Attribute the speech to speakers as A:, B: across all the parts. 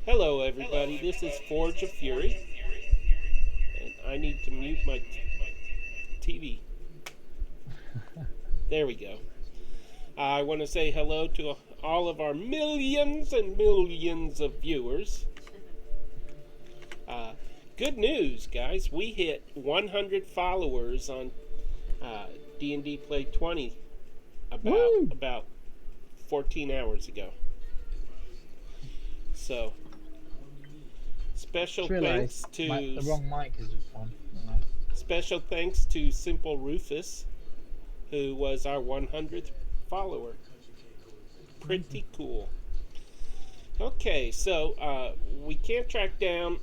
A: Hello, everybody. This is Forge of Fury, and I need to mute my TV. There we go. I want to say hello to all of our millions and millions of viewers. Good news, guys. We hit 100 followers on D&D Play 20 about 14 hours ago. So, special thanks to
B: the wrong mic is on.
A: Special thanks to Simple Rufus, who was our 100th follower. Pretty cool. Okay, so we can't track down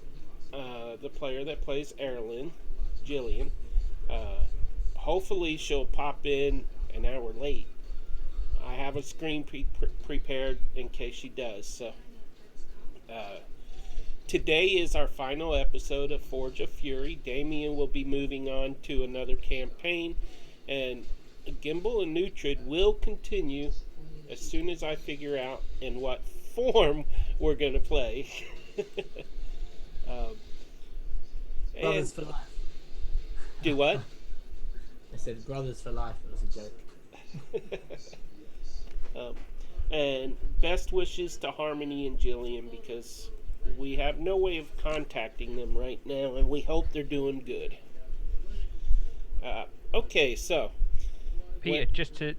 A: the player that plays Erilyn, Jillian. Hopefully she'll pop in an hour late. I have a screen prepared in case she does. So today is our final episode of Forge of Fury. Damien will be moving on to another campaign, and Gimbal and Neutrid will continue as soon as I figure out in what form we're going to play.
B: Brothers for life.
A: Do what?
B: I said brothers for life. It was a joke.
A: And best wishes to Harmony and Jillian, because we have no way of contacting them right now, and we hope they're doing good. Okay, so
C: Peter, just to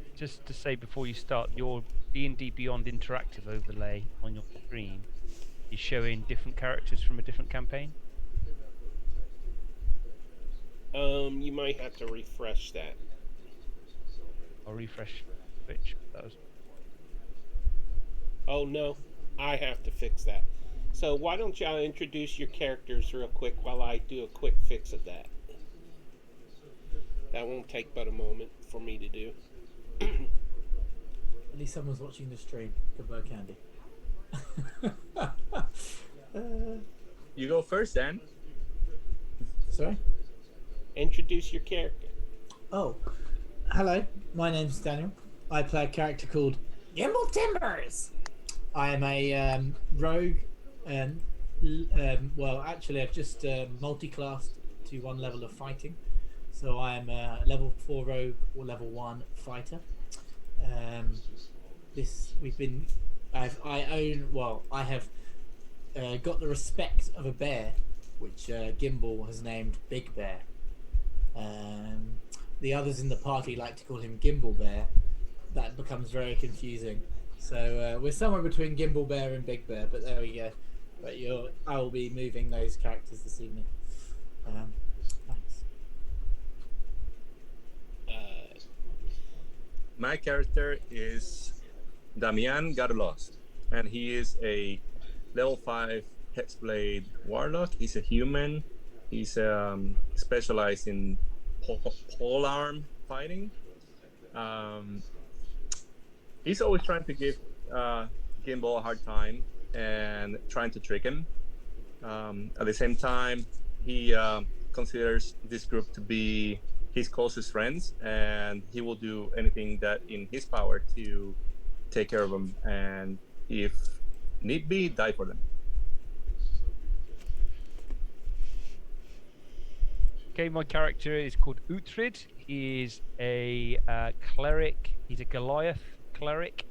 C: say before you start, your D&D Beyond interactive overlay on your screen is showing different characters from a different campaign.
A: You might have to refresh that.
C: I'll refresh which those.
A: Oh no, I have to fix that. So why don't y'all introduce your characters real quick while I do a quick fix of that. That won't take but a moment for me to do.
B: At least someone's watching the stream. Goodbye, Candy.
D: You go first, Dan.
B: Sorry?
A: Introduce your character.
B: Oh, hello. My name's Daniel. I play a character called Gimbal Timbers. I am a rogue, and well, actually, I've just multi-classed to one level of fighting. So I am a level 4 rogue or level 1 fighter. I have got the respect of a bear, which Gimbal has named Big Bear. The others in the party like to call him Gimbal Bear. That becomes very confusing. So we're somewhere between Gimbal Bear and Big Bear, but there we go. But I will be moving those characters this evening. Thanks.
D: My character is Damian Garlos, and he is a level 5 Hexblade Warlock. He's a human. He's specialized in polearm fighting. He's always trying to give Gimbal a hard time and trying to trick him. At the same time, he considers this group to be his closest friends, and he will do anything that in his power to take care of them, and if need be, die for them.
C: Okay, my character is called Uhtred. He is a cleric. He's a Goliath cleric.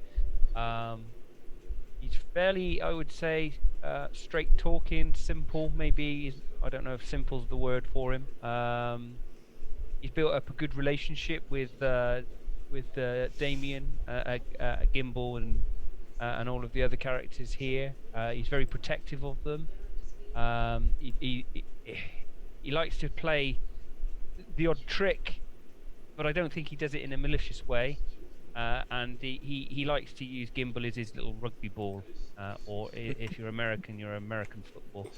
C: He's fairly, I would say, straight talking, simple. Maybe I don't know if simple's the word for him. He's built up a good relationship with Damien, Gimbal, and all of the other characters here. He's very protective of them. He likes to play the odd trick, but I don't think he does it in a malicious way. And he likes to use Gimbal as his little rugby ball, or if you're American, you're American football.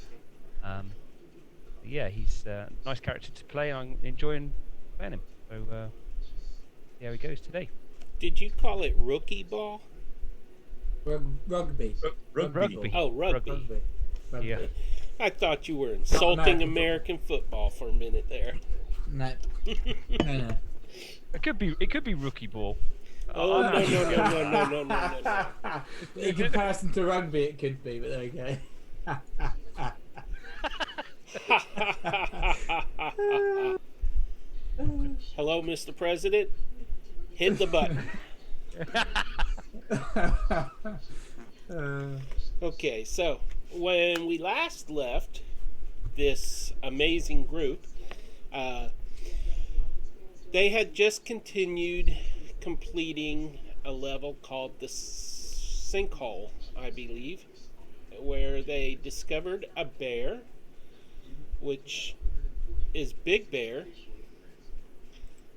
C: Yeah, he's a nice character to play, and I'm enjoying playing him. So see how he goes today.
A: Did you call it rookie ball?
B: Rugby.
D: Rugby.
A: Oh, rugby.
B: Rugby.
C: Yeah.
A: I thought you were insulting
B: American
A: football for a minute there.
B: No. No.
C: It could be rookie ball.
A: Oh, no.
B: In comparison to rugby, it could be, but there we go.
A: Hello, Mr. President. Hit the button. Okay, so when we last left this amazing group, they had just continued completing a level called the Sinkhole, I believe, where they discovered a bear, which is Big Bear,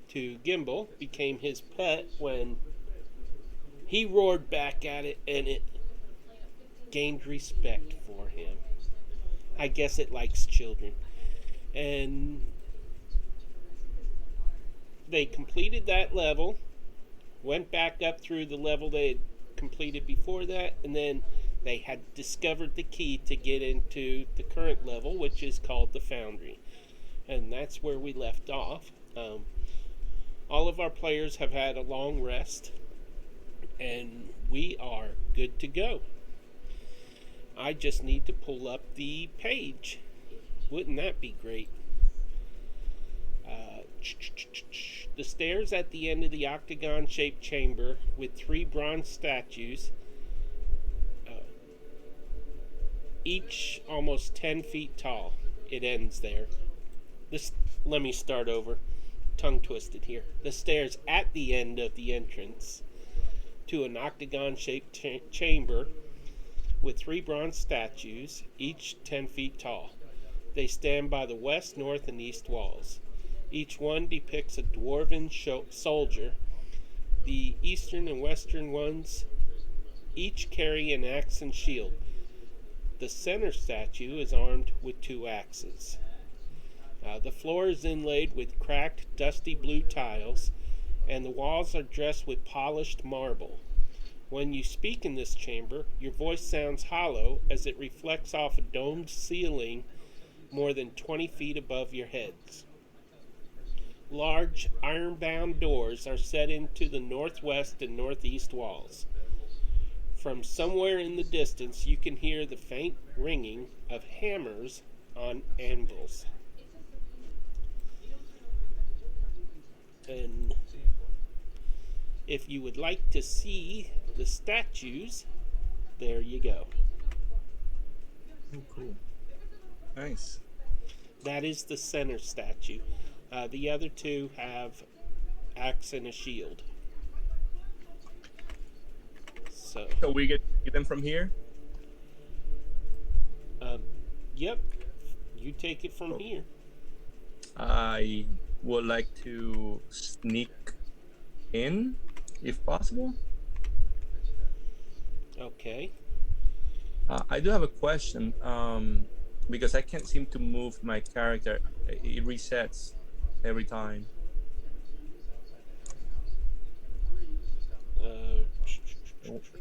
A: to Gimbal, became his pet when he roared back at it and it gained respect for him. I guess it likes children. And they completed that level, went back up through the level they had completed before that, and then they had discovered the key to get into the current level, which is called the Foundry. And that's where we left off. All of our players have had a long rest, and we are good to go. I just need to pull up the page. Wouldn't that be great? The stairs at the end of the octagon-shaped chamber with 3 bronze statues, each almost 10 feet tall. It ends there. Let me start over. Tongue twisted here. The stairs at the end of the entrance to an octagon-shaped chamber with 3 bronze statues, each 10 feet tall. They stand by the west, north, and east walls. Each one depicts a dwarven soldier. The eastern and western ones each carry an axe and shield. The center statue is armed with 2 axes. The floor is inlaid with cracked, dusty blue tiles, and the walls are dressed with polished marble. When you speak in this chamber, your voice sounds hollow as it reflects off a domed ceiling more than 20 feet above your heads. Large, iron-bound doors are set into the northwest and northeast walls. From somewhere in the distance, you can hear the faint ringing of hammers on anvils. And if you would like to see the statues, there you go.
B: Oh, cool.
D: Nice.
A: That is the center statue. The other 2 have axe and a shield. So
D: we get them from here?
A: Yep. You take it from here.
D: I would like to sneak in, if possible.
A: Okay.
D: I do have a question, because I can't seem to move my character. It resets every time.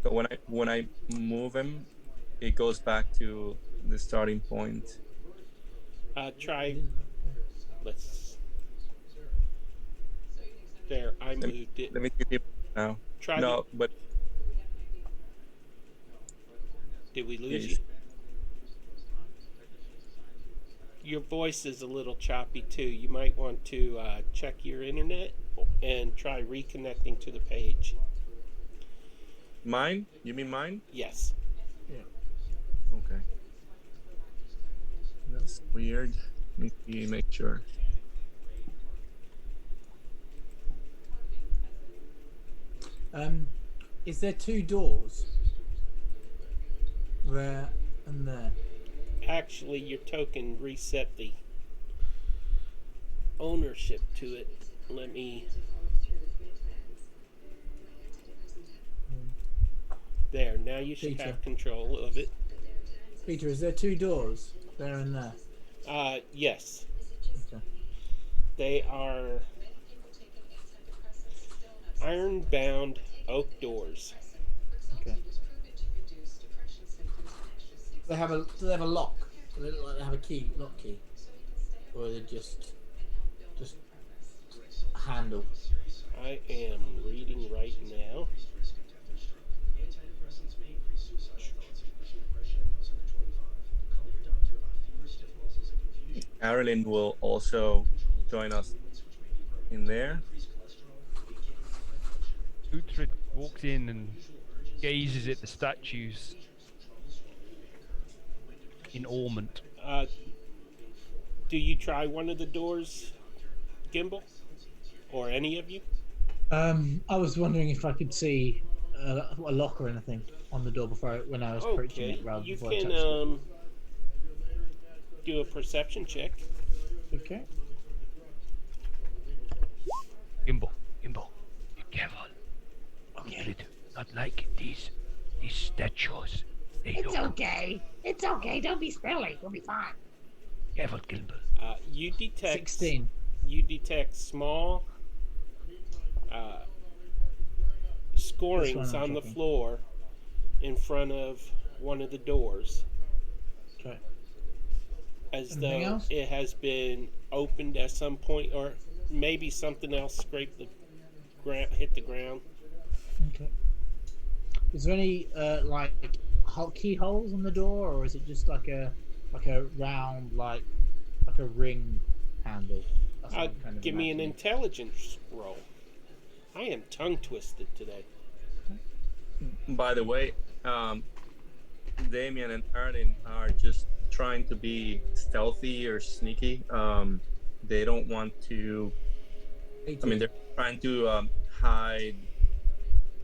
D: So when I move him, it goes back to the starting point.
A: Try. Let's. There, I moved it.
D: Let me see it now.
A: Try.
D: No, but
A: Did we lose
D: Yes.
A: you? Your voice is a little choppy too. You might want to check your internet and try reconnecting to the page.
D: mine? You mean mine?
A: Yes.
D: Okay. That's weird. Let me see, make sure.
B: Is there 2 doors? There and there.
A: Actually, your token reset the ownership to it. Let me. There. Now you should
B: Peter.
A: have control of it.
B: Peter, is there 2 doors? There and there.
A: Yes.
B: Okay.
A: They are iron-bound oak doors.
B: Okay. Do they have a lock? Do they look like they have a key, lock key? Or are they just a handle?
A: I am reading right now.
D: Arilyn will also join us in there.
C: Uhtred walks in and gazes at the statues in awement.
A: Do you try one of the doors, Gimbal? Or any of you?
B: I was wondering if I could see a lock or anything on the door when I was approaching
A: Okay,
B: it, rather
A: you
B: before I
A: can
B: touched it.
A: do a perception check.
B: Okay.
C: Gimbal, be careful.
B: Okay.
C: Uhtred not like these statues.
E: It's okay. It's okay. Don't be silly. We'll be fine.
C: Careful, Gimbal.
A: You detect
B: 16.
A: You detect small scorings
B: I'm
A: on the
B: checking.
A: floor in front of one of the doors,
B: Okay.
A: as
B: Anything
A: though
B: else?
A: it has been opened at some point, or maybe something else scraped the hit the ground.
B: Okay. Is there any keyholes on the door, or is it just like a round like a ring handle? That's what I'm kind of
A: Give me an
B: imagining.
A: intelligence roll. I am tongue twisted today.
D: By the way, Damien and Arlen are just trying to be stealthy or sneaky. They don't want to. I mean, they're trying to hide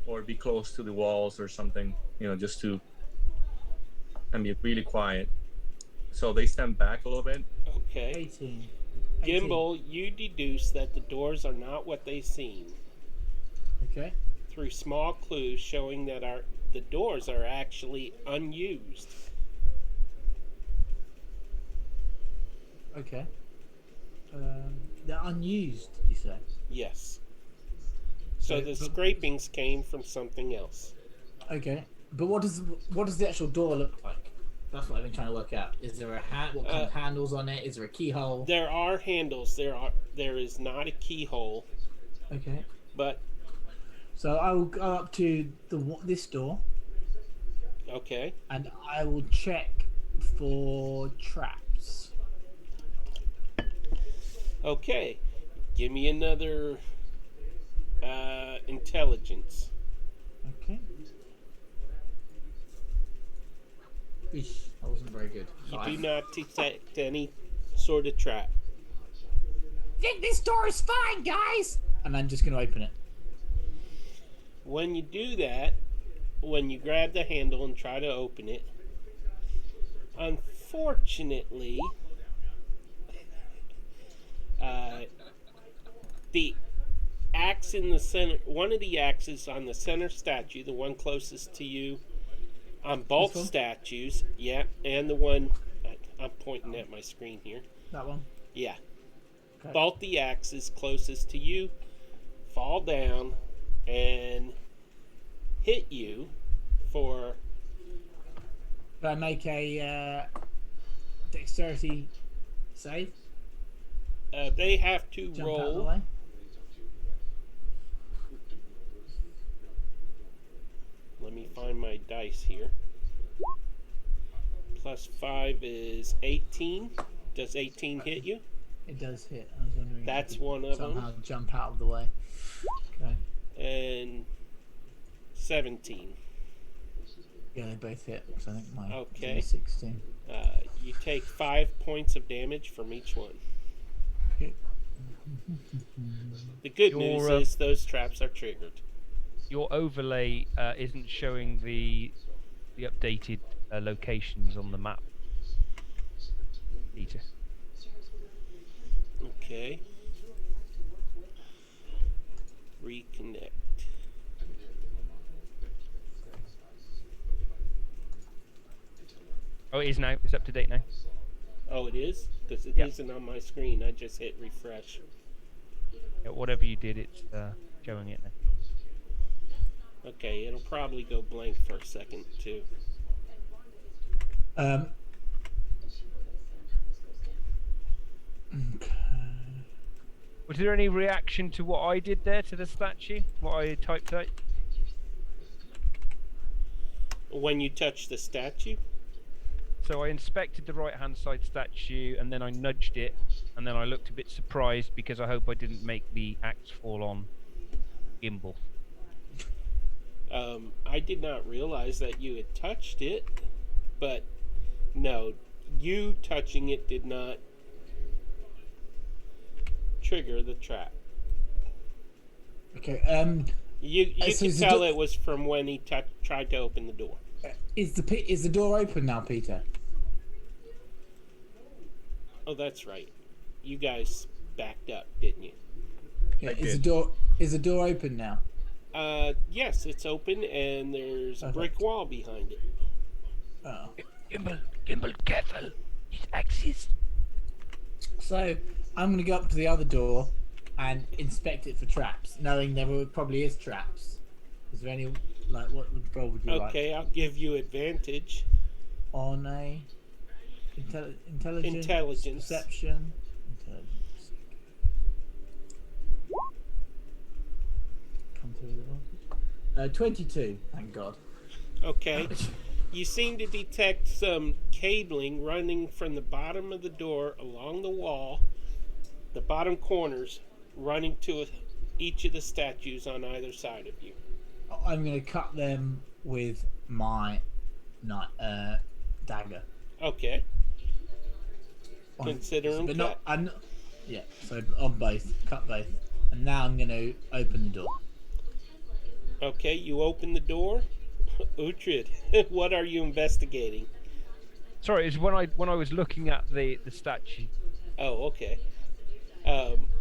D: or be close to the walls or something. Just to and be really quiet. So they stand back a little bit.
A: Okay.
B: 18.
A: Gimbal, you deduce that the doors are not what they seem
B: Okay.
A: through small clues showing that the doors are actually unused.
B: Okay. They're unused, you say?
A: Yes. So
B: So-
A: the
B: but-
A: scrapings came from something else.
B: Okay. But what does the actual door look like? That's what I've been trying to work out. Is there what kind of handles on it? Is there a keyhole?
A: There are handles. There is not a keyhole,
B: Okay.
A: but
B: So I will go up to this door
A: okay.
B: and I will check for traps.
A: Okay. Give me another intelligence.
B: Okay. Eesh, that wasn't very good.
A: You
B: 5.
A: do not detect any sort of trap.
E: Think this door is fine, guys.
B: And I'm just going to open it.
A: When you do that, when you grab the handle and try to open it, unfortunately, the axe in the center, one of the axes on the center statue, the one closest to you, on both
B: This one?
A: statues, yeah, and the one, I'm pointing at my screen here,
B: That one.
A: yeah.
B: Okay.
A: Both the axes closest to you fall down and hit you for
B: Do I make a dexterity save?
A: they have to
B: Jump out of the
A: roll.
B: way?
A: Let me find my dice here. Plus 5 is 18. Does 18 hit you?
B: It does hit. I was wondering. if
A: That's
B: I could
A: one of them.
B: somehow jump out of the way. Okay.
A: And 17.
B: Yeah, they both hit. Because I think my
A: Okay.
B: 16.
A: You take 5 points of damage from each one.
B: Okay.
A: The good
C: Your,
A: news is those traps are triggered.
C: Your overlay isn't showing the updated locations on the map, Peter.
A: Okay. Reconnect.
C: Oh, it is now. It's up to date now.
A: Oh, it is? Because it
C: Yeah.
A: not on my screen. I just hit refresh.
C: Yeah, whatever you did, it's showing it now.
A: Okay, it'll probably go blank for a second, too.
B: Okay.
C: Was there any reaction to what I did there to the statue? What I typed out?
A: When you touch the statue,
C: So I inspected the right-hand side statue, and then I nudged it, and then I looked a bit surprised because I hope I didn't make the axe fall on Gimbal.
A: I did not realize that you had touched it, but no, you touching it did not trigger the trap.
B: Okay.
A: You
B: so
A: could
B: is the
A: tell
B: do-
A: it was from when he tried to open the door.
B: Is the door open now, Peter?
A: Oh, that's right. You guys backed up, didn't you?
B: Yeah.
D: I
B: Is
D: did.
B: the door open now?
A: Yes, it's open, and there's a
B: Okay.
A: brick wall behind it.
B: Oh.
C: Gimbal, careful. His axes.
B: So I'm gonna go up to the other door and inspect it for traps, knowing there probably is traps. Is there any what roll would you like
A: Okay, I'll give you advantage.
B: on a intelligence,
A: Intelligence.
B: perception, intelligence? Come to the advantage. 22. Thank God.
A: Okay. You seem to detect some cabling running from the bottom of the door along the wall, the bottom corners, running to each of the statues on either side of you.
B: I'm gonna cut them with my dagger.
A: Okay.
B: On-
A: Consider them
B: but
A: cut.
B: not. I'm not, yeah. So on both, cut both, and now I'm gonna open the door.
A: Okay, you open the door. Uhtred, what are you investigating?
C: Sorry, it's when I was looking at the statue.
A: Oh, okay.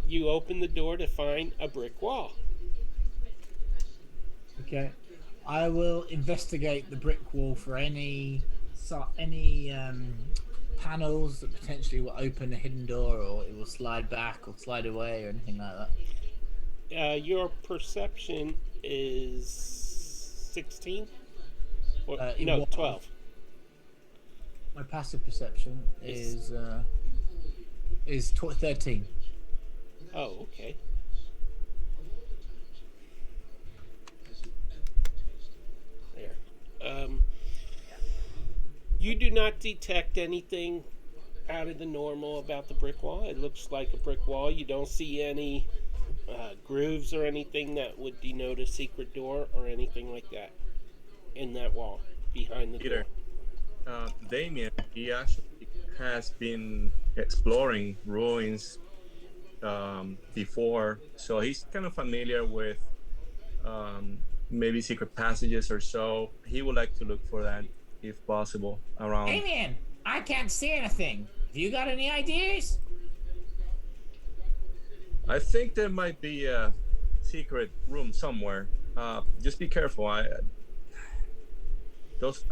A: You open the door to find a brick wall.
B: Okay, I will investigate the brick wall for any panels that potentially will open a hidden door, or it will slide back or slide away, or anything like that.
A: Your perception is 16? Or,
B: In
A: no,
B: what-
A: 12.
B: My passive perception is 13.
A: Oh, okay. There. You do not detect anything out of the normal about the brick wall. It looks like a brick wall. You don't see any grooves or anything that would denote a secret door or anything like that in that wall behind the
D: Peter.
A: door.
D: Damien, he actually has been exploring ruins before, so he's kind of familiar with maybe secret passages or so. He would like to look for that if possible around.
E: Damien, I can't see anything. Have you got any ideas?
D: I think there might be a secret room somewhere. Just be careful. I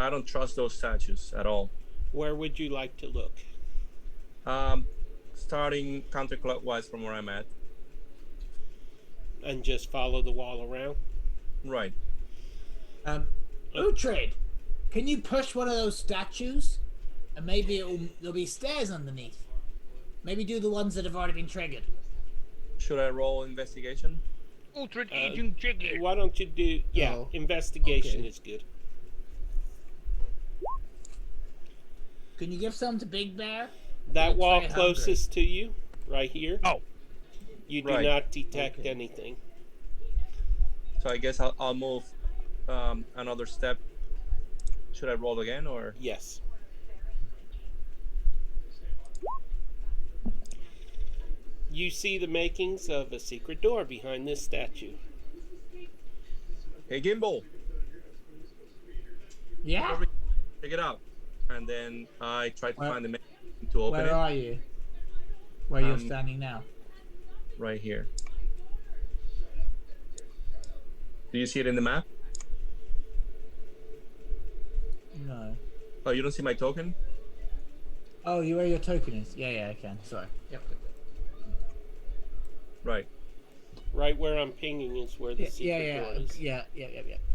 D: don't trust those statues at all.
A: Where would you like to look?
D: Starting counterclockwise from where I'm at.
A: And just follow the wall around?
D: Right.
B: Uhtred, can you push one of those statues, and maybe there'll be stairs underneath. Maybe do the ones that have already been triggered.
D: Should I roll investigation?
C: Ultra Agent Jiggy.
A: Why don't you do... Yeah,
B: Oh,
A: investigation
B: okay.
A: is good.
B: Can you give some to Big Bear?
A: That
B: Looks
A: wall
B: very
A: closest to you, right here,
C: Oh,
A: you do
D: Right.
A: not detect
B: Okay.
A: anything.
D: So I guess I'll move another step. Should I roll again or?
A: Yes. You see the makings of a secret door behind this statue.
D: Hey, Gimbal,
B: Yeah.
D: check it out. And then I try to
B: Where-
D: find the mechanism to open
B: Where
D: it.
B: are you? Where you're
D: Um,
B: standing now?
D: Right here. Do you see it in the map?
B: No.
D: Oh, you don't see my token?
B: Oh, where your token is? Yeah, I can. Sorry. Yep.
D: Right.
A: Right where I'm pinging is where the secret door is.
B: Yeah.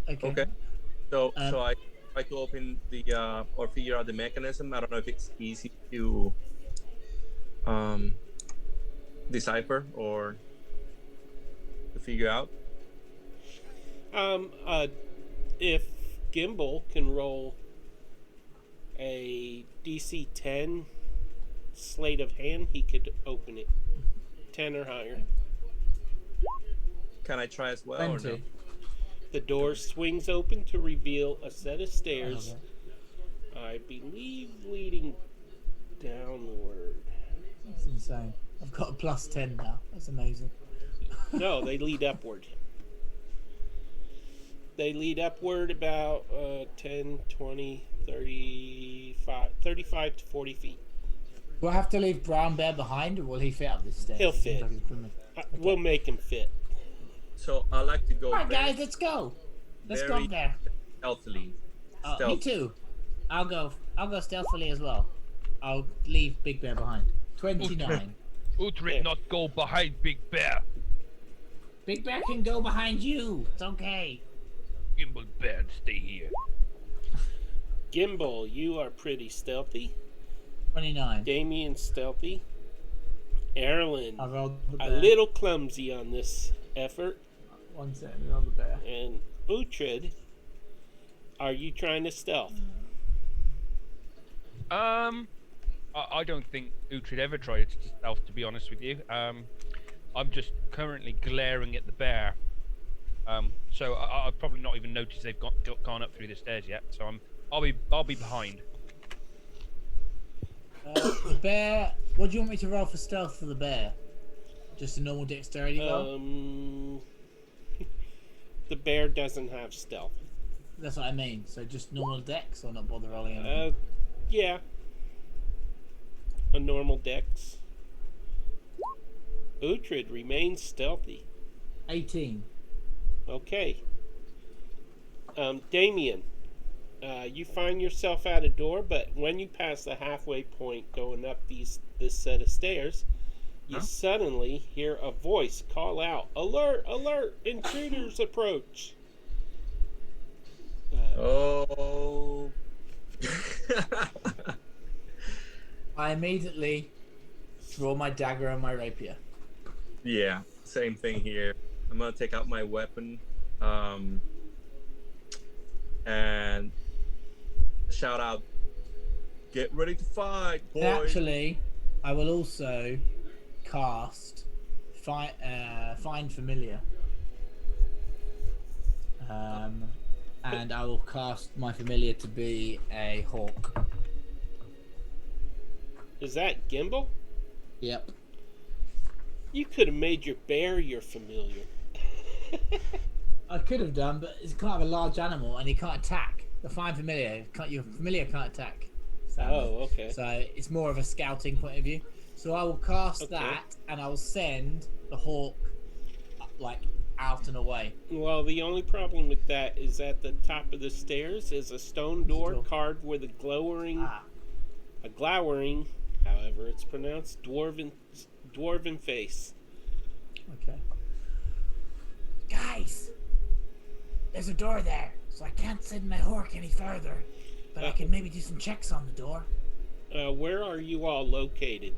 B: Okay.
D: Okay. So
B: Um,
D: I try to open the or figure out the mechanism. I don't know if it's easy to decipher or to figure out.
A: If Gimbal can roll a DC 10 sleight of hand, he could open it. 10 or higher.
D: Can I try as well? Or no?
B: 20.
A: The door swings open to reveal a set of stairs, I believe leading downward.
B: That's insane. I've got a plus 10 now. That's amazing.
A: No, they lead upward. They lead upward about 10, 20, 35 to 40 feet.
B: Will I have to leave Brown Bear behind, or will he fit up this stairs?
A: He'll fit.
B: Seems like he's pretty-
A: We'll make him fit.
D: So I like to go
B: Alright,
D: very
B: guys, let's go. Let's go
D: very
B: up there.
D: stealthily.
B: Me
D: Stealth.
B: too. I'll go stealthily as well. I'll leave Big Bear behind. 29.
C: Uhtred not go behind Big Bear.
B: Big Bear can go behind you. It's okay.
C: Gimbal Bear, stay here.
A: Gimbal, you are pretty stealthy.
B: 29.
A: Damien, stealthy. Erlen,
B: I rolled the
A: a
B: bear.
A: little clumsy on this effort.
B: 1 second, roll the bear.
A: And Uhtred, are you trying to stealth?
C: I don't think Uhtred ever tried to stealth, to be honest with you. I'm just currently glaring at the bear. So I've probably not even noticed they've gone up through the stairs yet. So I'll be behind.
B: The bear. What do you want me to roll for stealth for the bear? Just a normal dexterity roll?
A: The bear doesn't have stealth.
B: That's what I mean. So just normal dex, or not bother rolling anything?
A: Yeah. A normal dex. Uhtred remains stealthy.
B: 18.
A: Okay. Damien, you find yourself at a door, but when you pass the halfway point going up this set of stairs, you suddenly hear a voice call out, "Alert! Alert! Intruders approach!"
D: Oh.
B: I immediately draw my dagger and my rapier.
D: Yeah, same thing here. I'm gonna take out my weapon, and shout out, "Get ready to fight, boys!"
B: And actually, I will also cast Find Familiar. And I will cast my familiar to be a hawk.
A: Is that Gimbal?
B: Yep.
A: You could have made your bear your familiar.
B: I could have done, but it's kind of a large animal and he can't attack. The Find Familiar, your familiar can't attack. Sadly.
A: Oh, okay.
B: So it's more of a scouting point of view. So I will cast
A: Okay.
B: that, and I will send the hawk out and away.
A: Well, the only problem with that is at the top of the stairs is a stone door
B: door?
A: carved with a glowering, however it's pronounced, dwarven face.
B: Okay. Guys, there's a door there, so I can't send my hawk any further. But I can maybe do some checks on the door.
A: Where are you all located?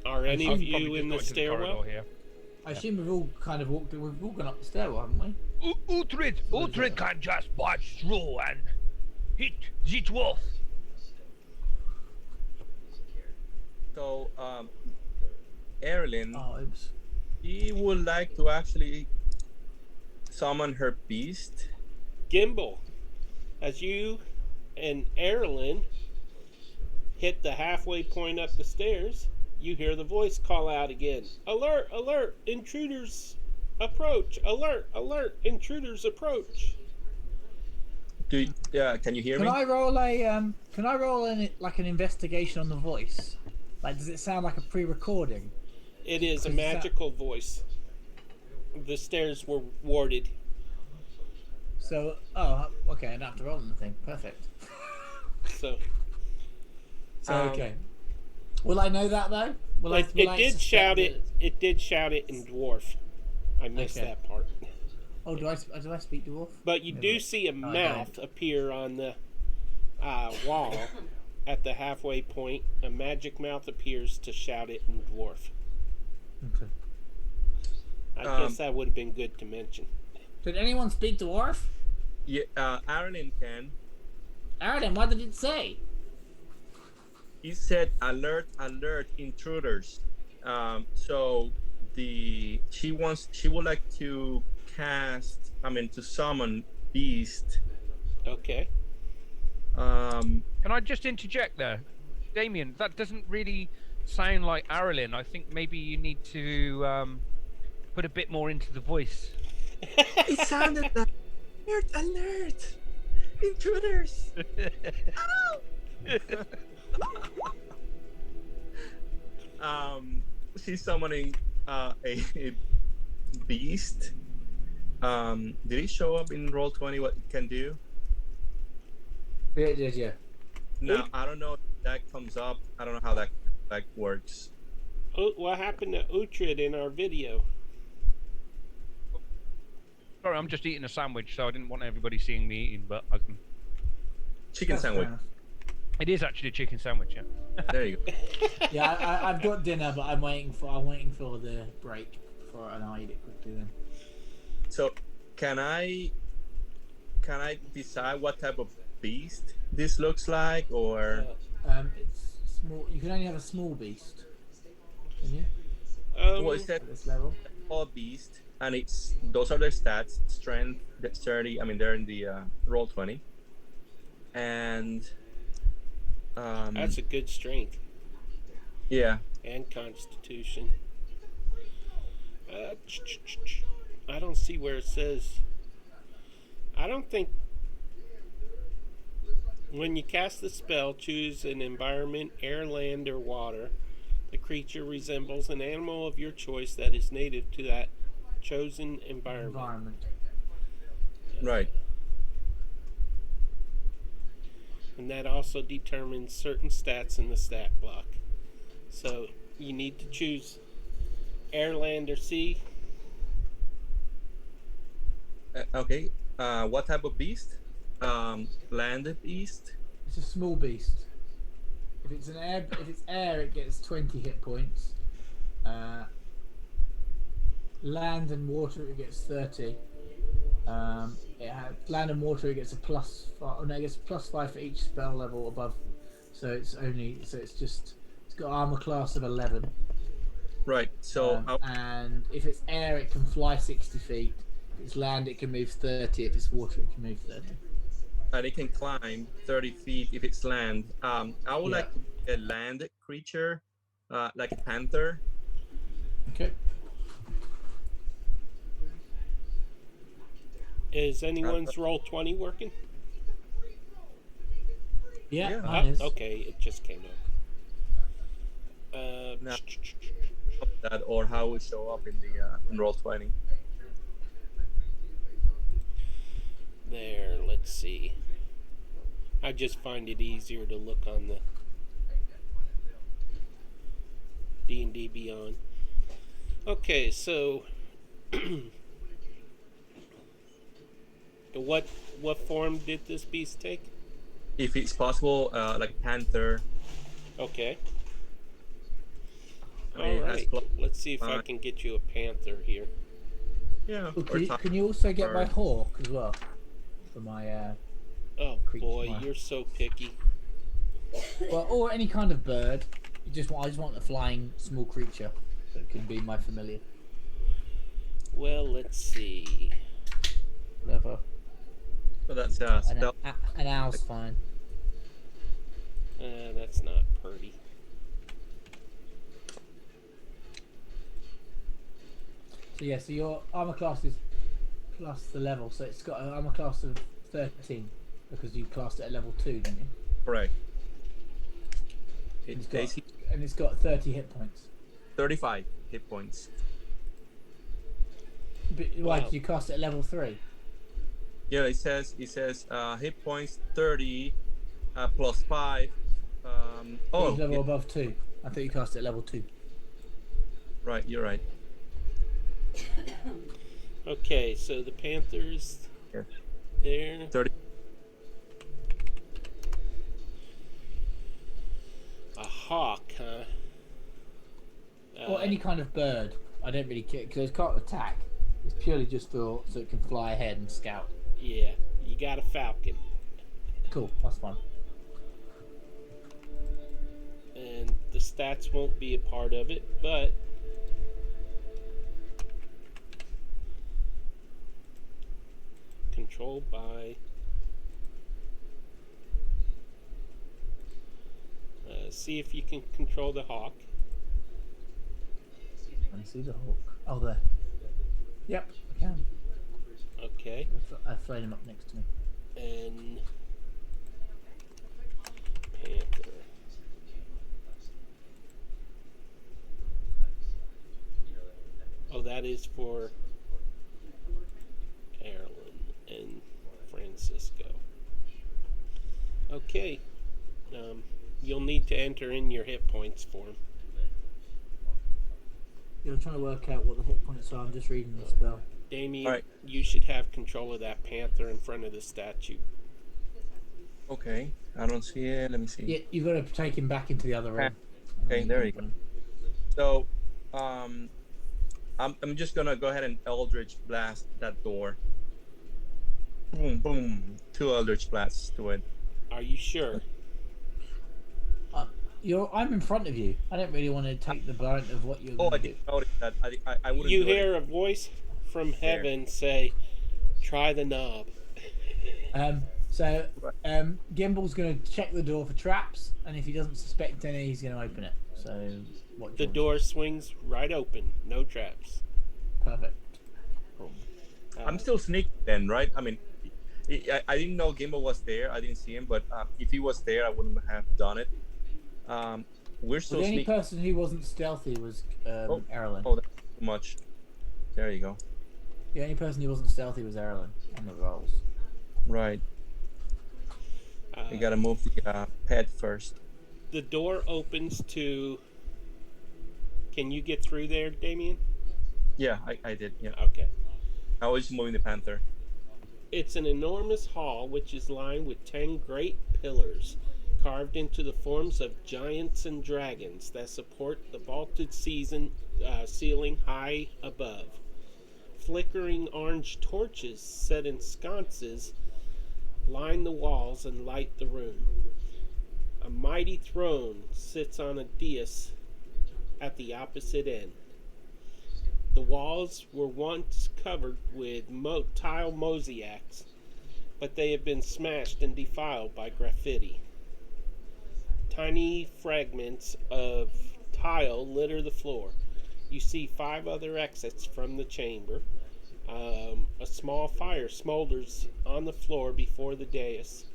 A: Are any of you in the stairwell?
C: Here.
B: I assume we've all kind of we've all gone up the stairwell, haven't we?
C: Uhtred can just barge through and hit the dwarf.
D: So, Erlyn,
B: Oh, oops.
D: he would like to actually summon her beast.
A: Gimbal, as you and Erlen hit the halfway point up the stairs, you hear the voice call out again. "Alert! Alert! Intruders approach! Alert! Alert! Intruders approach!"
D: Can you hear
B: Can
D: me?
B: I roll an investigation on the voice? Like, does it sound like a pre-recording?
A: It is a
B: Does it sound-
A: magical voice. The stairs were warded.
B: So, okay, I don't have to roll anything. Perfect.
A: So
B: Okay. Will I know that though?
A: it did shout it. It did shout it in dwarf. I missed
B: Okay.
A: that part.
B: Oh, do I speak dwarf?
A: But you do see a
B: I
A: mouth appear on the wall at the halfway point. A magic mouth appears to shout it in dwarf.
B: Okay.
A: I guess that would have been good to mention.
B: Did anyone speak dwarf?
D: Yeah, Erlyn can.
B: Aaron, what did it say?
D: He said, "Alert, alert, intruders." So she would like to to summon beast.
A: Okay.
C: Can I just interject there? Damien, that doesn't really sound like Aralyn. I think maybe you need to put a bit more into the voice.
D: It sounded like alert, alert, intruders. She's summoning a beast. Did it show up in Roll20 what it can do?
B: Yeah.
D: No, I don't know if that comes up. I don't know how that works.
A: What happened to Uhtred in our video?
C: Sorry, I'm just eating a sandwich, so I didn't want everybody seeing me eating, but I can...
D: Chicken
B: That's
D: sandwich.
B: fair enough.
C: It is actually a chicken sandwich, yeah.
D: There you go.
B: Yeah, I've got dinner, but I'm waiting for the break before and I'll eat it quickly then.
D: So, can I decide what type of beast this looks like, or
B: It's small. You can only have a small beast. Can you?
D: well, it said
B: At this level.
D: all beast, and those are their stats: strength, dexterity. I mean, they're in the Roll20, and
A: That's a good strength
D: yeah.
A: and constitution. I don't see where it says. I don't think. When you cast the spell, choose an environment, air, land, or water. The creature resembles an animal of your choice that is native to that chosen environment.
D: Right.
A: And that also determines certain stats in the stat block. So you need to choose air, land, or sea.
D: Okay. What type of beast? Landed beast.
B: It's a small beast. If it's air, it gets 20 hit points. Land and water, it gets 30. Land and water, it gets a plus 5. Oh no, it gets a plus 5 for each spell level above. So it's got armor class of 11.
D: Right. So
B: and if it's air, it can fly 60 feet. If it's land, it can move 30. If it's water, it can move 30.
D: and it can climb 30 feet if it's land. I would like to be a land creature, like a panther.
B: Okay.
A: Is anyone's Roll20 working?
B: Yeah, mine is.
A: Okay, it just came up.
D: No. That or how it would show up in the in Roll20.
A: There, let's see. I just find it easier to look on the D&D Beyond. Okay, so what form did this beast take?
D: If it's possible, like panther.
A: Okay.
D: I mean,
A: All
D: it has
A: right.
D: claws.
A: Let's see if I can get you a panther here.
D: Yeah.
B: Oh,
D: or
B: can you also get my
D: or-
B: hawk as well? For my
A: Oh
B: Creature
A: boy,
B: mark.
A: you're so picky.
B: well, or any kind of bird. I just want a flying small creature that can be my familiar.
A: Well, let's see.
B: Whatever.
D: So that's
B: An owl's fine.
A: That's not pretty.
B: So yeah, so your armor class is plus the level, so it's got an armor class of 13 because you classed it at level 2, didn't you?
D: correct.
B: And
D: It's
B: and it's got 30 hit points.
D: 35 hit points.
B: But why
A: Wow.
B: did you cast it at level 3?
D: Yeah, it says hit points 30 plus 5.
B: Oh, level
D: yeah,
B: above 2. I thought you cast it at level 2.
D: right. You're right.
A: Okay, so the Panthers
D: Yes.
A: there.
D: 30.
A: A hawk, huh?
B: Or any kind of bird. I don't really care because it can't attack. It's purely just so it can fly ahead and scout.
A: Yeah, you got a falcon.
B: cool. That's fine.
A: And the stats won't be a part of it, but controlled by see if you can control the hawk.
B: Let me see the hawk. Oh, there. Yep, I can.
A: Okay.
B: I've thrown him up next to me.
A: And panther. Oh, that is for Carolyn and Francisco. Okay. You'll need to enter in your hit points for him.
B: Yeah, I'm trying to work out what the hit points are. I'm just reading the spell.
A: Damien,
D: All right.
A: you should have control of that panther in front of the statue.
D: Okay, I don't see it. Let me see.
B: Yeah, you've got to take him back into the other room.
D: Okay, there you go. So, I'm just gonna go ahead and Eldritch Blast that door. Boom, boom. 2 Eldritch Blasts to it.
A: Are you sure?
B: I'm in front of you. I don't really want to take the brunt of what you're
D: Oh, I
B: going to do.
D: didn't notice that. I wouldn't.
A: You
D: do it.
A: hear a voice from heaven say, "Try the knob."
B: Gimble's going to check the door for traps, and if he doesn't suspect any, he's going to open it. So, what?
A: The door swings right open. No traps.
B: Perfect. Cool.
D: I'm still sneaking then, right? I mean, I didn't know Gimble was there. I didn't see him, but if he was there, I wouldn't have done it. We're still
B: The only
D: sneaking.
B: person who wasn't stealthy was Erlen.
D: Oh, that's too much. There you go.
B: The only person who wasn't stealthy was Erlen on the rolls.
D: Right. You gotta move the pet first.
A: The door opens to. Can you get through there, Damien?
D: Yeah, I did. Yeah.
A: Okay.
D: I was just moving the panther.
A: It's an enormous hall which is lined with 10 great pillars carved into the forms of giants and dragons that support the vaulted ceiling high above. Flickering orange torches set in sconces line the walls and light the room. A mighty throne sits on a dais at the opposite end. The walls were once covered with tile mosaics, but they have been smashed and defiled by graffiti. Tiny fragments of tile litter the floor. You see 5 other exits from the chamber. A small fire smolders on the floor before the dais,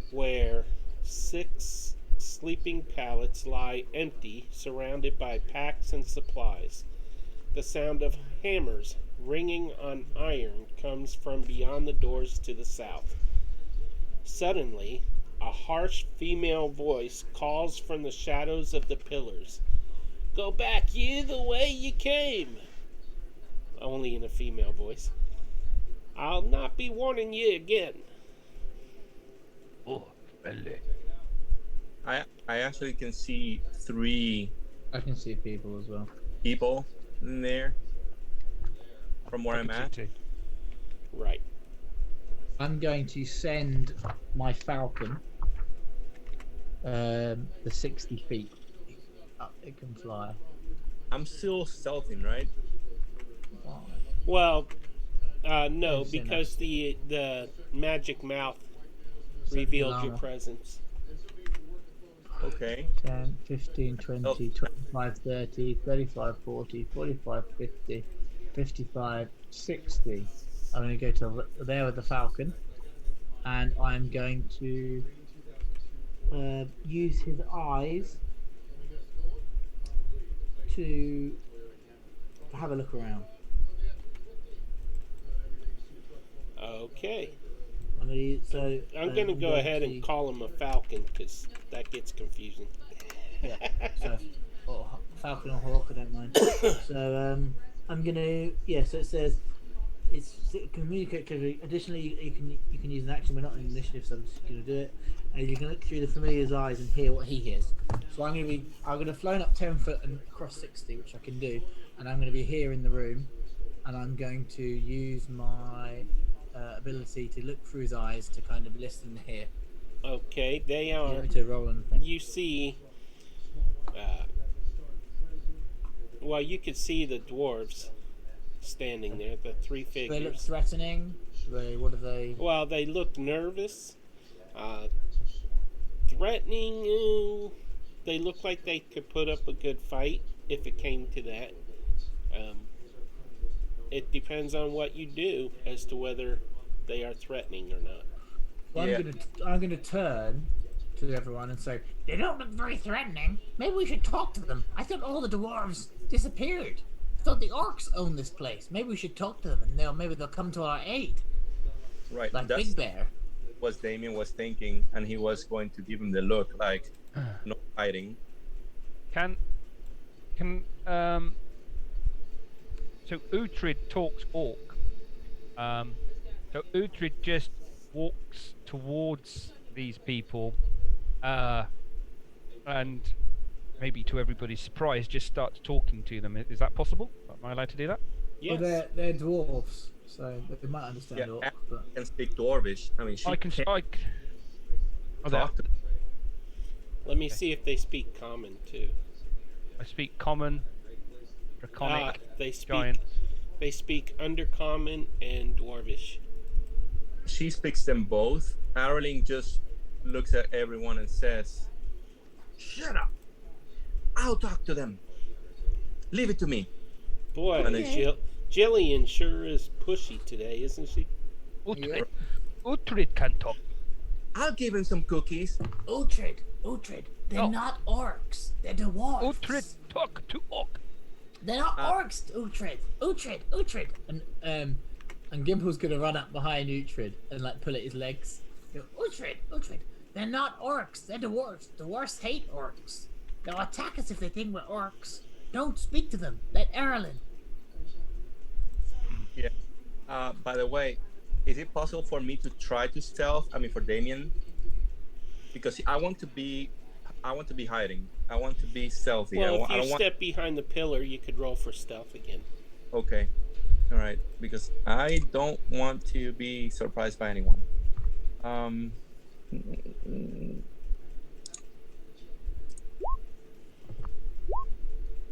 A: where 6 sleeping pallets lie empty, surrounded by packs and supplies. The sound of hammers ringing on iron comes from beyond the doors to the south. Suddenly, a harsh female voice calls from the shadows of the pillars. "Go back ye the way you came." Only in a female voice. "I'll not be warning ye again."
C: Oh, really?
D: I actually can see 3
B: I can see people as well.
D: people in there from where I'm at.
A: Right.
B: I'm going to send my falcon the 60 feet up. It can fly.
D: I'm still stealthing, right?
B: Wow.
A: Well, no,
B: I've seen
A: because the magic mouth revealed your
B: Llama.
A: presence.
D: Okay.
B: 10, 15, 20, 25, 30, 35, 40, 45, 50, 55, 60. I'm going to go to there with the falcon, and I'm going to use his eyes to have a look around.
A: Okay.
B: I'm
A: I'm going to go ahead and call him a falcon because that gets confusing.
B: Yeah. So, or falcon or hawk, I don't mind. So I'm gonna So it says it's communicate. Additionally, you can use an action. We're not in initiative, so I'm just gonna do it. And you can look through the familiar's eyes and hear what he hears. So I'm gonna flown up 10 foot and across 60, which I can do, and I'm gonna be here in the room, and I'm going to use my ability to look through his eyes to kind of listen and hear.
A: Okay, they
B: You
A: are.
B: want me to roll anything?
A: You see. Well, you could see the dwarves standing there, the three
B: Do they look
A: figures.
B: threatening? What are they?
A: Well, they look nervous, threatening. They look like they could put up a good fight if it came to that. It depends on what you do as to whether they are threatening or not.
B: Well,
D: Yeah.
B: I'm gonna turn to everyone and say,
E: They don't look very threatening. Maybe we should talk to them. I thought all the dwarves disappeared. I thought the orcs own this place. Maybe we should talk to them and maybe they'll come to our aid.
D: Right.
E: Like
D: That's
E: Big Bear.
D: what Damien was thinking, and he was going to give him the look like no fighting.
C: Can so Uhtred talks orc. So Uhtred just walks towards these people, and maybe to everybody's surprise, just starts talking to them. Is that possible? Am I allowed to do that?
A: Yes.
B: well, they're dwarves, so they might understand
D: Yeah,
B: orc,
D: and
B: but
D: can speak Dwarvish. I mean, she
C: I can.
D: can't
C: Oh, there.
D: talk to
A: Let me see if they speak common too.
C: I speak common, draconic,
A: They speak.
C: giant.
A: They speak Undercommon and Dwarvish.
D: She speaks them both. Arling just looks at everyone and says, "Shut up! I'll talk to them. Leave it to me."
A: Boy,
D: And then
A: Jillian sure is pushy today, isn't she?
C: Uhtred can talk.
D: I'll give him some cookies.
E: Uhtred, they're
C: Oh.
E: not orcs. They're dwarves.
C: Uhtred talk to orc.
E: They're not orcs, Uhtred.
B: and Gimple's gonna run up behind Uhtred and like pull at his legs.
E: Uhtred. They're not orcs. They're dwarves. Dwarves hate orcs. They'll attack us if they think we're orcs. Don't speak to them. Let Erlen.
D: Yeah. By the way, is it possible for me to try to stealth? I mean, for Damien, because I want to be hiding. I want to be stealthy.
A: Well, if
D: I
A: you
D: don't want.
A: step behind the pillar, you could roll for stealth again.
D: Okay. All right. Because I don't want to be surprised by anyone.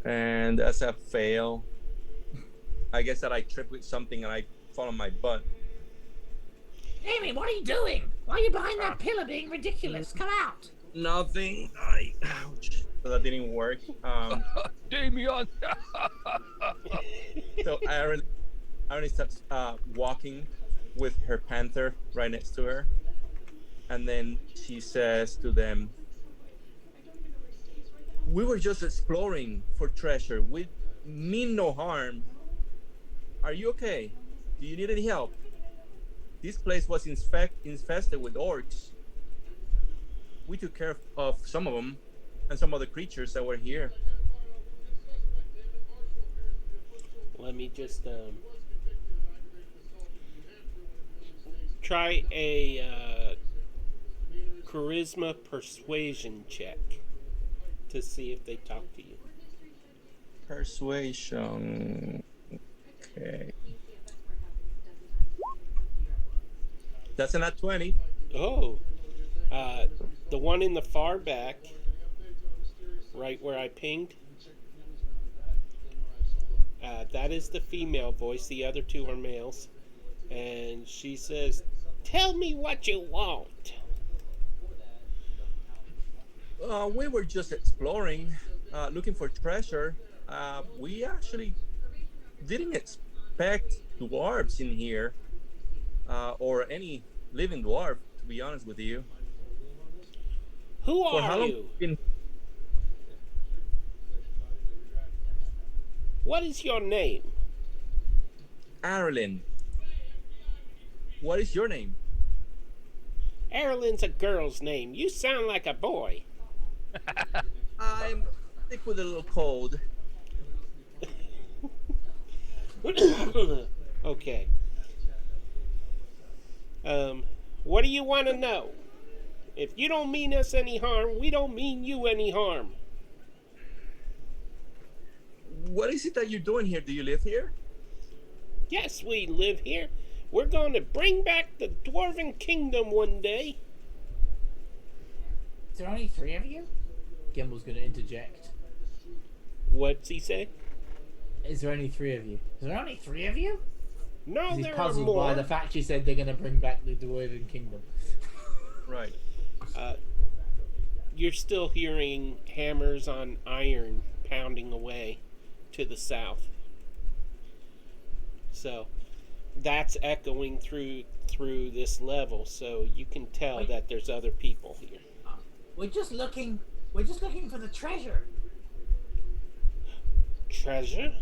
D: And that's a fail. I guess that I trip with something and I fall on my butt.
E: Damien, what are you doing? Why are you behind that pillar being ridiculous? Come out.
D: Nothing. Ouch. So that didn't work.
C: Damian.
D: So Aaron starts walking with her panther right next to her, and then she says to them, "We were just exploring for treasure. We mean no harm. Are you okay? Do you need any help? This place was infested with orcs. We took care of some of them and some other creatures that were here."
A: Let me just try a charisma persuasion check to see if they talk to you.
D: Persuasion. Okay. That's an at 20.
A: Oh, the one in the far back, right where I pinged, that is the female voice. The other two are males. And she says, "Tell me what you want."
D: We were just exploring, looking for treasure. We actually didn't expect dwarves in here, or any living dwarf, to be honest with you.
A: Who
D: For how
A: are
D: long
A: you?
D: been
A: What is your name?
D: Arlen? What is your name?
A: Erlen's a girl's name. You sound like a boy.
D: I'm sick with a little cold.
A: Okay. What do you want to know? If you don't mean us any harm, we don't mean you any harm.
D: What is it that you're doing here? Do you live here?
A: Yes, we live here. We're going to bring back the Dwarven Kingdom one day.
E: Is there only 3 of you?
B: Gimble's going to interject.
A: What's he say?
B: Is there only 3 of you?
E: Is there only 3 of you?
A: No,
B: He's
A: there are
B: puzzled
A: more.
B: by the fact you said they're going to bring back the Dwarven Kingdom.
D: Right.
A: You're still hearing hammers on iron pounding away to the south. So that's echoing through this level, so you can tell
E: Wait.
A: that there's other people here.
E: We're just looking for the treasure.
A: Treasure?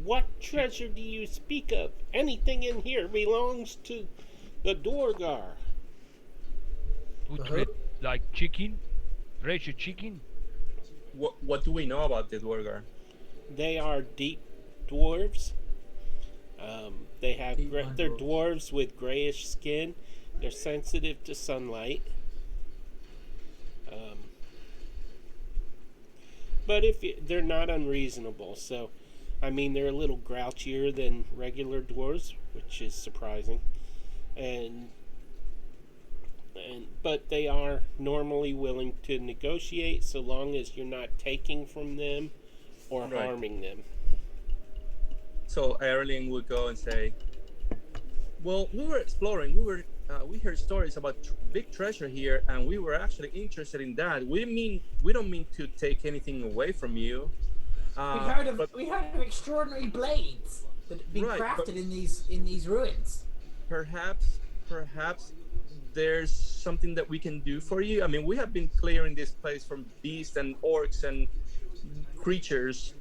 A: What treasure do you speak of? Anything in here belongs to the Dwargar.
C: Like chicken? Treasure chicken?
D: What do we know about the Dwargar?
A: They are deep dwarves. They have they're dwarves with grayish skin. They're sensitive to sunlight. But they're not unreasonable. So, I mean, they're a little grouchier than regular dwarves, which is surprising. But they are normally willing to negotiate so long as you're not taking from them or
D: Right.
A: harming them.
D: So Erling would go and say, "Well, we were exploring. We heard stories about big treasure here, and we were actually interested in that. We don't mean to take anything away from you.
E: We heard of extraordinary blades that have been
D: Right, but-
E: crafted in these ruins.
D: Perhaps there's something that we can do for you. I mean, we have been clearing this place from beasts and orcs and creatures.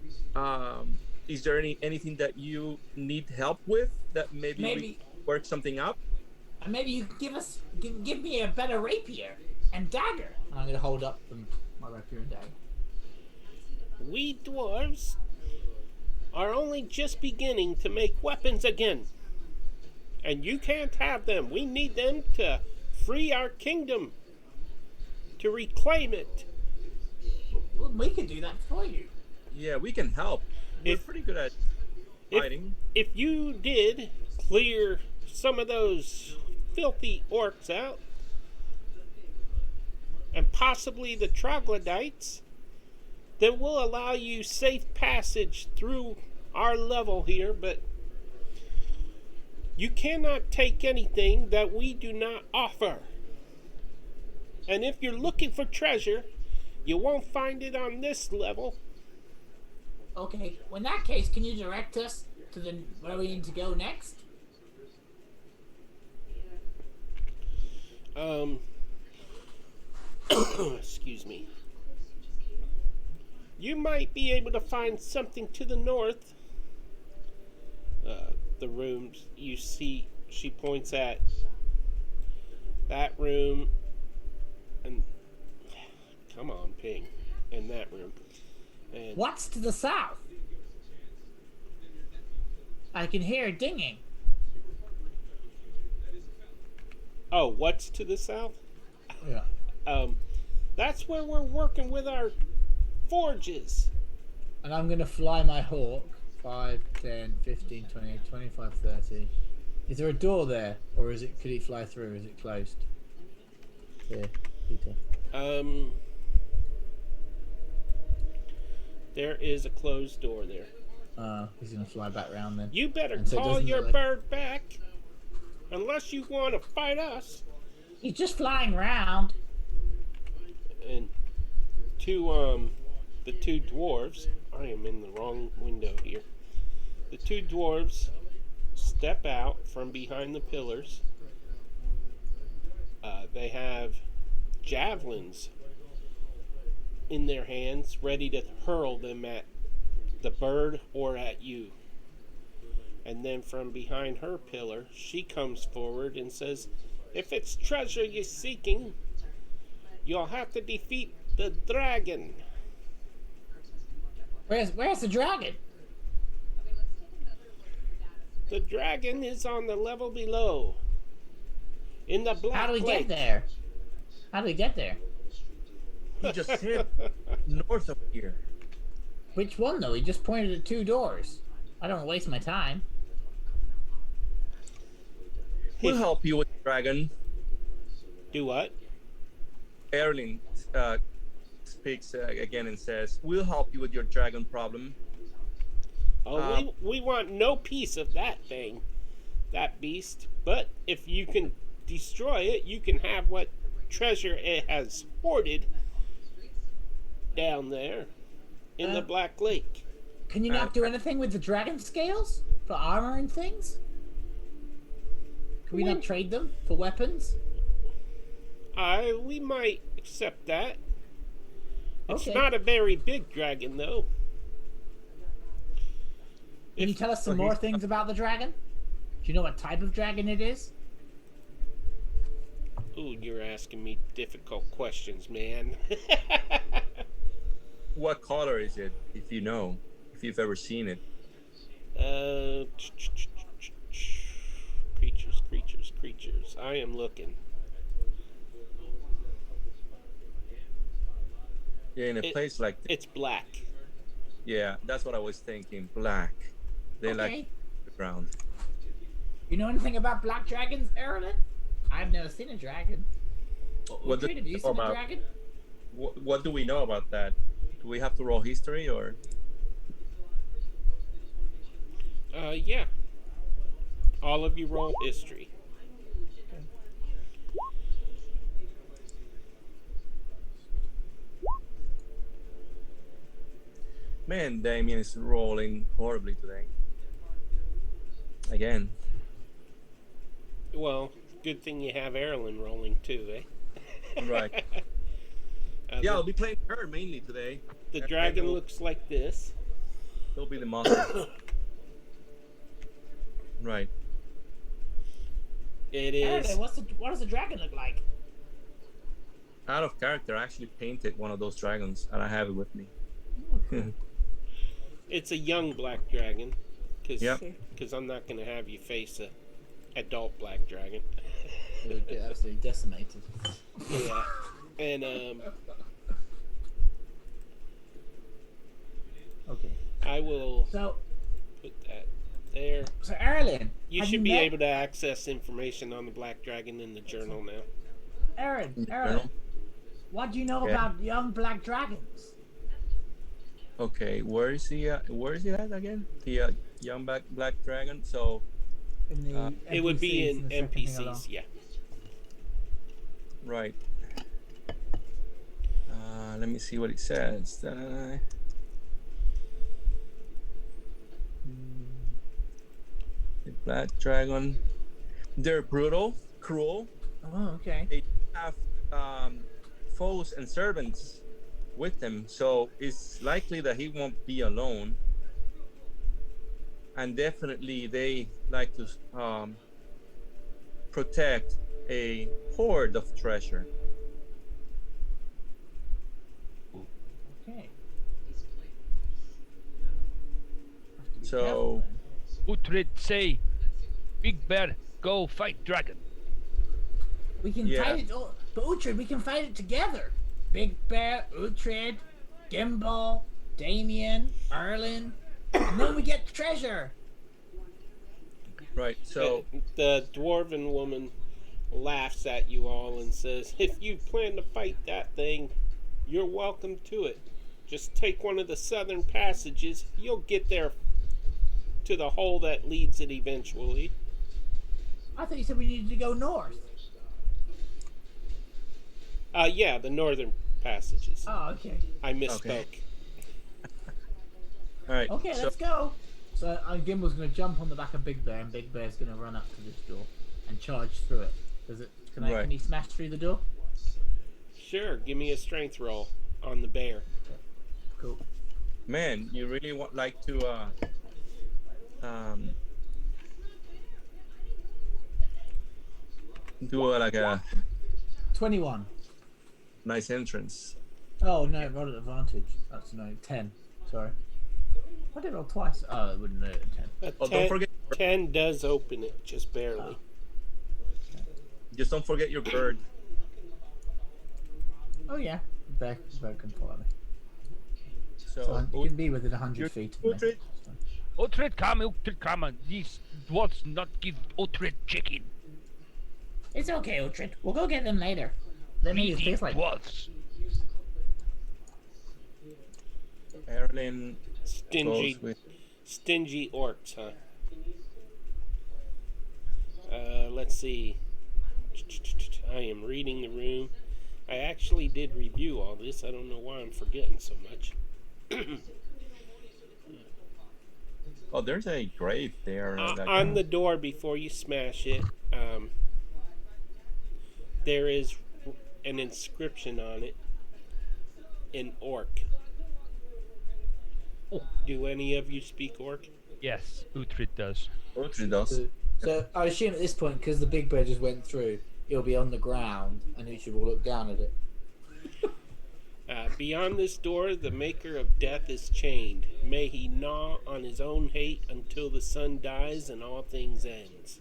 D: Is there anything that you need help with that maybe we work something up?"
E: And maybe you could give me a better rapier and dagger.
B: And I'm going to hold up my rapier and dagger.
A: We dwarves are only just beginning to make weapons again. And you can't have them. We need them to free our kingdom, to reclaim it.
E: Well, we could do that for you.
D: Yeah, we can help. We're pretty good at fighting.
A: If you did clear some of those filthy orcs out, and possibly the troglodytes, then we'll allow you safe passage through our level here, but you cannot take anything that we do not offer. And if you're looking for treasure, you won't find it on this level.
E: Okay, well, in that case, can you direct us to where we need to go next?
A: Excuse me. You might be able to find something to the north. The rooms you see, she points at that room, and come on, Ping, in that room. And
E: What's to the south? I can hear it dinging.
A: oh, what's to the south?
B: Yeah.
A: That's where we're working with our forges.
B: And I'm going to fly my hawk. 5, 10, 15, 20, 25, 30. Is there a door there? Or could it fly through? Is it closed? Here, Peter.
A: There is a closed door there.
B: He's going to fly back round then.
A: You better
B: And so it
A: call
B: doesn't
A: your
B: look like-
A: bird back, unless you want to fight us.
E: He's just flying round.
A: And the two dwarves, I am in the wrong window here. The two dwarves step out from behind the pillars. They have javelins in their hands, ready to hurl them at the bird or at you. And then from behind her pillar, she comes forward and says, "If it's treasure you're seeking, you'll have to defeat the dragon."
E: Where's the dragon?
A: The dragon is on the level below. In the black
E: How do we
A: lake.
E: get there? How do we get there?
D: He just said north of here.
E: Which one though? He just pointed at 2 doors. I don't want to waste my time.
D: We'll help you with the dragon.
A: Do what?
D: Erling speaks again and says, "We'll help you with your dragon problem."
A: Oh, we want no piece of that thing, that beast. But if you can destroy it, you can have what treasure it has hoarded down there in the Black Lake.
E: Can you not do anything with the dragon scales for armor and things? Can we not trade them for weapons?
A: We might accept that. It's
E: Okay.
A: not a very big dragon, though.
E: Can you tell us some more things about the dragon? Do you know what type of dragon it is?
A: Ooh, you're asking me difficult questions, man.
D: What color is it, if you know, if you've ever seen it? Creatures.
A: I am looking.
D: Yeah, in a place like this.
A: It's black.
D: Yeah, that's what I was thinking. Black. They
E: Okay.
D: like the ground.
E: You know anything about black dragons, Erlen? I've never seen a dragon.
D: What do
E: Uhtred, have you
D: you know
E: seen a
D: about?
E: dragon?
D: What do we know about that? Do we have to roll history or?
A: Yeah. All of you roll history.
D: Man, Damien is rolling horribly today. Again.
A: Well, good thing you have Erlen rolling too, eh?
D: Right. Yeah, I'll be playing her mainly today.
A: The
D: And
A: dragon
D: he'll-
A: looks like this.
D: He'll be the monster. Right.
A: It is.
E: Erlen, what does the dragon look like?
D: Out of character, I actually painted one of those dragons, and I have it with me.
A: It's a young black dragon.
D: Yep.
A: Because I'm not going to have you face a adult black dragon.
B: It would get absolutely decimated.
A: Yeah. And
B: Okay.
A: I will
E: So,
A: put that there.
E: Erlen,
A: You
E: have
A: should be
E: met-
A: able to access information on the black dragon in the journal now.
E: Erlen, what do you know
D: Yeah.
E: about young black dragons?
D: Okay, where is he at again? The young black dragon. So,
B: In the
A: It would be
B: NPCs
A: in
B: and the second thing along.
A: NPCs, yeah.
D: right. Let me see what it says. The black dragon. They're brutal, cruel.
E: Oh, okay.
D: They have foes and servants with them, so it's likely that he won't be alone. And definitely, they like to protect a hoard of treasure.
E: Okay.
D: So,
C: Uhtred say, Big Bear, go fight dragon.
E: We can
D: Yeah.
E: fight it all, but Uhtred, we can fight it together. Big Bear, Uhtred, Gimbal, Damien, Erlen, and then we get the treasure.
D: right. So,
A: The dwarven woman laughs at you all and says, if you plan to fight that thing, you're welcome to it. Just take one of the southern passages. You'll get there to the hole that leads it eventually.
E: I thought you said we needed to go north.
A: Yeah, the northern passages.
E: Oh, okay.
A: I misspoke.
D: all right.
E: Okay,
D: so,
E: let's go. So Gimbal's going to jump on the back of Big Bear, and Big Bear's going to run up to this door and charge through it. Can
D: Right.
E: he smash through the door?
A: Sure, give me a strength roll on the bear.
E: Cool.
D: man, you really like to do like a
B: 21.
D: nice entrance.
B: Oh no, roll at advantage. That's no 10. Sorry. I did roll twice. Oh, it wouldn't know it at 10.
D: Oh, don't forget.
A: 10 does open it, just barely.
D: Just don't forget your bird.
B: Oh yeah, Bear can follow me. So
D: So,
B: you can be within 100
D: you're-
B: feet of me.
D: Uhtred?
C: Uhtred come. These dwarves not give Uhtred chicken.
E: It's okay, Uhtred. We'll go get them later. They make it
C: Eat
E: taste like.
C: dwarves.
D: Merlin
A: Stingy,
D: goes with.
A: stingy orcs, huh? Let's see. I am reading the room. I actually did review all this. I don't know why I'm forgetting so much.
D: Oh, there's a grave there.
A: On the door before you smash it, there is an inscription on it in orc. Do any of you speak orc?
C: Yes, Uhtred does.
D: Ultra does.
B: So I assume at this point, because the big bear just went through, it'll be on the ground, and Uhtred will look down at it.
A: Beyond this door, the maker of death is chained. May he gnaw on his own hate until the sun dies and all things ends.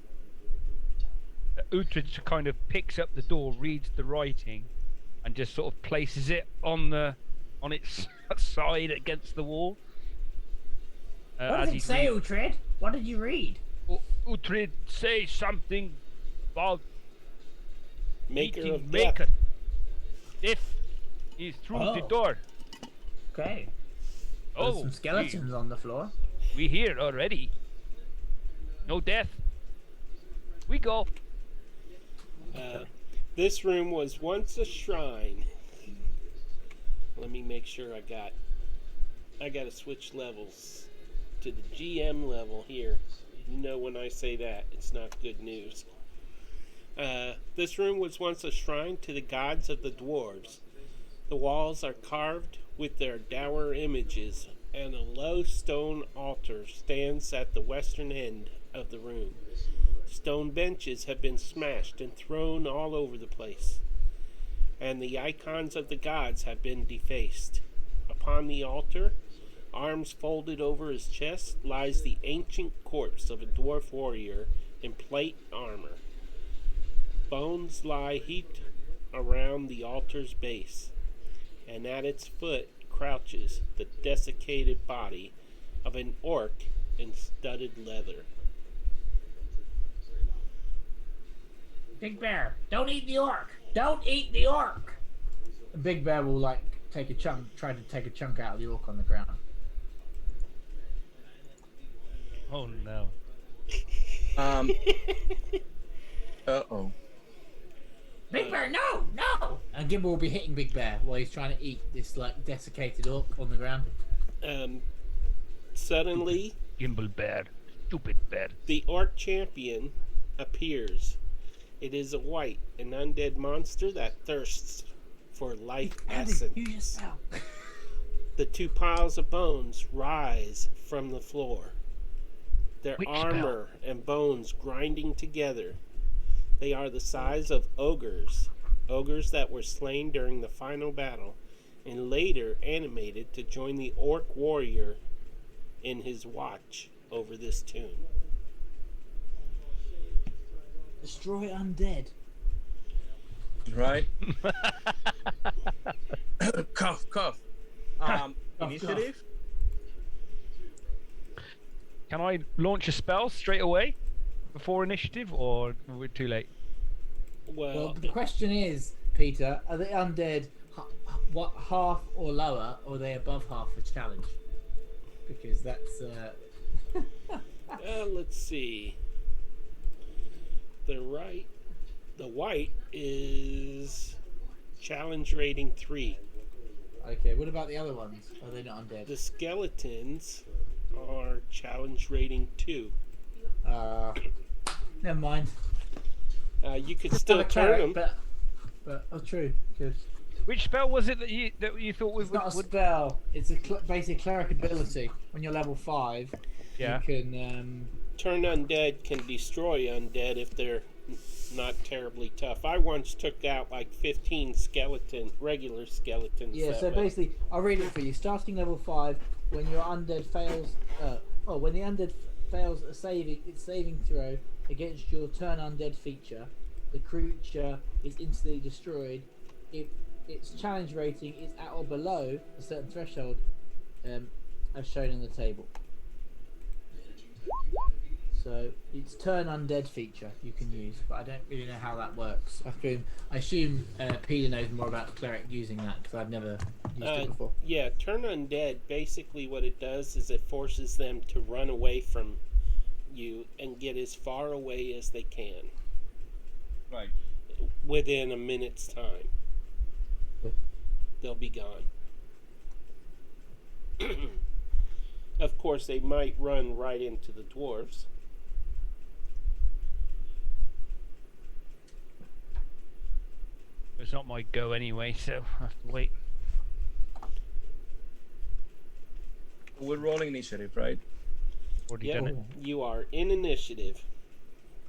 C: Uhtred kind of picks up the door, reads the writing, and just sort of places it on its side against the wall.
E: What
C: as
E: did
C: he
E: it say,
C: reads-
E: Uhtred? What did you read?
C: Uhtred say something about
A: Maker
C: eating
A: of
C: maker.
A: death.
C: Death is through the
E: Oh.
C: door.
E: Okay. There's
C: Oh,
E: some skeletons on the floor.
C: we here already. No death. We go.
A: This room was once a shrine. Let me make sure I gotta switch levels to the GM level here. You know when I say that, it's not good news. This room was once a shrine to the gods of the dwarves. The walls are carved with their dour images, and a low stone altar stands at the western end of the room. Stone benches have been smashed and thrown all over the place, and the icons of the gods have been defaced. Upon the altar, arms folded over his chest, lies the ancient corpse of a dwarf warrior in plate armor. Bones lie heaped around the altar's base, and at its foot crouches the desiccated body of an orc in studded leather.
E: Big Bear, don't eat the orc! Don't eat the orc!
B: The big bear will try to take a chunk out of the orc on the ground.
C: Oh no.
D: Uh-oh.
E: Big Bear, no! No!
B: And Gimbal will be hitting Big Bear while he's trying to eat this desiccated orc on the ground.
A: Suddenly,
C: Gimbal bear. Stupid bear.
A: the orc champion appears. It is a white, an undead monster that thirsts for life essence.
E: You just fell.
A: The two piles of bones rise from the floor, their
C: Which
A: armor and bones grinding together. They are the size of ogres that were slain during the final battle and later animated to join the orc warrior in his watch over this tomb.
B: Destroy undead.
D: Right? Cough, cough. Initiative?
C: Can I launch a spell straight away before initiative, or we're too late?
B: Well, the question is, Peter, are the undead what half or lower, or are they above half for challenge? Because that's
A: let's see. The white is challenge rating 3.
B: okay. What about the other ones? Are they not undead?
A: The skeletons are challenge rating 2.
B: Never mind.
A: You could still
B: Have a
A: turn
B: cleric,
A: them.
B: but oh, true. Good.
C: Which spell was it that you thought
B: It's not a spell. It's a basic cleric ability. When you're level 5,
C: Yeah.
B: you can.
A: Turn undead can destroy undead if they're not terribly tough. I once took out like 15 regular skeletons.
B: Yeah.
A: that
B: So
A: way.
B: basically, I'll read it for you. Starting level 5, when your undead fails. When the undead fails its saving throw against your turn undead feature, the creature is instantly destroyed. If its challenge rating is at or below a certain threshold, as shown in the table. So it's turn undead feature you can use, but I don't really know how that works. I assume Peter knows more about the cleric using that because I've never used it before.
A: Yeah, turn undead. Basically, what it does is it forces them to run away from you and get as far away as they can
D: Right.
A: within a minute's time. They'll be gone. Of course, they might run right into the dwarves.
C: It's not my go anyway, so I have to wait.
D: We're rolling initiative, right?
C: Already
A: Yep,
C: done it.
A: you are in initiative.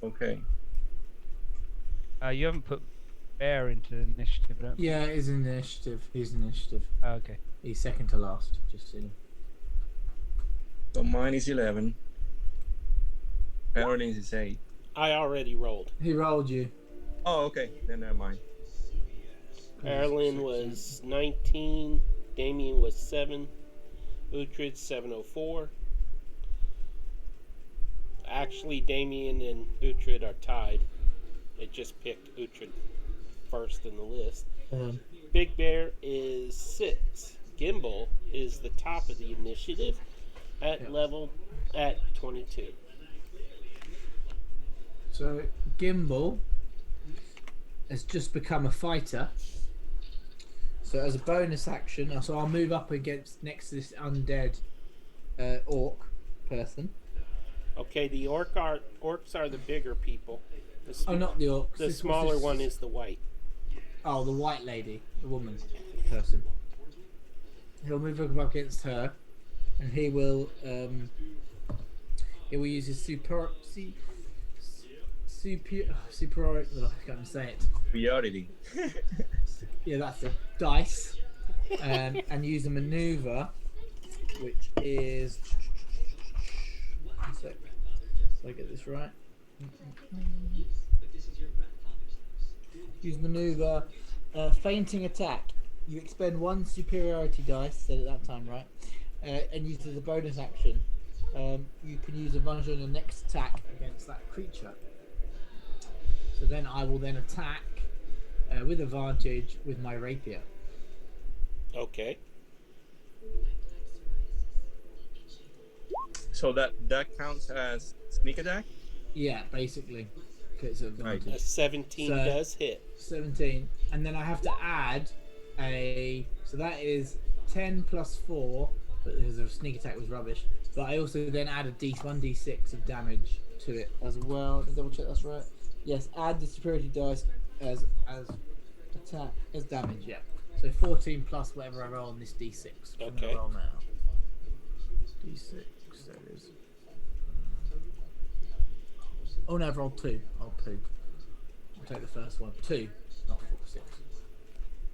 D: Okay.
C: You haven't put Bear into initiative, I don't think.
B: Yeah, he's initiative. He's initiative.
C: Oh, okay.
B: He's second to last. Just so you know.
D: So mine is 11. Caroline's is 8.
A: I already rolled.
B: He rolled you.
D: Oh, okay. Then never mind.
A: Carolyn was 19. Damien was 7. Uhtred 704. Actually, Damien and Uhtred are tied. It just picked Uhtred first in the list. Big Bear is 6. Gimbal is the top of the initiative at level at 22.
B: So Gimbal has just become a fighter. So as a bonus action, so I'll move up against next to this undead orc person.
A: Okay, the orcs are the bigger people.
B: Oh, not the orcs.
A: The smaller one is the white.
B: Oh, the white lady, the woman person. He'll move up against her, and he will use his superiority. I can't say it.
D: Priority.
B: Yeah, that's it. Dice, and use a maneuver, which is. One sec. So I get this right. Use maneuver, fainting attack. You expend 1 superiority dice, said at that time, right? And use it as a bonus action. You can use advantage on your next attack against that creature. So then I will then attack with advantage with my rapier.
A: Okay.
D: So that counts as sneak attack?
B: Yeah, basically. Okay, it's advantage.
A: A 17
B: So-
A: does hit.
B: 17, and then I have to add so that is 10 plus 4, but because the sneak attack was rubbish. But I also then add a 1d6 of damage to it as well. Let me double check that's right. Yes, add the superiority dice as attack as damage. Yeah. So 14 plus whatever I roll on this d6. I'm gonna
A: Okay.
B: roll now. D6. There it is. Oh no, I've rolled 2. I'll take the first one. 2, not 4, 6.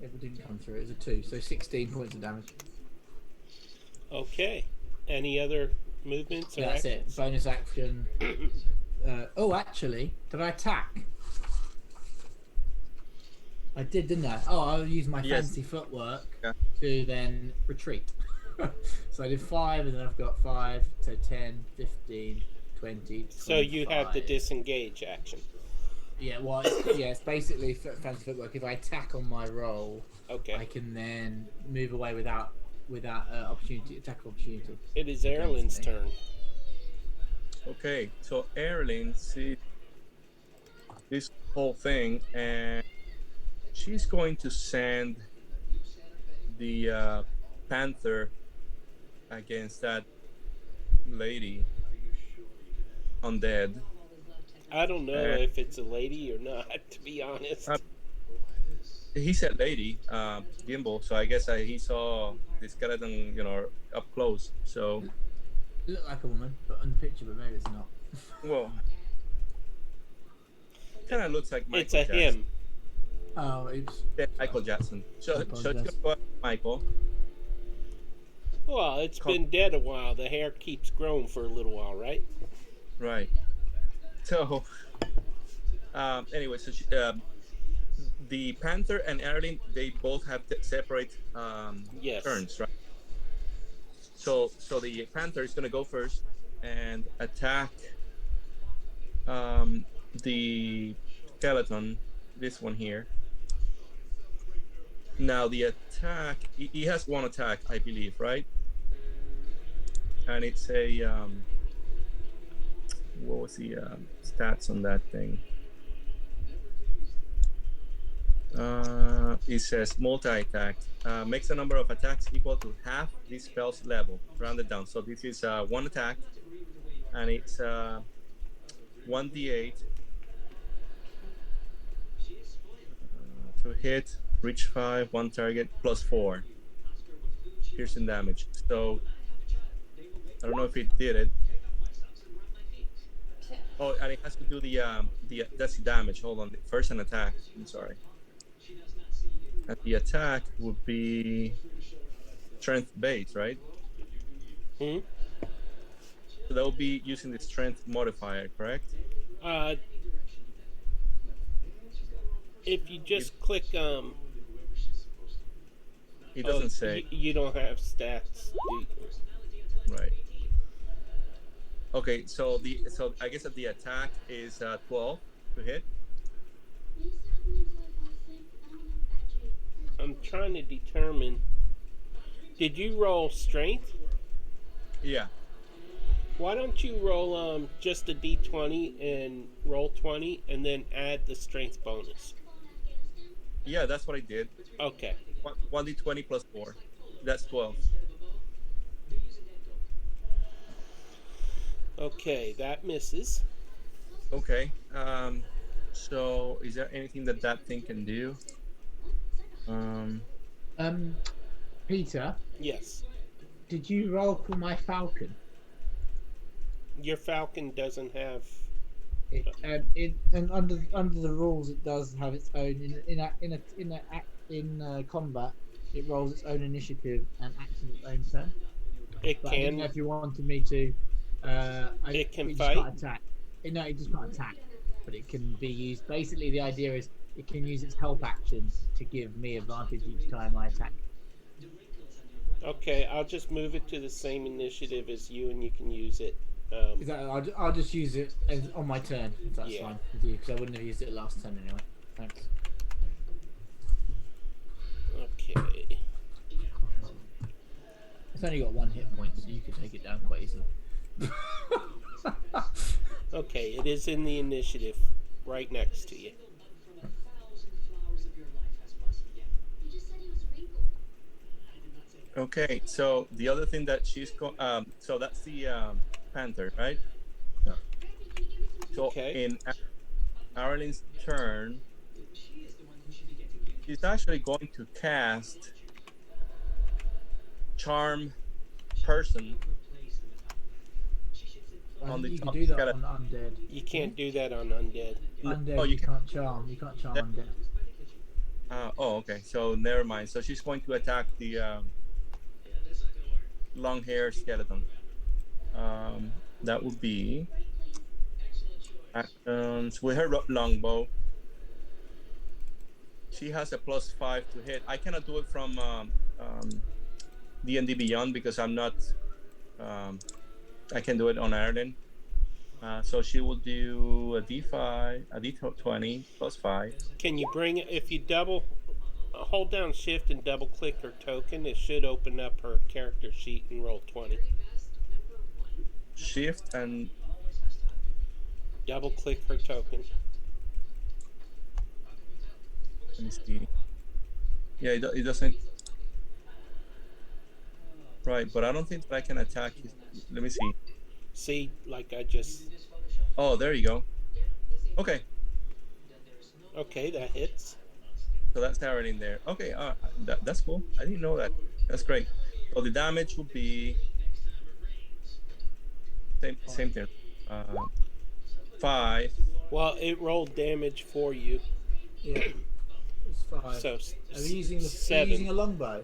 B: It didn't come through. It was a 2, so 16 points of damage.
A: Okay. Any other movements or
B: That's
A: actions?
B: it. Bonus action. Oh, actually, did I attack? I did, didn't I? Oh, I'll use my
D: Yes.
B: fancy footwork
D: Yeah.
B: to then retreat. So I did 5, and then I've got 5, so 10, 15, 20, 25.
A: So you have the disengage action.
B: Yeah, well, it's basically fancy footwork. If I attack on my roll,
A: Okay.
B: I can then move away without attack opportunity.
A: It is Erlen's
B: me.
A: turn.
D: Okay, so Erling sees this whole thing, and she's going to send the panther against that lady undead.
A: I don't know if it's a lady or not, to be honest.
D: He said lady, Gimbal, so I guess he saw the skeleton, up close. So,
B: It looked like a woman, but on the picture, but maybe it's not.
D: well, kind of looks like Michael
A: It's a
D: Jackson.
A: him.
B: Oh, oops.
D: Yeah, Michael Jackson. So it's gonna go after Michael.
A: Well, it's been dead a while. The hair keeps growing for a little while, right?
D: Right. So, anyway, so the panther and Erling, they both have separate
A: Yes.
D: turns, right? So the panther is gonna go first and attack the skeleton, this one here. Now the attack, he has one attack, I believe, right? And it's a what was the stats on that thing? It says multi-attack. Makes the number of attacks equal to half this spell's level, rounded down. So this is one attack, and it's 1d8 to hit, reach 5, one target, plus 4 piercing damage. So I don't know if it did it. Oh, and it has to do the that's the damage. Hold on, first an attack. I'm sorry. And the attack would be strength based, right?
A: Hmm?
D: So that will be using the strength modifier, correct?
A: If you just click
D: It doesn't say.
A: you don't have stats.
D: Right. Okay, so I guess that the attack is 12 to hit.
A: I'm trying to determine. Did you roll strength?
D: Yeah.
A: Why don't you roll just a d20 and roll 20 and then add the strength bonus?
D: Yeah, that's what I did.
A: Okay.
D: 1d20 plus 4. That's 12.
A: Okay, that misses.
D: Okay. So is there anything that thing can do?
B: Peter,
A: Yes.
B: did you roll for my falcon?
A: Your falcon doesn't have.
B: And under the rules, it does have its own in combat. It rolls its own initiative and acts on its own turn.
A: It
B: But I didn't know
A: can.
B: if you wanted me to.
A: It can
B: just
A: fight?
B: can't attack. No, it just can't attack, but it can be used. Basically, the idea is it can use its help action to give me advantage each time I attack.
A: Okay, I'll just move it to the same initiative as you, and you can use it.
B: I'll just use it on my turn if that's
A: Yeah.
B: fine with you, because I wouldn't have used it last turn anyway. Thanks.
A: Okay.
B: It's only got 1 hit point, so you could take it down quite easily.
A: Okay, it is in the initiative, right next to you.
D: Okay, so the other thing that she's so that's the panther, right?
B: Yeah.
D: So
A: Okay.
D: in Arlen's turn, she's actually going to cast Charm Person on the
B: You can
D: top
B: do that
D: skeleton.
B: on undead.
A: You can't do that on undead.
B: Undead,
D: Oh,
B: you
D: you can.
B: can't charm. You can't charm undead.
D: Oh, okay. So never mind. So she's going to attack the long hair skeleton. That would be actions with her longbow. She has a +5 to hit. I cannot do it from D&D Beyond because I'm not. I can do it on Ireland. So she will do a D5, a D20 +5.
A: Can you bring it if you hold down shift and double click her token? It should open up her character sheet and roll 20.
D: Shift and
A: Double click her token.
D: let me see. Yeah, it doesn't. Right, but I don't think that I can attack it. Let me see.
A: See, like I just.
D: Oh, there you go. Okay,
A: Okay, that hits.
D: so that's Aaron in there. Okay, that's cool. I didn't know that. That's great. So the damage will be same thing. 5.
A: Well, it rolled damage for you.
B: Yeah, it's 5.
A: So
B: Are you using
A: 7.
B: using a longbow?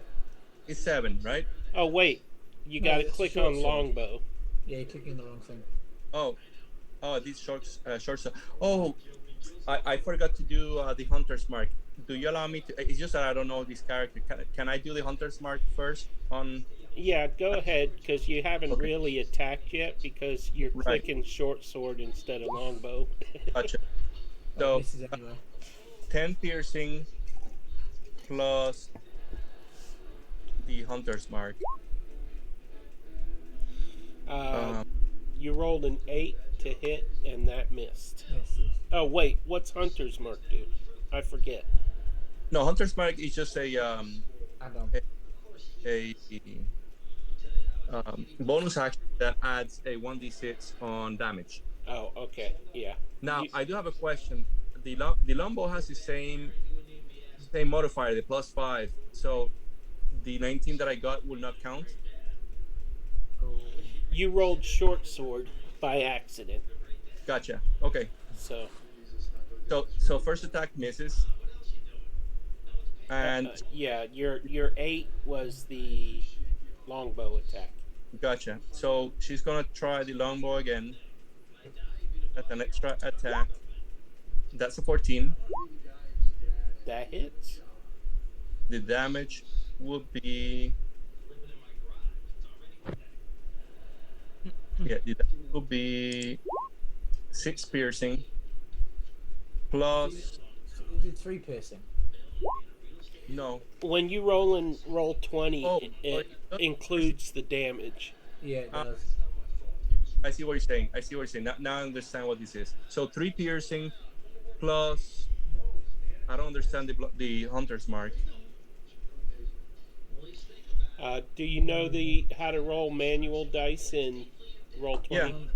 D: It's 7, right?
A: Oh wait, you
B: No,
A: got to
B: it's
A: click
B: short
A: on
B: sword.
A: longbow.
B: Yeah, you're clicking the wrong thing.
D: Oh, these short. Oh, I forgot to do the hunter's mark. Do you allow me to? It's just that I don't know this character. Can I do the hunter's mark first on
A: Yeah, go ahead, because you haven't
D: Okay.
A: really attacked yet because you're
D: Right.
A: clicking short sword instead of longbow.
D: Gotcha.
B: Oh,
D: So
B: misses anyway.
D: 10 piercing plus the hunter's mark. Um,
A: You rolled an 8 to hit, and that missed.
B: Misses.
A: Oh, wait, what's Hunter's Mark do? I forget.
D: no, hunter's mark is just a
B: Add on.
D: a bonus action that adds a 1d6 on damage.
A: Oh, okay, yeah.
D: Now,
A: You-
D: I do have a question. The longbow has the same modifier, the +5. So the 19 that I got will not count.
B: Oh.
A: You rolled short sword by accident,
D: Gotcha. Okay.
A: so
D: So first attack misses, and
A: yeah, your 8 was the longbow attack.
D: gotcha. So she's gonna try the longbow again. That's an extra attack. That's a 14.
A: That hits.
D: The damage would be the damage would be 6 piercing plus
B: You did 3 piercing.
D: no.
A: When you roll 20,
D: Oh,
A: it includes the damage.
B: Yeah, it
D: Uh,
B: does.
D: I see what you're saying. Now I understand what this is. So 3 piercing plus I don't understand the hunter's mark.
A: Do you know how to roll manual dice in roll 20?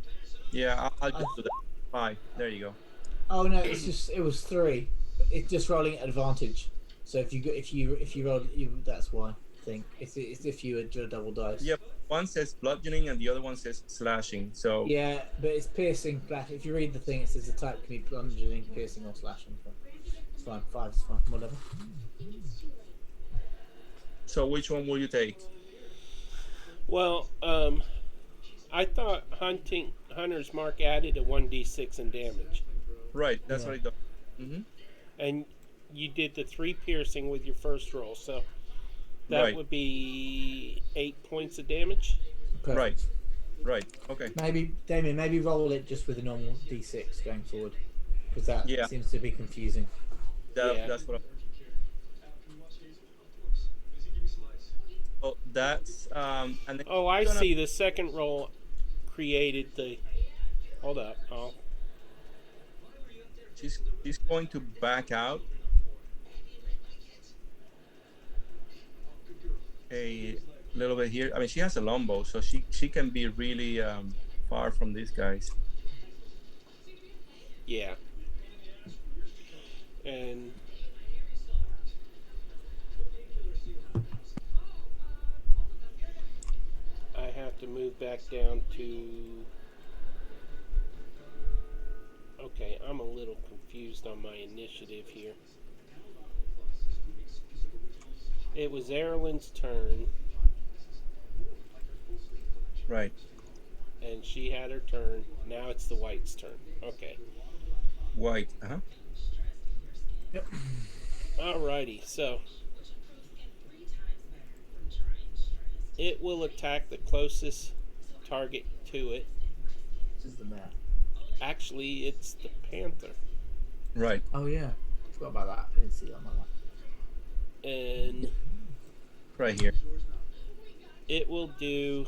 D: Yeah, I'll just do that. 5. There you go.
B: Oh no, it was 3. It's just rolling at advantage. So if you roll, that's why I think it's if you would do a double dice.
D: Yep. One says bludgeoning and the other one says slashing. So
B: Yeah, but it's piercing. If you read the thing, it says the type can be bludgeoning, piercing, or slashing. But it's fine. 5 is fine. Whatever.
D: so which one will you take?
A: Well, I thought Hunter's Mark added a 1d6 in damage.
D: Right, that's
B: Yeah.
D: what it does. Mm-hmm.
A: And you did the 3 piercing with your first roll, so that
D: Right.
A: would be 8 points of damage.
B: Perfect.
D: Right. Okay.
B: Maybe Damien, roll it just with a normal d6 going forward, because that
D: Yeah.
B: seems to be confusing.
A: Yeah.
D: That's what. Oh, that's and then
A: Oh, I
D: gonna-
A: see. The second roll created the. Hold up. Oh,
D: She's going to back out a little bit here. I mean, she has a longbow, so she can be really far from these guys.
A: yeah. And I have to move back down to. Okay, I'm a little confused on my initiative here. It was Erilyn's turn,
D: Right.
A: and she had her turn. Now it's the White's turn. Okay.
D: White. Uh-huh.
B: Yep.
A: Alrighty, so it will attack the closest target to it.
B: This is the map.
A: Actually, it's the Panther.
D: Right.
B: Oh yeah, forgot about that. I didn't see that on my map.
A: And
D: Right here.
A: it will do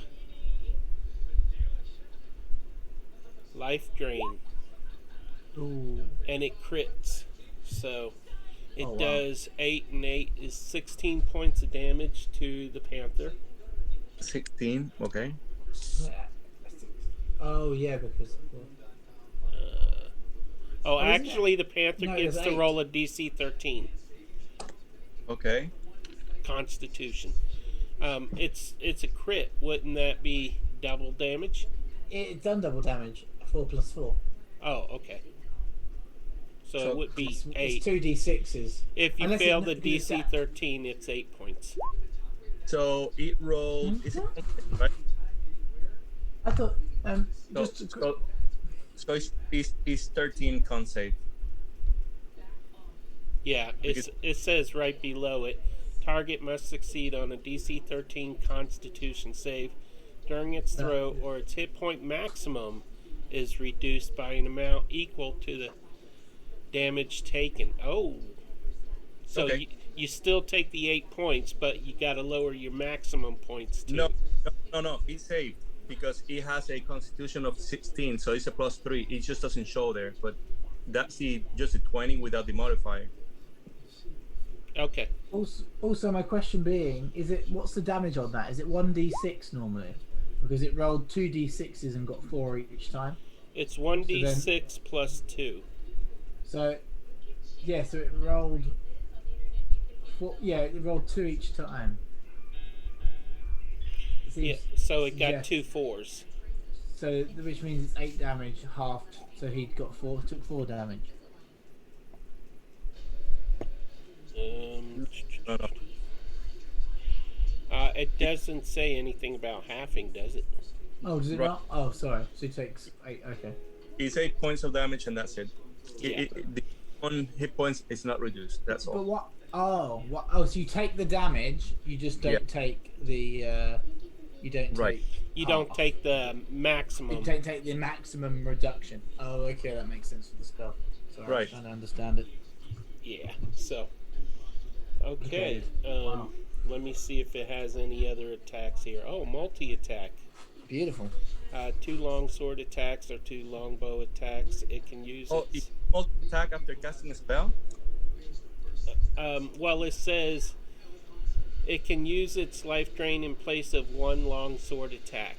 A: life drain.
B: Ooh.
A: And it crits. So it
B: Oh, wow.
A: does 8 and 8 is 16 points of damage to the Panther.
D: 16. Okay.
B: Yeah. Oh yeah, because
A: Oh,
B: isn't it?
A: actually, the Panther
B: No,
A: gets
B: it's
A: to
B: 8.
A: roll a DC 13
D: Okay.
A: Constitution. It's a crit. Wouldn't that be double damage?
B: it's done double damage. 4 + 4.
A: Oh, okay. So
D: So
A: it would be
B: It's
A: 8.
B: 2 d6s.
A: If you
B: unless it-
A: fail the
B: because it's
A: DC
B: that-
A: 13, it's 8 points.
D: So it rolled.
B: Hmm?
D: Is it right?
B: I thought
D: So,
B: just a quick,
D: so it's 13 con save.
A: Yeah, it says right below it. Target must succeed on a DC 13 Constitution save during its throw, or its hit point maximum is reduced by an amount equal to the damage taken. Oh. So
D: Okay.
A: you still take the 8 points, but you got to lower your maximum points too.
D: No. It's safe because it has a Constitution of 16, so it's a +3. It just doesn't show there, but that's just a 20 without the modifier.
A: Okay.
B: Also, my question being, what's the damage on that? Is it 1d6 normally? Because it rolled 2d6s and got 4 each time.
A: It's 1d6 plus 2.
B: So it rolled 4. Yeah, it rolled 2 each time.
A: Yeah, so it got 2 4s.
B: So, which means it's 8 damage, halved. So he took 4 damage.
D: No.
A: It doesn't say anything about halving, does it?
B: Oh, does it
D: Right.
B: not? Oh, sorry. So he takes 8. Okay.
D: It's 8 points of damage, and that's it.
A: Yeah.
D: The 1 hit points is not reduced. That's all.
B: But what? Oh, what? Oh, so you take the damage. You just don't take the. You don't
D: Right.
B: take.
A: You don't take the maximum.
B: You don't take the maximum reduction. Oh, okay, that makes sense for the spell. Sorry,
D: Right.
B: I'm trying to understand it.
A: Yeah. So. Okay.
B: Wow.
A: Let me see if it has any other attacks here. Oh, multi-attack.
B: Beautiful.
A: 2 longsword attacks or 2 longbow attacks. It can use
D: Oh,
A: its...
D: it multi-attack after casting a spell?
A: Well, it says it can use its life drain in place of 1 longsword attack.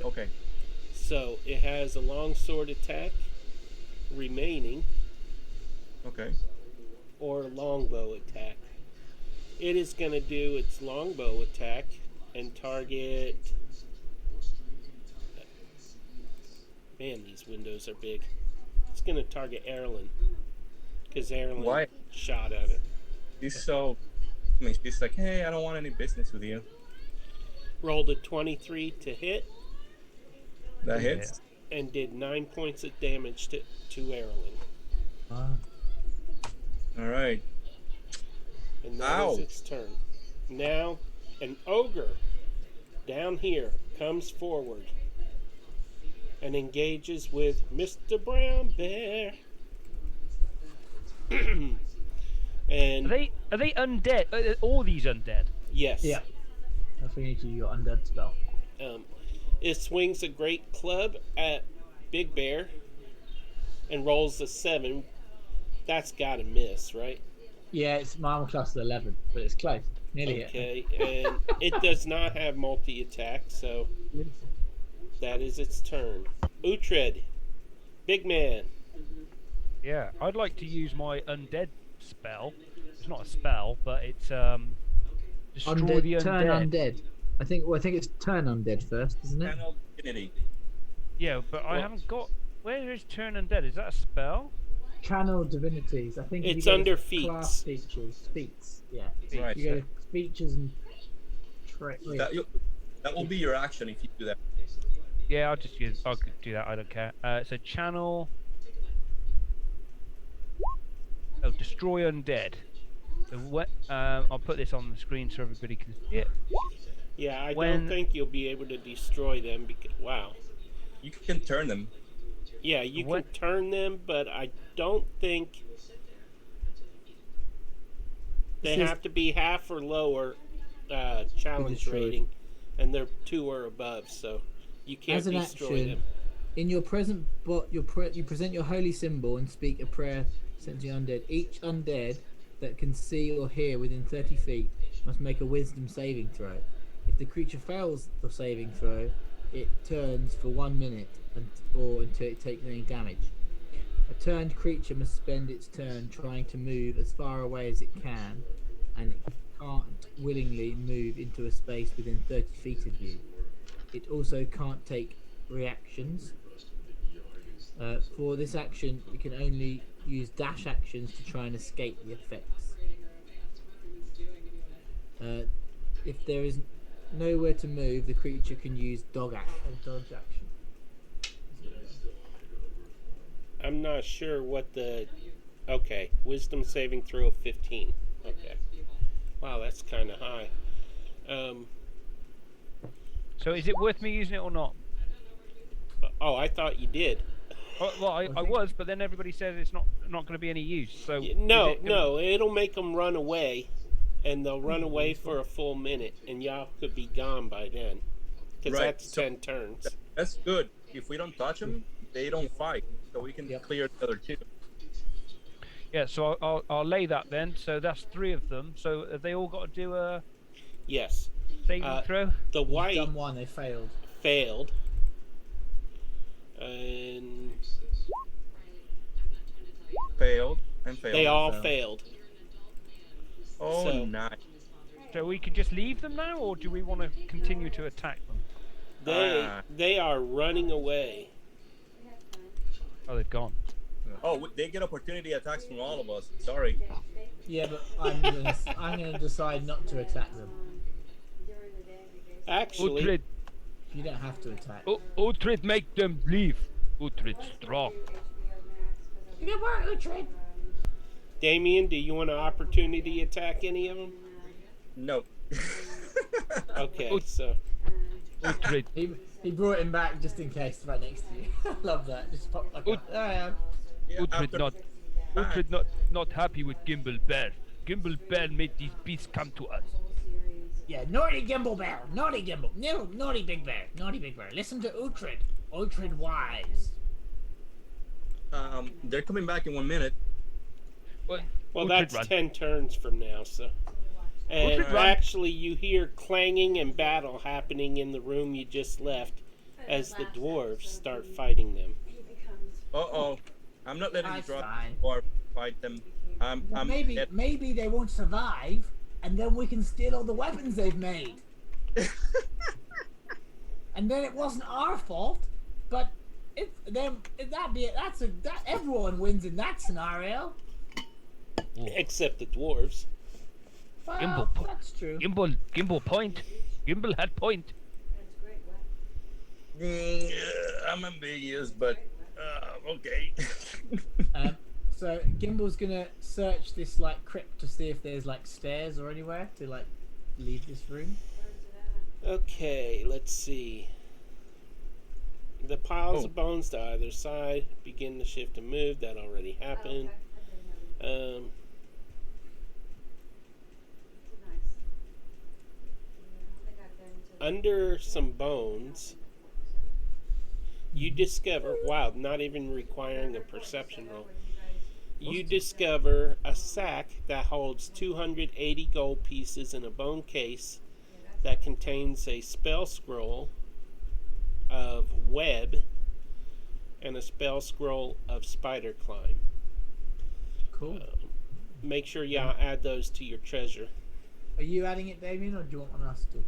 D: Okay.
A: So it has a longsword attack remaining,
D: Okay.
A: or longbow attack. It is going to do its longbow attack and target... Man, these windows are big. It's going to target Erlen. Because Erlen
D: Why?
A: shot at it.
D: She's she's like, hey, I don't want any business with you.
A: Rolled a 23 to hit
D: That hits.
A: and did 9 points of damage to Erlen.
B: Wow.
D: All right.
A: And that is its turn. Now, an ogre down here comes forward and engages with Mr. Brown Bear. And
C: Are they undead? Are all these undead?
A: yes,
B: Yeah. That's when you do your undead spell.
A: It swings a great club at Big Bear and rolls a 7. That's got to miss, right?
B: Yeah, it's my armor class is 11, but it's close. Nearly hit.
A: Okay, and it does not have multi-attack, so that is its turn. Uhtred, big man.
C: Yeah, I'd like to use my undead spell. It's not a spell, but it's destroy
B: Undead,
C: the undead.
B: turn undead. I think it's turn undead first, isn't it?
D: Channel Divinity.
C: Yeah, but I haven't got. Where is turn undead? Is that a spell?
B: Channel divinities. I think if
A: It's
B: you go
A: under
B: to
A: feats.
B: class feats. Yeah.
D: Right.
B: You go to features and
D: That will be your action if you do that.
C: Yeah, I'll do that. I don't care. So channel. Oh, destroy undead. So what? I'll put this on the screen so everybody can see it.
A: Yeah, I don't think you'll be able to destroy them because wow.
D: You can turn them.
A: Yeah, you can turn them, but I don't think they have to be half or lower challenge
B: destroyed.
A: rating, and they're 2 or above, so you can't
B: As an
A: destroy
B: action,
A: them.
B: in your present you present your holy symbol and speak a prayer sent to the undead. Each undead that can see or hear within 30 feet must make a wisdom saving throw. If the creature fails the saving throw, it turns for 1 minute or until it takes any damage. A turned creature must spend its turn trying to move as far away as it can, and it can't willingly move into a space within 30 feet of you. It also can't take reactions. For this action, you can only use dash actions to try and escape the effects. If there is nowhere to move, the creature can use dodge action.
A: I'm not sure what the... Okay, wisdom saving throw of 15. Okay. Wow, that's kind of high.
C: So is it worth me using it or not?
A: Oh, I thought you did.
C: Oh, well, I was, but then everybody says it's not going to be any use. So
A: No,
C: is it gonna-
A: no, it'll make them run away, and they'll run away for a full minute, and y'all could be gone by then, because
D: Right,
A: that's
D: so-
A: 10 turns.
D: That's good. If we don't touch them, they don't fight, so we can clear the other two.
C: Yeah, so I'll lay that then. So that's 3 of them. So have they all got to do a
A: Yes.
C: saving throw?
A: The
B: You've
A: white
B: done one, they failed.
A: failed, and
D: Failed and failed.
A: they all
B: failed.
A: failed.
D: Oh,
A: so-
D: nice.
C: So we can just leave them now, or do we want to continue to attack them?
A: They are running away.
C: Oh, they've gone.
D: Oh, they get opportunity attacks from all of us. Sorry.
B: Yeah, but I'm gonna decide not to attack them.
A: Actually,
C: Uhtred,
B: You don't have to attack.
C: Uhtred, make them leave. Uhtred, strong.
E: Good work, Uhtred.
A: Damien, do you want an opportunity attack any of them?
D: No.
A: Okay, so
C: Uhtred,
B: He brought him back just in case, right next to you. I love that. Just pop like
C: Ut-
B: there I am.
D: Yeah,
C: Uhtred
D: after-
C: not happy with Gimbal Bear. Gimbal Bear made these beasts come to us.
E: Yeah, naughty Gimbal Bear. Naughty Gimbal. No, naughty Big Bear. Naughty Big Bear. Listen to Uhtred. Uhtred wise.
D: They're coming back in 1 minute.
A: well,
C: Uhtred
A: that's
C: run.
A: 10 turns from now. So, and
C: Uhtred run.
A: actually, you hear clanging and battle happening in the room you just left as the dwarves start fighting them.
D: Uh-oh. I'm not letting you
E: That's
D: drop
E: fine.
D: or fight them. I'm dead.
E: Maybe they won't survive, and then we can steal all the weapons they've made. And then it wasn't our fault, but everyone wins in that scenario.
A: Except the dwarves.
E: Well,
C: Gimbal po-
E: that's true.
C: Gimbal point. Gimbal had point.
D: I'm ambiguous, but okay.
B: So Gimbal's gonna search this like crypt to see if there's like stairs or anywhere to like leave this room.
A: Okay, let's see. The piles of bones to either side begin to shift and move. That already happened. Under some bones, you discover, wow, not even requiring a perception roll. You discover a sack that holds 280 gold pieces in a bone case that contains a spell scroll of web and a spell scroll of spider climb.
B: Cool.
A: Make sure y'all add those to your treasure.
B: Are you adding it, Damien, or do you want us to?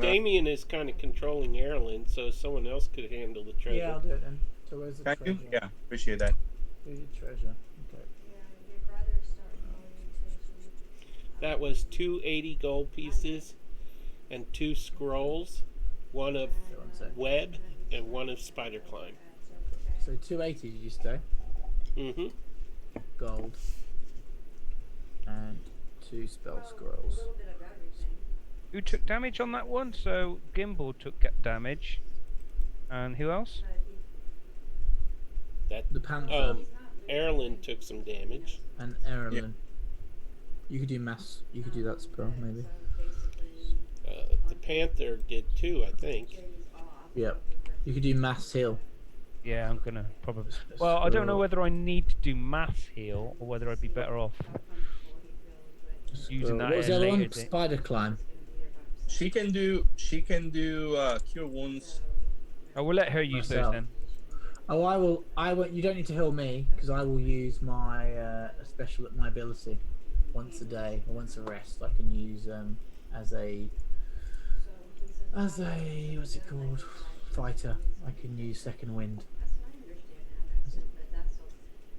A: Damien is kind of controlling Erlen, so someone else could handle the treasure.
B: Yeah, I'll do it then. So where's the
D: Thank
B: treasure?
D: you. Yeah, appreciate that.
B: Where's your treasure? Okay.
A: That was 280 gold pieces and 2 scrolls, one of
B: So one sec.
A: web and one of spider climb.
B: So 280 did you say?
A: Mm-hmm.
B: Gold. And 2 spell scrolls.
C: Who took damage on that one? So Gimbal took damage. And who else?
B: The Panther
A: Erlen took some damage.
B: and Erlen. You could do mass. You could do that spell maybe.
A: The Panther did too, I think.
B: Yep. You could do mass heal.
C: Yeah, I'm gonna probably. Well, I don't know whether I need to do mass heal or whether I'd be better off using that
B: What was
C: at
B: the
C: a
B: other
C: later
B: one?
C: date.
B: Spider climb.
D: She can do cure wounds.
C: I will let her use those
B: Myself.
C: then.
B: Oh, I will. I won't. You don't need to heal me because I will use my my ability once a day or once a rest. I can use as a what's it called, fighter. I can use second wind.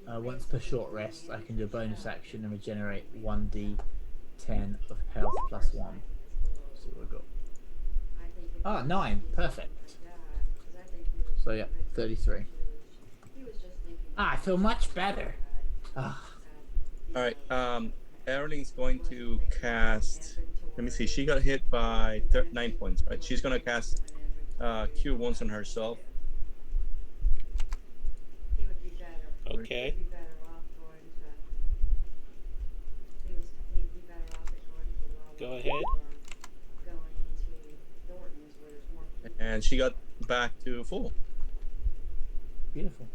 B: Once per short rest, I can do a bonus action and regenerate 1d10 of health plus 1. Let's see what we got. 9. Perfect. So yeah, 33.
E: I feel much better.
B: Ah,
D: All right. Erling's going to cast. Let me see. She got hit by 9 points, right? She's going to cast Cure Wounds on herself.
A: Okay. Go ahead.
D: And she got back to full.
B: Beautiful.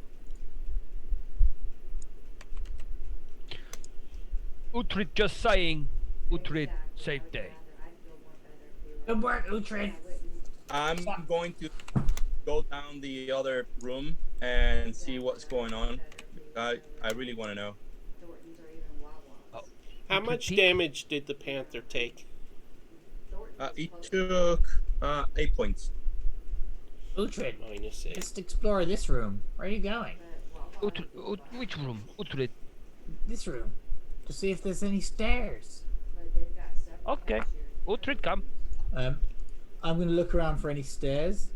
C: Uhtred just saying. Uhtred, safe day.
E: Good work, Uhtred.
D: I'm going to go down the other room and see what's going on. I really want to know.
A: How much damage did the panther take?
D: He took 8 points.
E: Uhtred,
A: -8.
E: let's explore this room. Where are you going?
C: Which room? Uhtred.
E: This room. To see if there's any stairs.
C: Okay. Uhtred, come.
B: I'm going to look around for any stairs,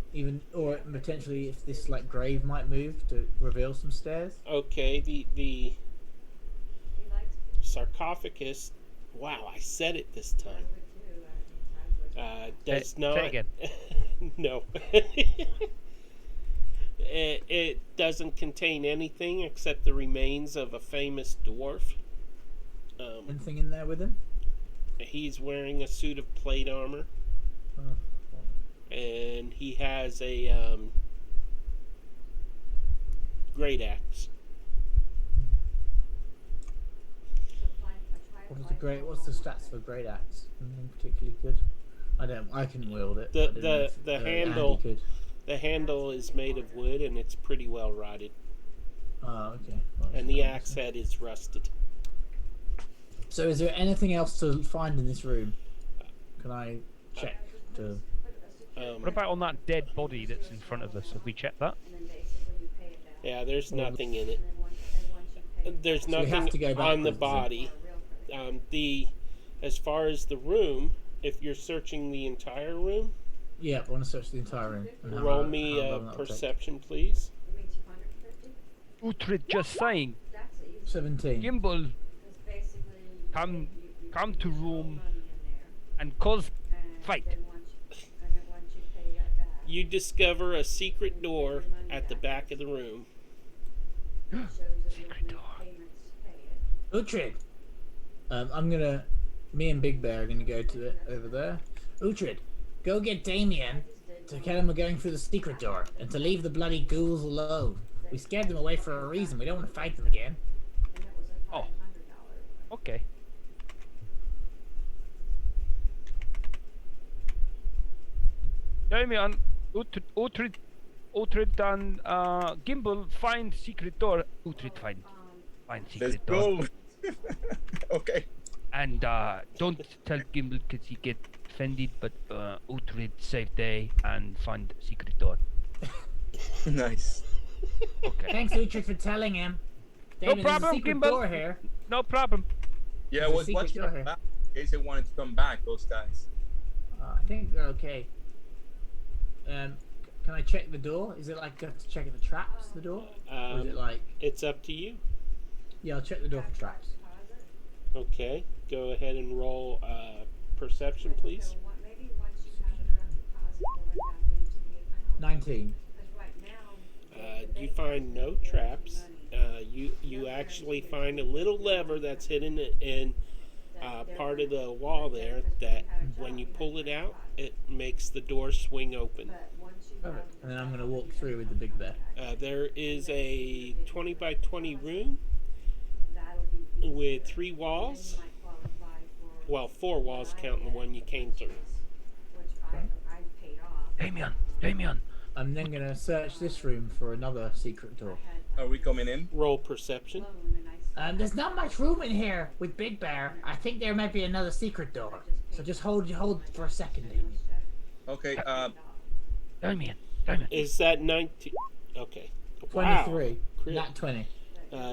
B: or potentially if this like grave might move to reveal some stairs.
A: Okay, the sarcophagus. Wow, I said it this time. Does not.
C: Say again.
A: No. It doesn't contain anything except the remains of a famous dwarf.
B: Anything in there with him?
A: He's wearing a suit of plate armor,
B: Oh.
A: and he has a great axe.
B: What's the stats for great axe? Anything particularly good? I can wield it.
A: The-
B: I didn't know if,
A: the
B: Andy
A: handle-
B: could.
A: The handle is made of wood, and it's pretty well rotted,
B: Oh, okay. Well,
A: and the
B: that's
A: axe
B: promising.
A: head is rusted.
B: So, is there anything else to find in this room? Can I check to?
C: What about on that dead body that's in front of us? Have we checked that?
A: Yeah, there's nothing in it. There's
B: So we have
A: nothing
B: to go
A: on the
B: backwards,
A: body. As far as the room, if you're searching the entire room,
B: Yeah, I want to search the entire room. And how
A: roll
B: long-
A: me
B: how
A: a
B: long that'll take.
A: perception, please.
C: Uhtred just saying.
B: 17.
C: Gimbal, come to room and cause fight.
A: You discover a secret door at the back of the room.
C: Secret door.
E: Uhtred,
B: Me and Big Bear are gonna go to over there.
E: Uhtred, go get Damien to tell him we're going through the secret door and to leave the bloody ghouls alone. We scared them away for a reason. We don't want to fight them again.
C: Oh. Okay. Damian, Uhtred and Gimbal find secret door. Uhtred find
D: Let's
C: secret door.
D: go. Okay.
C: And don't tell Gimbal because he get offended. But Uhtred save day and find secret door.
D: Nice.
C: Okay.
E: Thanks, Uhtred, for telling him.
C: No
E: Damien, there's a
C: problem,
E: secret
C: Gimbal.
E: door here.
C: No problem.
D: Yeah, I
E: There's a
D: was
E: secret
D: watching
E: door
D: them
E: here.
D: back in case they wanted to come back, those guys.
B: I think they're okay. Can I check the door? Is it like to check the traps? The door? Or is it like?
A: It's up to you.
B: Yeah, I'll check the door for traps.
A: Okay, go ahead and roll perception, please.
B: 19.
A: You find no traps. You actually find a little lever that's hidden in part of the wall there that when you pull it out, it makes the door swing open.
B: Perfect. And then I'm gonna walk through with the Big Bear.
A: There is a 20 by 20 room with 3 walls. Well, 4 walls counting the one you came through.
C: Damian.
B: I'm then gonna search this room for another secret door.
D: Are we coming in?
A: Roll perception.
E: There's not much room in here with Big Bear. I think there might be another secret door. So just hold for a second, Damien.
D: Okay.
C: Damian.
A: Is that 19? Okay. Wow.
B: 23.
A: Crit.
B: Not 20.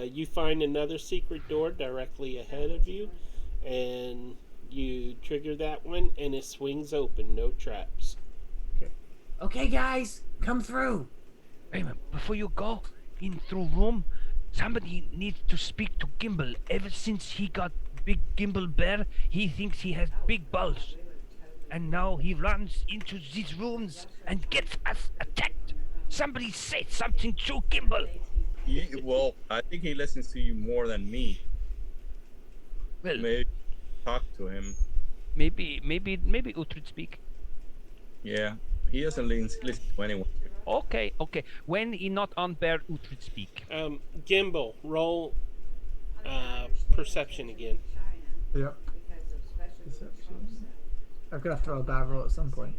A: You find another secret door directly ahead of you, and you trigger that one, and it swings open. No traps.
E: Okay, guys, come through.
C: Damian, before you go in through room, somebody needs to speak to Gimbal. Ever since he got big gimbal bear. He thinks he has big balls. And now he runs into these rooms and gets us attacked. Somebody say something to Gimbal.
D: Well, I think he listens to you more than me.
C: Well,
D: Maybe talk to him.
C: maybe Uhtred speak.
D: Yeah, he doesn't listen to anyone.
C: Okay. When he not on bear, Uhtred speak.
A: Gimbal, roll perception again.
B: Yep. Perception. I'm gonna have to roll a bad roll at some point.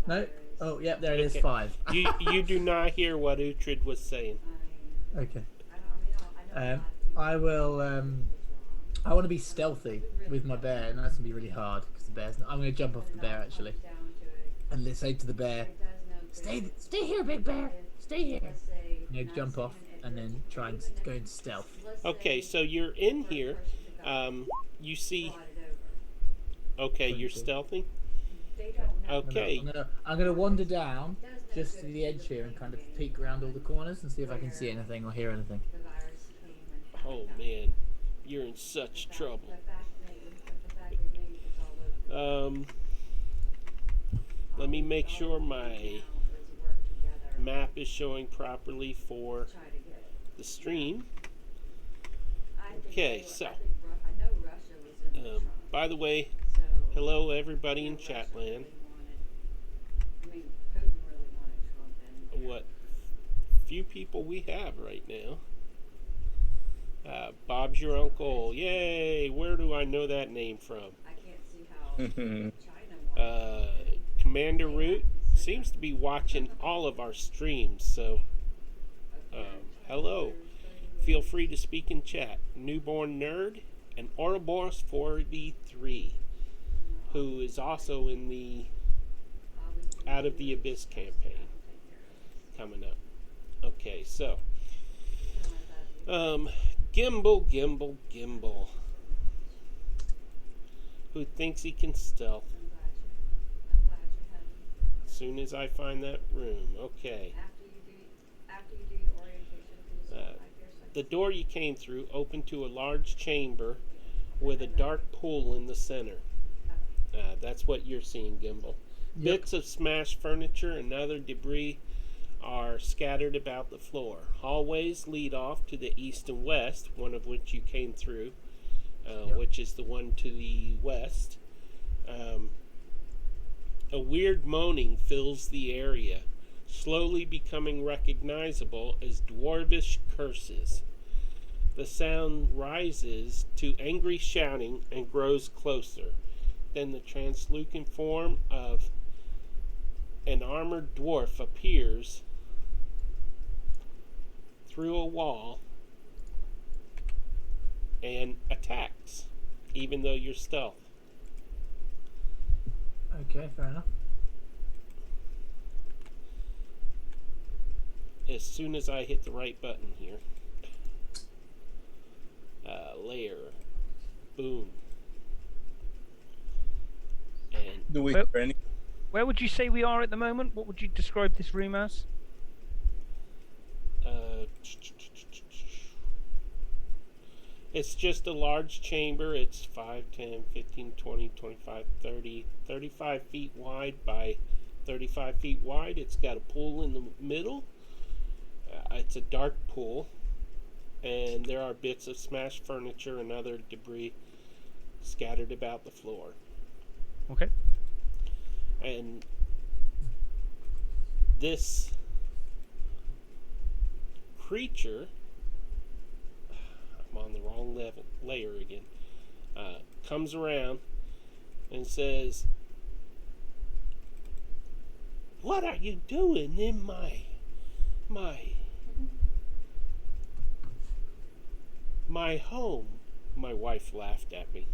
B: No. Oh, yep. There it is.
A: Okay.
B: 5.
A: You do not hear what Uhtred was saying.
B: Okay. I will. I want to be stealthy with my bear, and that's gonna be really hard because the bear's. I'm gonna jump off the bear actually, and let's say to the bear, "Stay here, big bear. Stay here." You know, jump off and then try and go into stealth.
A: Okay, so you're in here. You see. Okay, you're stealthy. Okay.
B: I'm gonna wander down just to the edge here and kind of peek around all the corners and see if I can see anything or hear anything.
A: Oh man, you're in such trouble. Let me make sure my map is showing properly for the stream. Okay, so by the way, hello everybody in Chatland. What few people we have right now. Bob's your uncle. Yay! Where do I know that name from? Commander Root seems to be watching all of our streams, so hello. Feel free to speak in chat. Newborn Nerd and Ouroboros 43, who is also in the Out of the Abyss campaign coming up. Okay, so Gimbal, who thinks he can stealth. As soon as I find that room, okay. The door you came through opened to a large chamber with a dark pool in the center. That's what you're seeing, Gimbal.
B: Yep.
A: Bits of smashed furniture and other debris are scattered about the floor. Hallways lead off to the east and west, one of which you came through, which is the one to the west. A weird moaning fills the area, slowly becoming recognizable as dwarvish curses. The sound rises to angry shouting and grows closer. Then the translucent form of an armored dwarf appears through a wall and attacks, even though you're stealth.
B: Okay, fair enough.
A: As soon as I hit the right button here. Layer. Boom. And
D: Do we
C: Well-
D: hear any?
C: Where would you say we are at the moment? What would you describe this room as?
A: it's just a large chamber. It's 5, 10, 15, 20, 25, 30, 35 feet wide by 35 feet wide. It's got a pool in the middle. It's a dark pool. And there are bits of smashed furniture and other debris scattered about the floor.
C: Okay.
A: And this creature, I'm on the wrong layer again, comes around and says, "What are you doing in my home?" My wife laughed at me.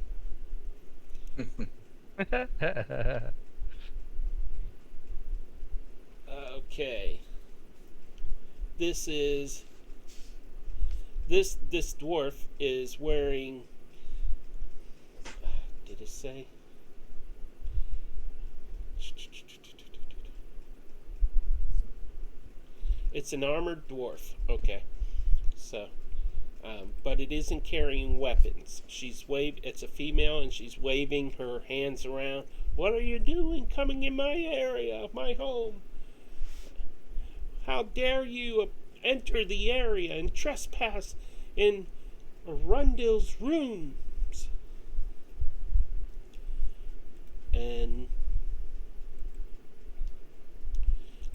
A: Okay. This dwarf is wearing, did it say? It's an armored dwarf. Okay. So but it isn't carrying weapons. It's a female, and she's waving her hands around. What are you doing coming in my area, my home? How dare you enter the area and trespass in Rundle's rooms? And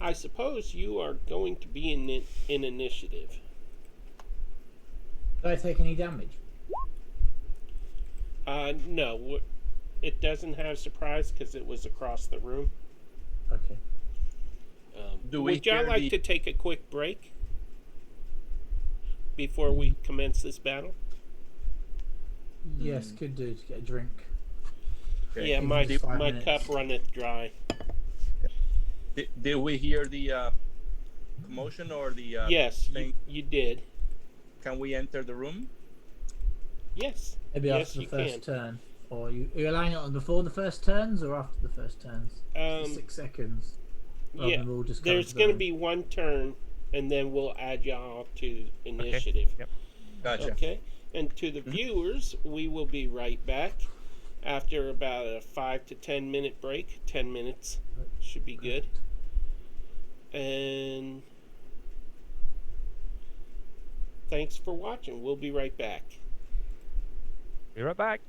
A: I suppose you are going to be in initiative.
B: Do I take any damage?
A: No. It doesn't have surprise because it was across the room.
B: Okay.
A: Would y'all like to take a quick break before we commence this battle?
B: Yes, could do to get a drink.
D: Okay.
A: Yeah, my
B: 5
A: cup
B: minutes.
A: runneth dry.
D: Did we hear the commotion or the
A: Yes,
D: thing?
A: you did.
D: Can we enter the room?
A: Yes.
B: Maybe
A: yes,
B: after the
A: you
B: first
A: can.
B: turn. Or are you allowing it on before the first turns or after the first turns? 6 seconds. Rather
A: Yeah,
B: than we'll just go
A: there's
B: into the
A: going to
B: room.
A: be one turn, and then we'll add y'all to initiative.
C: Yep.
D: Gotcha.
A: Okay? And to the viewers, we will be right back after about a 5 to 10 minute break. 10 minutes should be good. And thanks for watching. We'll be right back.
C: Be right back.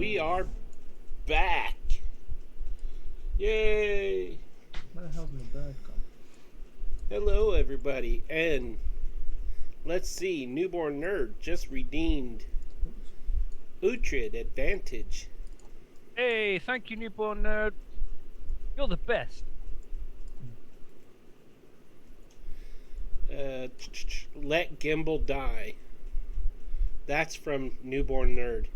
A: we are back. Yay!
B: Where the hell's my bird gone?
A: Hello, everybody. And let's see, Newborn Nerd just redeemed Uhtred Advantage.
C: Hey, thank you, newborn nerd. You're the best.
A: Let Gimbal die. That's from Newborn Nerd.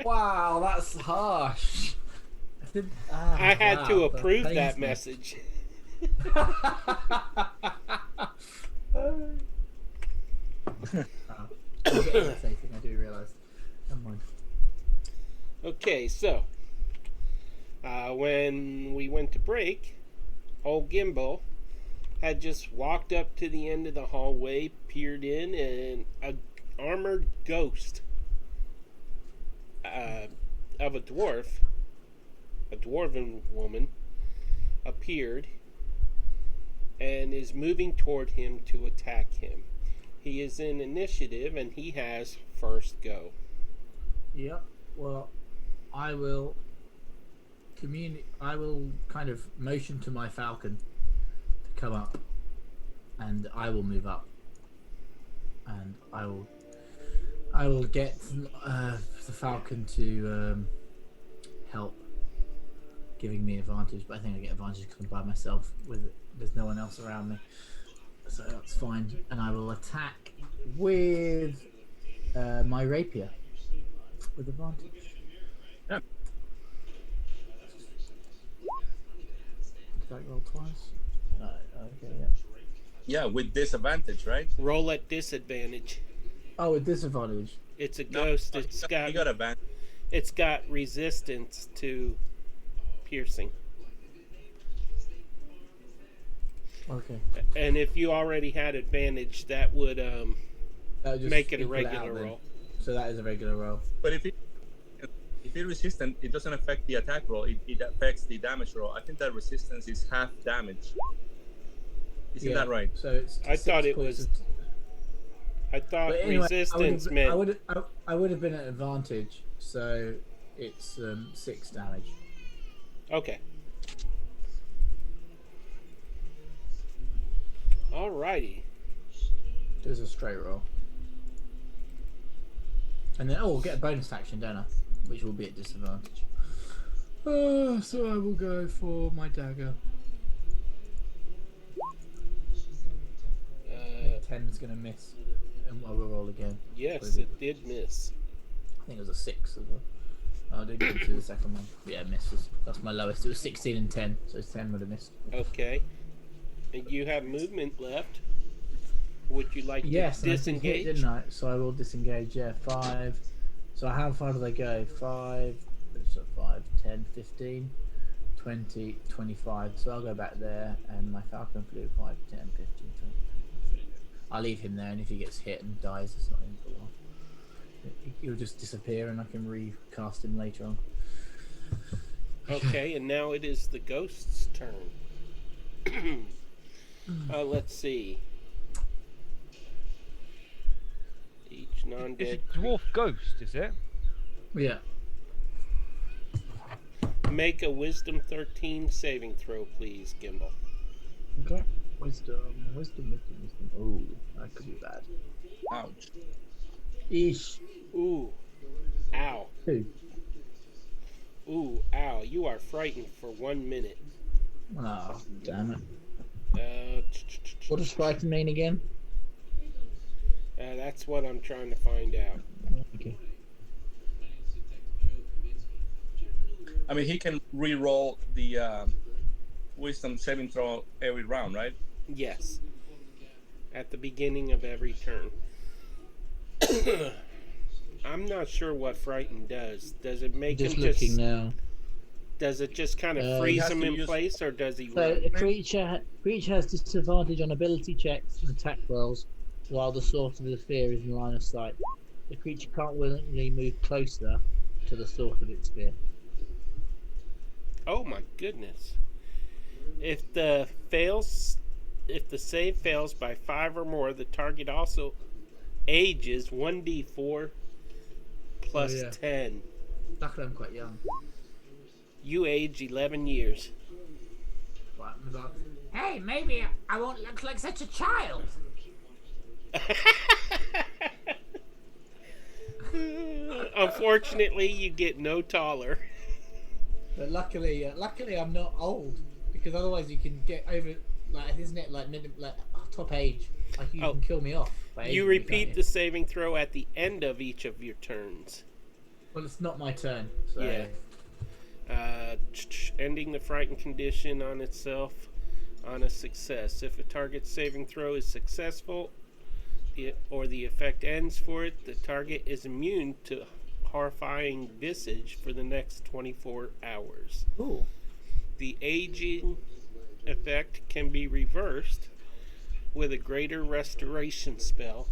B: Wow, that's harsh.
A: I had
B: wow,
A: to approve
B: pains
A: that
B: me.
A: message.
B: I'm a bit irritating, I do realise. Never mind.
A: Okay, so when we went to break, old Gimbal had just walked up to the end of the hallway, peered in, and an armored ghost of a dwarven woman, appeared and is moving toward him to attack him. He is in initiative and he has first go.
B: Yep. Well, I will kind of motion to my falcon to come up, and I will move up, and I will get the falcon to help, giving me advantage. But I think I get advantage because I'm by myself. There's no one else around me, so that's fine. And I will attack with my rapier with advantage.
D: Yeah.
B: Did I roll twice? No. Okay. Yeah.
D: Yeah, with disadvantage, right?
A: Roll at disadvantage.
B: Oh, with disadvantage.
A: It's a
D: No,
A: ghost.
D: you got advantage.
A: It's got resistance to piercing.
B: Okay.
A: And if you already had advantage, that would
B: That would just
A: make it a
B: equal
A: regular
B: out then.
A: roll.
B: So that is a regular roll.
D: But if you're resistant, it doesn't affect the attack roll. It affects the damage roll. I think that resistance is half damage. Isn't that right?
B: So it's
A: I
B: 6
A: thought it
B: points
A: was-
B: of-
A: I thought
B: But anyway,
A: resistance
B: I
A: meant.
B: would have been at advantage, so it's 6 damage.
A: Okay. Alrighty.
B: There's a straight roll. And then, we'll get a bonus action, don't I? Which will be at disadvantage. So I will go for my dagger. 10's going to miss. And I will roll again.
A: Yes, it did miss.
B: I think it was a 6 as well. I didn't get to the second one. Yeah, it misses. That's my lowest. It was 16 and 10, so 10 would have missed.
A: Okay. And you have movement left. Would you like
B: Yes,
A: to
B: and I did hit,
A: disengage?
B: didn't I? So I will disengage, yeah. 5. So how far do they go? 5, so 5, 10, 15, 20, 25. So I'll go back there, and my falcon flew 5, 10, 15, 20. I'll leave him there, and if he gets hit and dies, it's not in for long. He'll just disappear, and I can recast him later on.
A: Okay, and now it is the ghost's turn. Let's see. Each
C: It's
A: non-dead
C: a dwarf ghost, is it?
B: Yeah.
A: make a Wisdom 13 saving throw, please, Gimbal.
B: Okay. Wisdom. Oh, that could be bad.
D: Ouch.
B: Eesh.
A: Ooh. Ow.
B: 2.
A: Ooh, ow. You are frightened for 1 minute.
B: Oh, damn it.
A: Uh,
B: What does frighten mean again?
A: That's what I'm trying to find out.
B: Okay.
D: I mean, he can re-roll the wisdom saving throw every round, right?
A: Yes. At the beginning of every turn. I'm not sure what frighten does. Does it make
B: Just
A: him
B: looking
A: just...
B: now.
A: Does it just kind of
B: He
A: freeze
D: has
A: him
D: to
A: in
D: use-
A: place, or does he
B: So
A: run?
B: a creature has disadvantage on ability checks and attack rolls while the source of the fear is in line of sight. The creature can't willingly move closer to the source of its fear.
A: Oh my goodness. If the save fails by 5 or more, the target also ages 1d4 plus
B: yeah.
A: 10.
B: Luckily, I'm quite young.
A: You age 11 years.
B: But I'm about...
E: Hey, maybe I won't look like such a child.
A: Unfortunately, you get no taller.
B: But luckily, I'm not old, because otherwise you can get over, like, isn't it like top age? Like you can kill me off. By
A: You
B: aging me,
A: repeat
B: can't
A: the saving throw at the end of each of your turns.
B: Well, it's not my turn. So.
A: Yeah. Ending the frightened condition on itself on a success. If a target saving throw is successful, or the effect ends for it, the target is immune to horrifying visage for the next 24 hours.
B: Ooh.
A: The aging effect can be reversed with a greater restoration spell,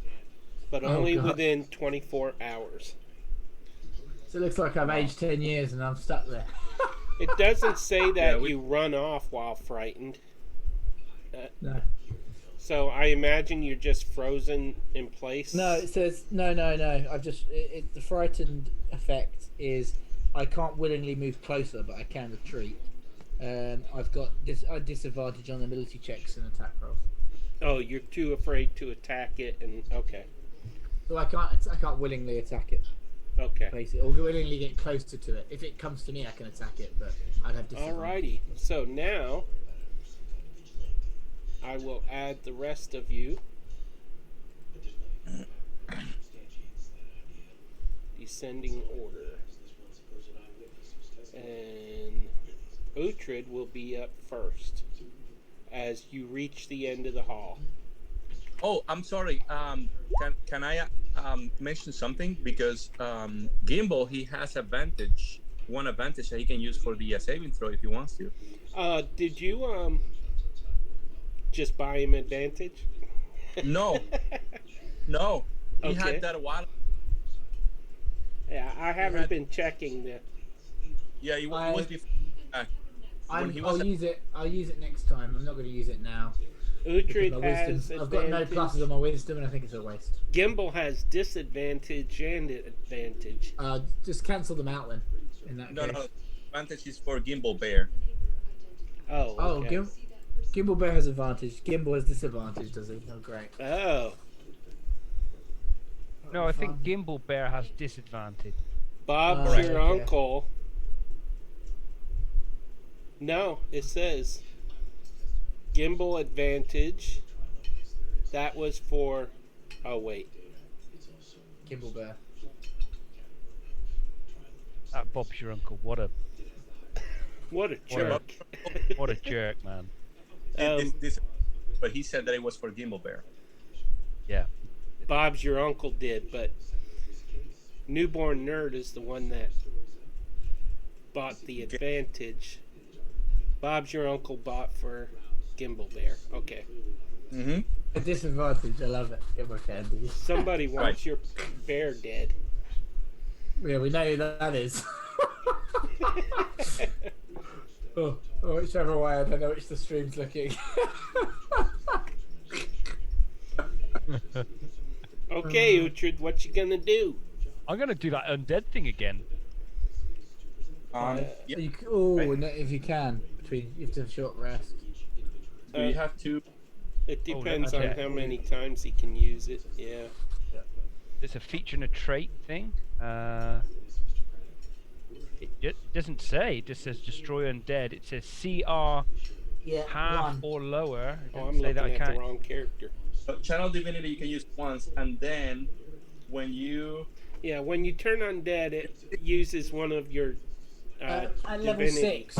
A: but only
B: God.
A: within 24 hours.
B: So it looks like I've aged 10 years and I'm stuck there.
A: It doesn't say that
D: Yeah,
A: you run off while frightened.
B: No.
A: So I imagine you're just frozen in place.
B: No, it says no. I've just the frightened effect is I can't willingly move closer, but I can retreat. I've got a disadvantage on ability checks and attack rolls.
A: Oh, you're too afraid to attack it, and okay.
B: So I can't willingly attack it.
A: Okay.
B: Basically, or willingly get closer to it. If it comes to me, I can attack it, but I'd have disadvantage.
A: Alrighty. So now I will add the rest of you. Descending order. And Uhtred will be up first as you reach the end of the hall.
D: Oh, I'm sorry. Can I mention something? Because Gimbal, he has one advantage that he can use for the saving throw if he wants to.
A: Did you just buy him advantage?
D: No, no, he
A: Okay.
D: had that a while.
A: Yeah, I haven't been checking the.
D: Yeah, he was before.
B: I'll use it. I'll use it next time. I'm not going to use it now.
A: Uhtred
B: My
A: has
B: wisdom. I've got no
A: advantage.
B: pluses on my wisdom, and I think it's a waste.
A: Gimbal has disadvantage and advantage.
B: Just cancel them out then. In that
D: No,
B: case.
D: no, advantage is for Gimbal Bear.
A: Oh,
B: Oh,
A: okay.
B: Gimbal Bear has advantage. Gimbal has disadvantage, does he? Oh, great.
A: Oh,
C: No, I think Gimbal Bear has disadvantage.
A: Bob's
B: Right,
A: your
B: okay.
A: uncle. No, it says Gimbal advantage. That was for. Oh wait.
B: Gimbal Bear.
C: That Bob's your uncle. What a
A: What a jerk.
C: what a jerk, man.
D: But he said that it was for Gimbal Bear.
C: Yeah.
A: Bob's your uncle did, but Newborn Nerd is the one that bought the advantage. Bob's your uncle bought for Gimbal Bear. Okay.
D: Mm-hmm.
B: A disadvantage. I love it. Gimbal candy.
A: Somebody wants your bear dead.
B: Yeah, we know who that is. Oh, whichever way. I don't know which the stream's looking.
A: Okay, Uhtred, what you gonna do?
C: I'm gonna do that undead thing again.
D: Yeah.
B: No, if you can. You have to have a short rest.
D: Do you have to?
A: It depends on
C: okay.
A: how many times he can use it. Yeah.
C: It's a feature and a trait thing. It doesn't say. It just says destroy undead. It says CR
B: Yeah,
C: half
B: one.
C: or lower. It
A: Oh,
C: doesn't
A: I'm
C: say
A: looking
C: that I
A: at
C: can't.
A: the wrong character.
D: Channel Divinity you can use once, and then when you
A: Yeah, when you turn undead, it uses one of your
B: At level
A: divinity.
B: 6.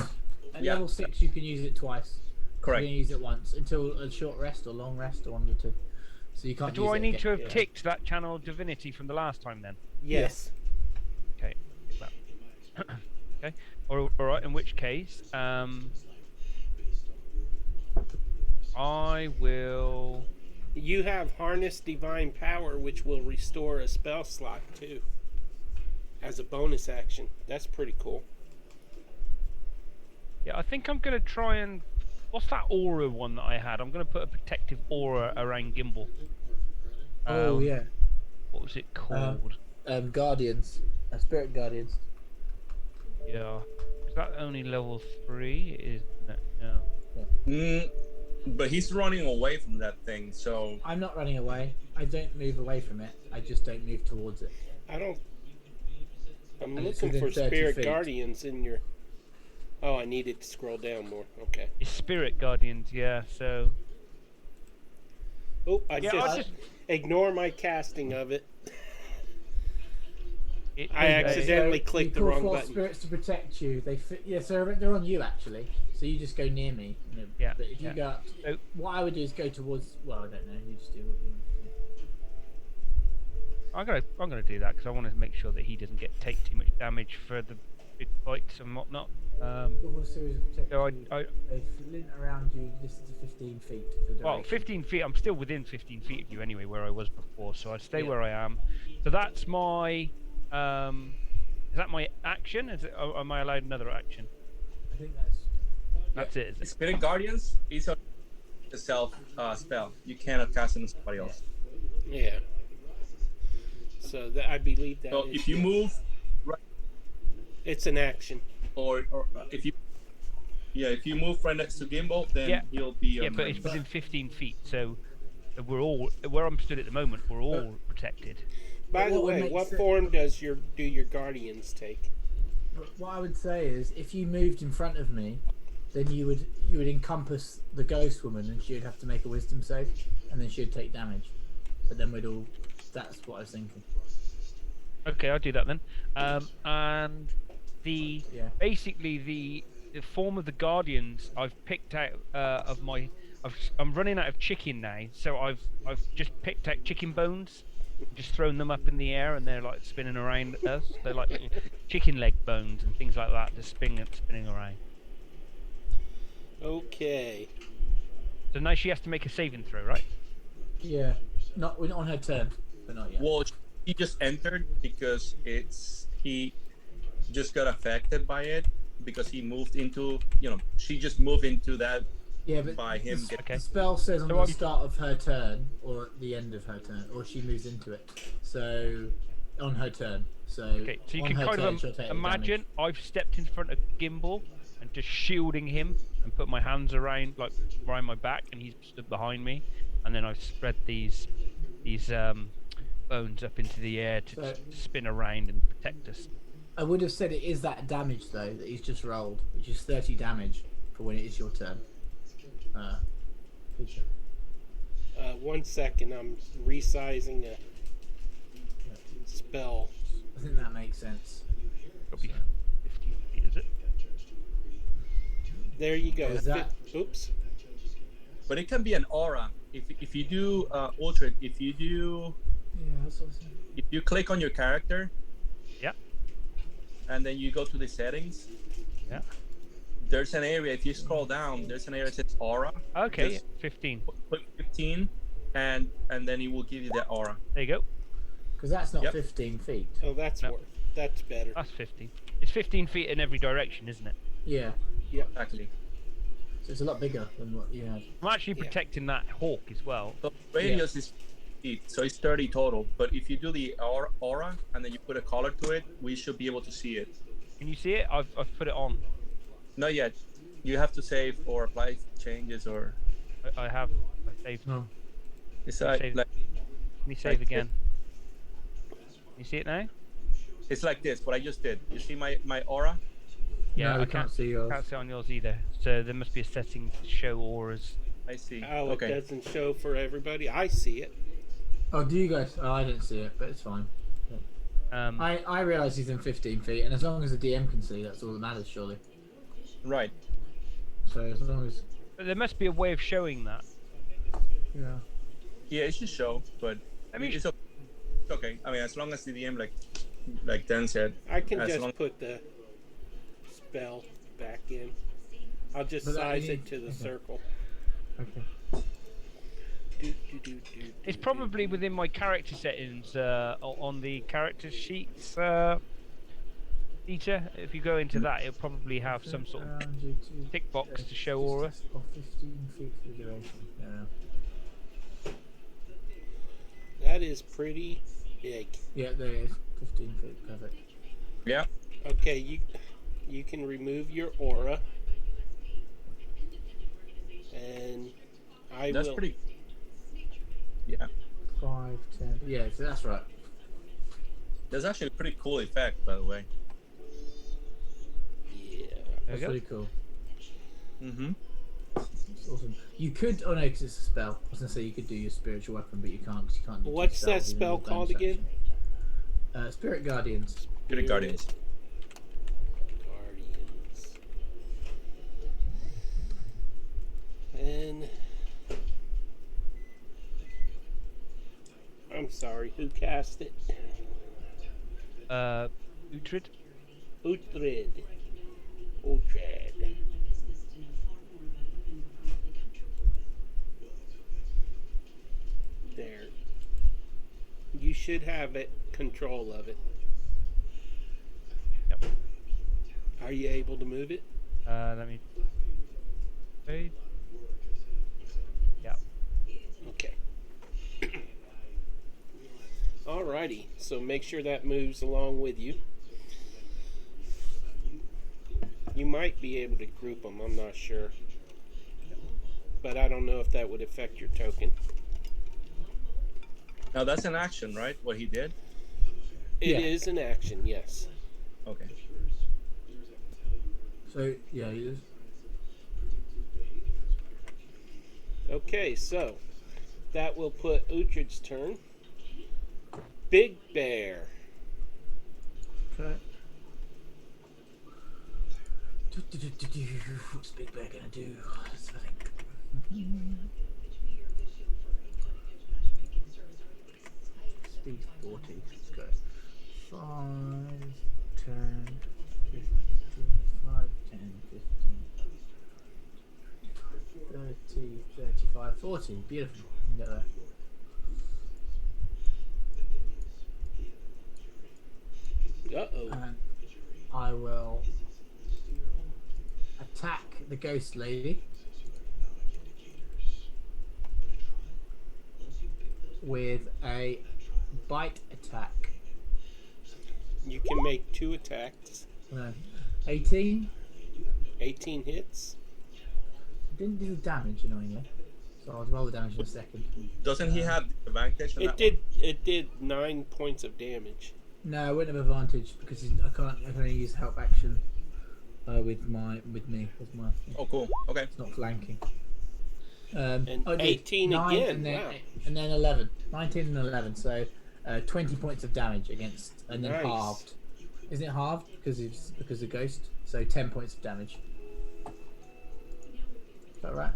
B: At
D: Yeah.
B: level 6, you can use it twice.
D: correct.
B: You can use it once until a short rest or long rest or one of the two. So you can't.
C: Do
B: use
C: I
B: it
C: need
B: again.
C: to have
A: yeah.
C: ticked that channel of divinity from the last time then?
A: Yes.
C: Okay. Okay. All right. In which case, I will.
A: You have Harness Divine Power, which will restore a spell slot too, as a bonus action. That's pretty cool.
C: Yeah, I think I'm gonna try and. What's that aura one that I had? I'm gonna put a protective aura around Gimbal.
B: Oh yeah.
C: What was it called?
B: Guardians. Spirit Guardians.
C: Yeah. Is that only level 3? Is that no?
D: But he's running away from that thing, so
B: I'm not running away. I don't move away from it. I just don't move towards it.
A: I'm
B: And it's
A: looking for
B: within 30
A: spirit
B: feet.
A: guardians in your. Oh, I needed to scroll down more. Okay.
C: It's Spirit Guardians, yeah. So
A: Oh, I
C: yeah,
A: just ignore my casting of it.
C: it
A: I
C: is a-
A: accidentally clicked the
B: you call
A: wrong
B: forth
A: button.
B: spirits to protect you. They fit. Yeah, so they're on you actually. So you just go near me. You know,
C: Yeah,
B: But if you
C: yeah.
B: go up,
C: So-
B: what I would do is go towards. Well, I don't know. You just do what you want to do.
C: I'm gonna do that because I want to make sure that he doesn't take too much damage for the big fights and whatnot.
B: Full series of protection.
C: So
B: They lint around you. Distance of 15 feet. For the
C: well,
B: duration.
C: 15 feet. I'm still within 15 feet of you anyway, where I was before. So I'd stay
B: Yeah.
C: where I am. So that's my. Is that my action? Am I allowed another action?
B: I think that's.
C: That's it. Is it?
D: Spirit Guardians is a self spell. You cannot cast it on somebody else.
A: Yeah. So I believe that.
D: So
A: is-
D: if you move,
A: it's an action.
D: or if you move right next to Gimbal, then
C: Yeah.
D: he'll be.
C: Yeah, but it's within 15 feet. So we're all where I'm stood at the moment. We're all protected.
A: By the
B: what would
A: way,
B: make
A: what
B: sense-
A: form do your guardians take?
B: But what I would say is, if you moved in front of me, then you would encompass the ghost woman, and she would have to make a wisdom save, and then she'd take damage. But then we'd all. That's what I was thinking.
C: Okay, I'll do that then. And the
B: Yeah.
C: basically the form of the guardians I've picked out of my. I'm running out of chicken now, so I've just picked out chicken bones, just thrown them up in the air, and they're like spinning around us. They're like little chicken leg bones and things like that, just spinning around.
A: Okay.
C: So now she has to make a saving throw, right?
B: Yeah. Not on her turn, but not yet.
D: Well, he just entered because he just got affected by it because he moved into. She just moved into that
B: Yeah, but
D: by him.
C: Okay.
B: the spell says on
C: So
B: the
C: I'm-
B: start of her turn or at the end of her turn, or she moves into it. So on her turn. So
C: Okay, so you
B: on
C: can
B: her
C: kind
B: turn,
C: of
B: she'll take the
C: imagine
B: damage.
C: I've stepped in front of Gimbal and just shielding him and put my hands around my back, and he's stood behind me, and then I've spread these bones up into the air to
B: So-
C: spin around and protect us.
B: I would have said it is that damage though that he's just rolled, which is 30 damage for when it is your turn. Peter.
A: 1 second. I'm resizing a spell.
B: I think that makes sense.
C: It'll be 15 feet, is it?
A: There you go.
B: Is that-
A: Oops.
D: But it can be an aura. If you do Ultra, if you click on your character,
C: Yeah.
D: and then you go to the settings,
C: Yeah.
D: there's an area. If you scroll down, there's an area that says aura.
C: Okay,
D: Just
C: 15.
D: Put 15, and then it will give you that aura.
C: There you go.
B: Because that's not
D: Yep.
B: 15 feet.
A: Oh, that's
C: No.
A: that's better.
C: That's 15. It's 15 feet in every direction, isn't it?
B: Yeah.
D: Exactly.
B: So it's a lot bigger than what you had.
C: I'm actually
A: Yeah.
C: protecting that hawk as well.
D: So radius is 8, so it's 30 total. But if you do the aura and then you put a color to it, we should be able to see it.
C: Can you see it? I've put it on.
D: Not yet. You have to save or apply changes, or
C: I have. I saved.
B: No.
D: it's
C: Save.
D: like
C: Let me save
D: Right,
C: again. You see it now?
D: it's like this. What I just did. You see my aura?
C: Yeah,
B: no,
C: I
B: we can't see yours.
C: Can't see it on yours either. So there must be a setting to show auras.
D: I see.
A: Oh,
D: Okay.
A: it doesn't show for everybody. I see it.
B: Oh, do you guys? Oh, I didn't see it, but it's fine. I realise he's in 15 feet, and as long as the DM can see, that's all that matters, surely.
D: Right.
B: So as long as.
C: But there must be a way of showing that.
B: Yeah.
D: Yeah, it should show, but
C: I mean,
D: it's okay. It's okay. I mean, as long as the DM, like Dan said,
A: I can
D: as
A: just
D: long-
A: put the spell back in. I'll just
B: But that
A: size
B: you-
A: it to the
B: okay.
A: circle.
B: Okay.
C: it's probably within my character settings on the character sheets. Peter, if you go into that, it'll probably have some sort of
B: Around you to-
C: tick box to show aura.
B: Of 15 feet for the duration. Yeah.
A: That is pretty big.
B: Yeah, there it is. 15 feet. Perfect.
D: Yeah.
A: Okay, you can remove your aura, and I
D: That's
A: will.
D: pretty. Yeah.
B: 5, 10. Yeah, so that's right.
D: That's actually a pretty cool effect, by the way.
A: Yeah.
C: There we
B: That's
C: go.
B: really cool.
D: Mm-hmm.
B: It's awesome. You could, oh no, because it's a spell. I was gonna say you could do your spiritual weapon, but you can't. 'Cause you can't do two
A: What's that
B: spells, even
A: spell
B: with
A: called
B: bonus
A: again?
B: action. Spirit Guardians.
D: Spirit Guardians.
A: Guardians. And I'm sorry, who cast it?
C: Uhtred.
A: Uhtred. Uhtred. There. You should have control of it.
C: Yep.
A: Are you able to move it?
C: Let me. Wait. Yeah.
A: Okay. Alrighty, so make sure that moves along with you. You might be able to group them, I'm not sure. But I don't know if that would affect your token.
D: Now that's an action, right? What he did?
A: It is an action, yes.
D: Okay.
B: So yeah, you just
A: Okay, so that will put Uhtred's turn. Big Bear.
B: okay. What's Big Bear gonna do? Let's have a think. Speed 40. Let's go. 5, 10, 15, 5, 10, 15, 30, 35, 40. Beautiful. You can get there.
A: Uh-oh.
B: And I will attack the ghost lady with a bite attack.
A: You can make 2 attacks.
B: 18.
A: 18 hits.
B: Didn't do the damage, annoyingly. So I'll roll the damage in a second.
D: Doesn't he have advantage on that
A: It did 9 points of damage.
B: No, I wouldn't have advantage because I can only use help action with my.
D: Oh, cool. Okay.
B: It's not flanking.
A: And
B: I did
A: 18
B: 9
A: again,
B: and then,
A: wow.
B: and then 11. 19 and 11, so 20 points of damage against, and then
A: Nice.
B: halved. Isn't it halved because of ghost? So 10 points of damage. Is that right?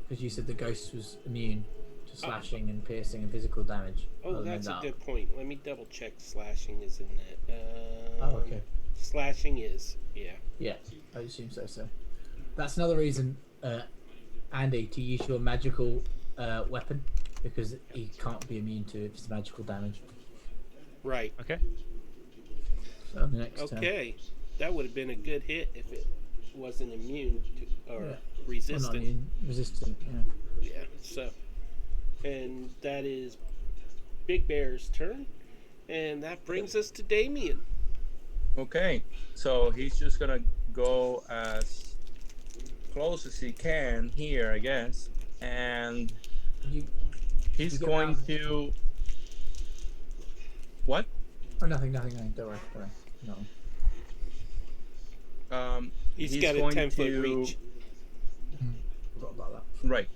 B: Because you said the ghost was immune to slashing and piercing and physical damage.
A: Oh,
B: other than
A: that's a
B: that.
A: good point. Let me double check slashing is in that.
B: Oh, okay.
A: Slashing is, yeah.
B: Yeah, I assume so. So that's another reason, Andy, to use your magical weapon, because he can't be immune to its magical damage.
A: Right.
C: Okay.
B: So on the next turn.
A: Okay. That would have been a good hit if it wasn't immune to, or
B: Yeah. Well,
A: resistant.
B: not immune, resistant. Yeah.
A: Yeah, so. And that is Big Bear's turn. And that brings us to Damien.
D: Okay. So he's just gonna go as close as he can here, I guess, and
B: You.
D: he's
B: You get
D: going
B: round.
D: to. What?
B: Oh, nothing. Don't worry. No.
A: He's got a 10-foot reach.
B: Forgot about that.
D: Right.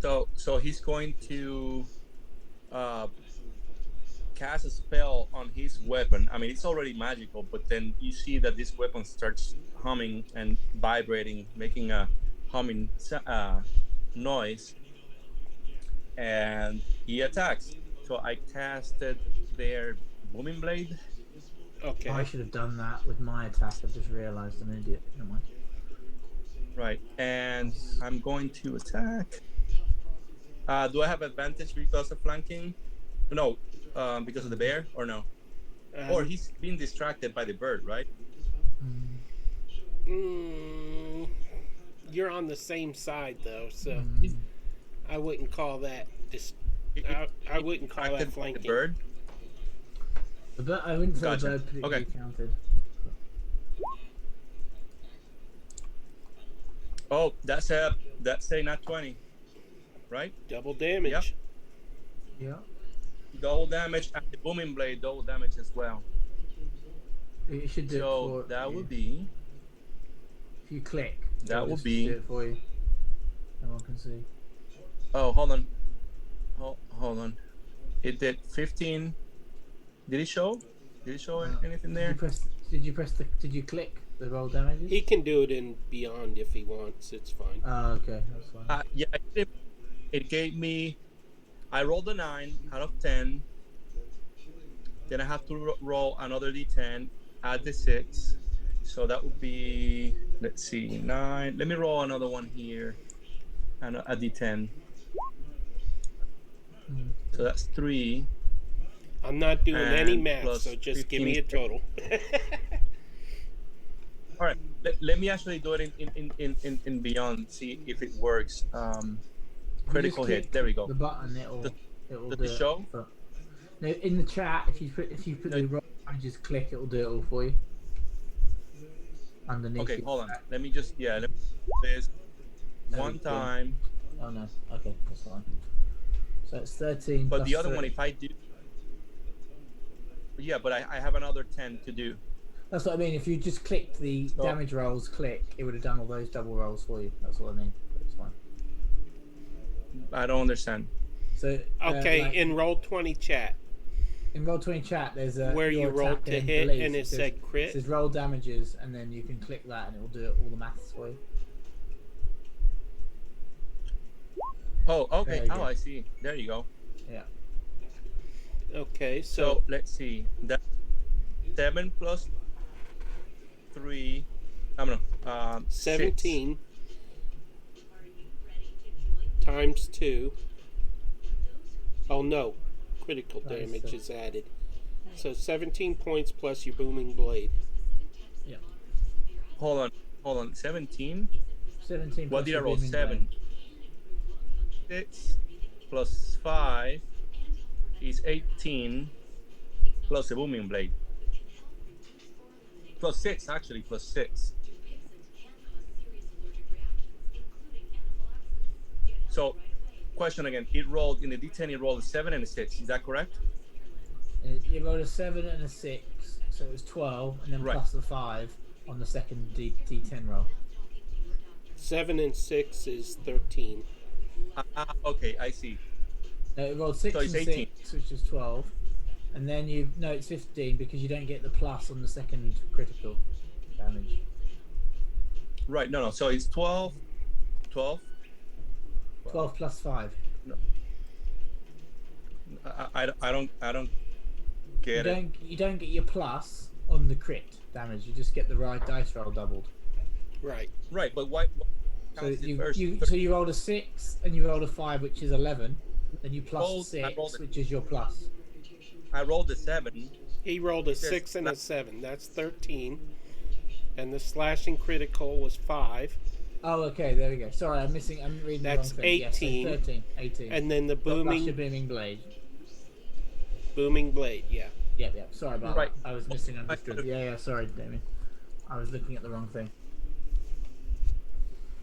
D: So he's going to cast a spell on his weapon. I mean, it's already magical, but then you see that this weapon starts humming and vibrating, making a humming noise, and he attacks. So I casted their booming blade.
A: Okay.
B: I should have done that with my attack. I've just realised I'm an idiot. Never mind.
D: Right, and I'm going to attack. Do I have advantage because of flanking? No, because of the bear, or no? Or he's being distracted by the bird, right?
A: You're on the same side, though, so I wouldn't call that I wouldn't call that
D: Distracted by the
A: flanking.
D: bird.
B: But I wouldn't say
D: Gotcha.
B: the bird particularly
D: Okay.
B: counted.
D: Oh, that's a nat 20, right?
A: Double damage.
B: Yeah.
D: Double damage and the booming blade double damage as well.
B: It should do it
D: So
B: for
D: that
B: you.
D: would be
B: If you click,
D: that
B: it'll
D: would
B: just
D: be.
B: do it for you. No one can see.
D: Oh, hold on. Hold on. It did 15. Did it show? Did it show anything there?
B: Did you click the roll damages?
A: He can do it in Beyond if he wants. It's fine.
B: Oh, okay, that's fine.
D: Yeah, it gave me. I rolled a 9 out of 10. Then I have to roll another d10, add the 6. So that would be, let's see, 9. Let me roll another one here, and a d10. So that's 3.
A: I'm not doing any
D: And
A: math,
D: plus
A: so just give
D: 15.
A: me a total.
D: All right, let me actually do it in Beyond, see if it works. Critical
B: Just
D: hit.
B: click
D: There we go.
B: The button, it'll
D: Does
B: do
D: it
B: it.
D: show?
B: No, in the chat, if you put the roll damages, click, it'll do it all for you. Underneath.
D: Okay,
B: your
D: hold on.
B: chat.
D: Let me just let me do this
B: There
D: one
B: we go.
D: time.
B: Oh no. Okay, that's fine. So it's 13.
D: But
B: plus
D: the other
B: 3.
D: one, if I do, yeah, but I have another 10 to do.
B: That's what I mean. If you just clicked the
D: Oh.
B: damage rolls, click, it would have done all those double rolls for you. That's what I mean. But it's fine.
D: I don't understand.
B: So
A: Okay,
B: like,
A: in Roll20 chat,
B: in Roll20 chat, there's a
A: where you
B: your
A: rolled
B: attack
A: to
B: and
A: hit
B: belief.
A: and it
B: says-
A: said crit.
B: It says roll damages, and then you can click that, and it will do all the maths for you.
D: Oh, okay.
B: There you
D: Oh,
B: go.
D: I see. There you go.
B: Yeah.
A: Okay,
D: So
A: so
D: let's see. That 7 plus 3. I don't know.
A: 17 times 2. Oh no, critical
B: That is
A: damage
B: six.
A: is added. So 17 points plus your booming blade.
B: Yeah.
D: Hold on. 17.
B: 17.
D: What
B: plus
D: did I
B: your
D: roll?
B: booming
D: 7.
B: blade.
D: 6 plus 5 is 18 plus the booming blade. Plus 6, actually, plus 6. So, question again. It rolled in the d10. It rolled a 7 and a 6. Is that correct?
B: You rolled a 7 and a 6, so it was 12, and then
D: Right.
B: plus the 5 on the second D10 roll.
A: 7 and 6 is 13.
D: Okay, I see.
B: No, it rolled 6
D: So it's
B: and
D: 18.
B: 6, which is 12. And then it's 15 because you don't get the plus on the second critical damage.
D: Right. No. So it's 12. 12.
B: 12 plus 5.
D: I don't get it.
B: You don't get your plus on the crit damage. You just get the right dice roll doubled.
A: Right.
D: Right, but why?
B: So
D: counts the
B: you,
D: first
B: you
D: third?
B: so you rolled a 6 and you rolled a 5, which is 11. Then you plus
D: Rolled- I
B: 6,
D: rolled it.
B: which is your plus.
D: I rolled a 7.
A: He rolled a
D: Yes,
A: 6 and a
D: that-
A: 7. That's 13. And the slashing critical was 5.
B: Oh, okay, there we go. Sorry, I'm reading
A: That's
B: the wrong thing. Yes, so
A: 18.
B: 13. 18.
A: And then the
B: Plus your
A: booming
B: booming blade.
A: blade, yeah.
B: Yeah. Sorry about
D: Right.
B: that. I was misunderstood. Yeah, sorry, Damien. I was looking at the wrong thing.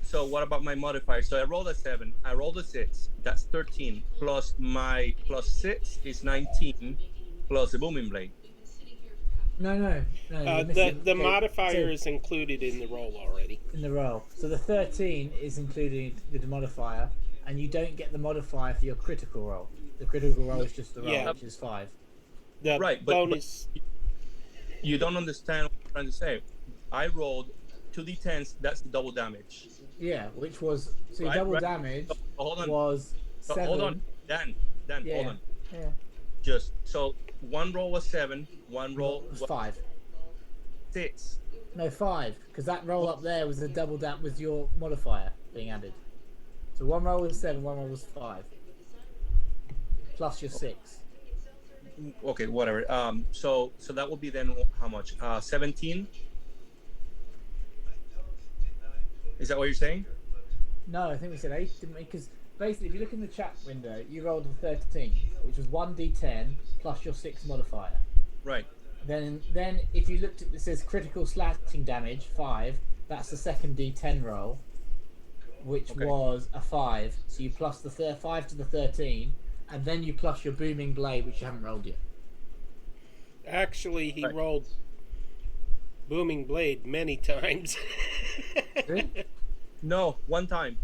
D: So what about my modifier? So I rolled a 7. I rolled a 6. That's 13. Plus my plus 6 is 19. Plus the booming blade.
B: No. you're
A: The
B: missing- okay,
A: modifier
B: so
A: is included in the roll already.
B: in the roll. So the 13 is included with the modifier, and you don't get the modifier for your critical roll. The critical roll is just the roll,
A: Yeah.
B: which is 5.
A: The
D: Right, but-
A: bonus.
D: You don't understand what I'm trying to say. I rolled 2d10s. That's the double damage.
B: Yeah, which was so your
D: Right,
B: double
D: right.
B: damage
D: So, hold on.
B: was
D: So,
B: 7.
D: hold on. Dan,
B: Yeah.
D: hold on.
B: Yeah.
D: Just so one roll was 7. One roll
B: It was
D: was
B: 5.
D: 6.
B: No, 5, because that roll up there was the double that was your modifier being added. So one roll was 7, one roll was 5. Plus your 6.
D: Okay, whatever. So that would be then how much? 17. Is that what you're saying?
B: No, I think we said 8, didn't we? Because basically, if you look in the chat window, you rolled a 13, which was 1d10 plus your 6 modifier.
D: Right.
B: Then if you looked at this, says critical slashing damage 5. That's the second D10 roll, which
D: Okay.
B: was a 5. So you plus the 5 to the 13, and then you plus your booming blade, which you haven't rolled yet.
A: Actually, he
D: Right.
A: rolled booming blade many times.
B: Really?
D: No, one time.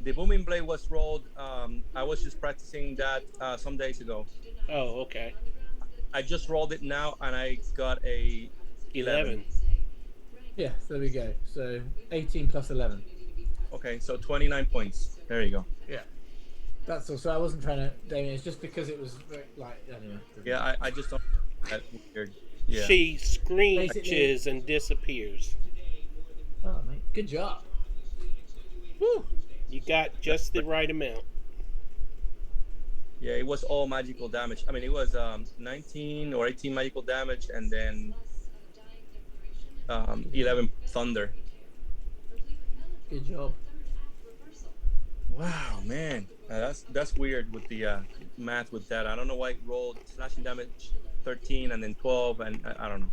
D: The booming blade was rolled. I was just practicing that some days ago.
A: Oh, okay.
D: I just rolled it now, and I got a 11.
B: Yeah, so there we go. So 18 plus 11.
D: Okay, so 29 points. There you go.
B: Yeah. That's all. So I wasn't trying to, Damien. It's just because it was like, anyway.
D: Yeah, I just don't. That weird. Yeah.
A: She screeches
B: Basically-
A: and disappears.
B: Oh, mate. Good job.
A: Whew. You got just the right amount.
D: Yeah, it was all magical damage. I mean, it was 19 or 18 magical damage, and then 11 thunder.
B: Good job.
D: Wow, man, that's weird with the math with that. I don't know why it rolled slashing damage 13 and then 12, and I don't know.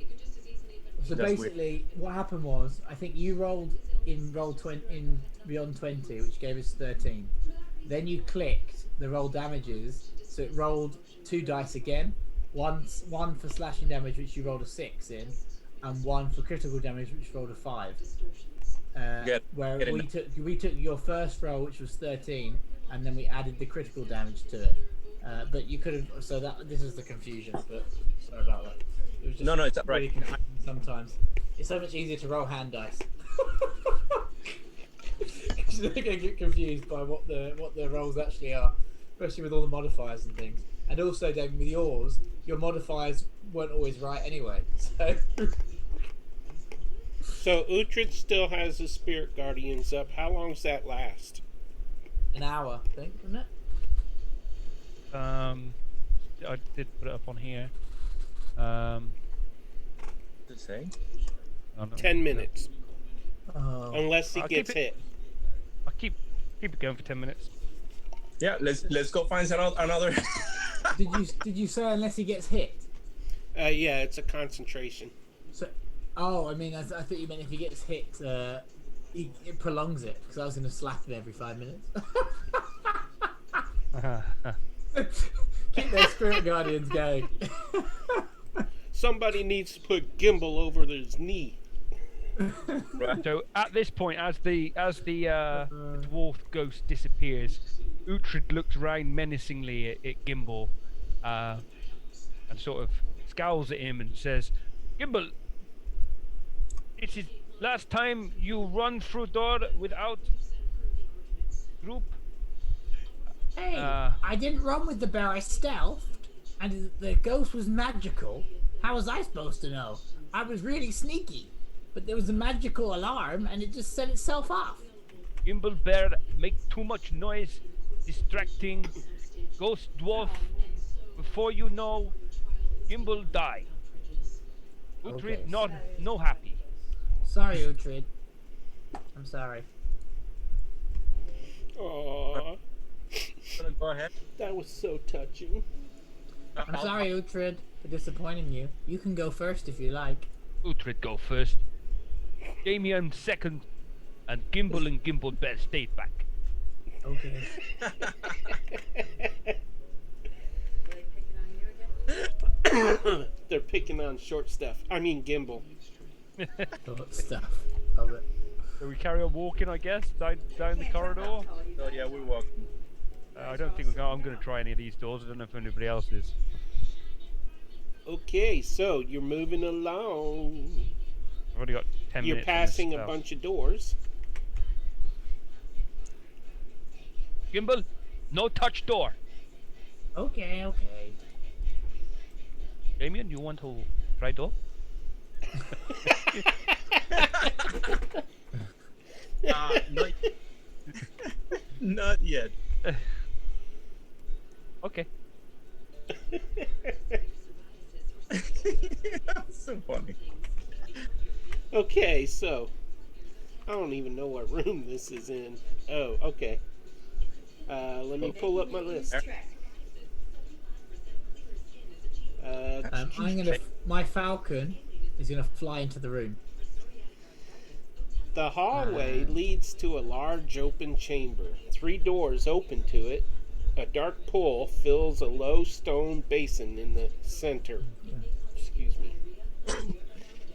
B: So
D: That's
B: basically, what happened was, I think you rolled in roll 20 in beyond 20, which gave us 13. Then you clicked the roll damages, so it rolled 2 dice again. One for slashing damage, which you rolled a 6 in, and 1 for critical damage, which rolled a 5. Where
D: get it
B: we took your first roll, which was 13, and then we added the critical damage to it. But you could have. So this is the confusion. But sorry about that. It was just
D: No, it's
B: really
D: right.
B: confusing sometimes. It's so much easier to roll hand dice. Because they're going to get confused by what the rolls actually are, especially with all the modifiers and things. And also, David, with yours, your modifiers weren't always right anyway. So.
A: So Uhtred still has his spirit guardians up. How long does that last?
B: An hour, I think, isn't it?
C: I did put it up on here.
D: To say?
C: Oh, no.
A: 10 minutes,
B: Oh.
A: unless he
C: I'll
A: gets
C: keep it-
A: hit.
C: I'll keep it going for 10 minutes.
D: Yeah, let's go find another.
B: Did you say unless he gets hit?
A: Yeah, it's a concentration.
B: So, I mean, I thought you meant if he gets hit, it prolongs it. Because I was going to slap him every 5 minutes. Keep those spirit guardians going.
A: Somebody needs to put Gimbal over his knee.
C: So at this point, as the dwarf ghost disappears, Uhtred looks around menacingly at Gimbal, and sort of scowls at him and says, "Gimbal, it is last time you run through door without group."
E: Hey, I didn't run with the bear. I stealthed, and the ghost was magical. How was I supposed to know? I was really sneaky, but there was a magical alarm, and it just set itself off.
C: Gimbal bear make too much noise, distracting. Ghost dwarf, before you know, Gimbal die. Uhtred
B: Okay.
C: no happy.
E: Sorry, Uhtred. I'm sorry.
A: Aww,
D: Go ahead.
A: that was so touching.
E: I'm sorry, Uhtred, for disappointing you. You can go first if you like.
C: Uhtred go first. Damien second, and Gimbal and Gimbal bear stay back.
E: Okay.
A: They're picking on short stuff. I mean Gimbal.
B: Short stuff. Love it.
C: So we carry on walking, I guess, down the corridor.
D: So yeah, we're walking.
C: I don't think I'm going to try any of these doors. I don't know if anybody else is.
A: Okay, so you're moving along.
C: I've already got 10
A: You're
C: minutes. on this
A: passing a
C: spell.
A: bunch of doors.
C: Gimbal, no touch door.
E: Okay.
C: Damien, you want to try door?
D: Not, not yet.
C: Okay.
D: That's so funny.
A: Okay, so I don't even know what room this is in. Oh, okay. Let me pull up my list.
B: My falcon is gonna fly into the room.
A: The hallway leads to a large open chamber. 3 doors open to it. A dark pool fills a low stone basin in the center. Excuse me.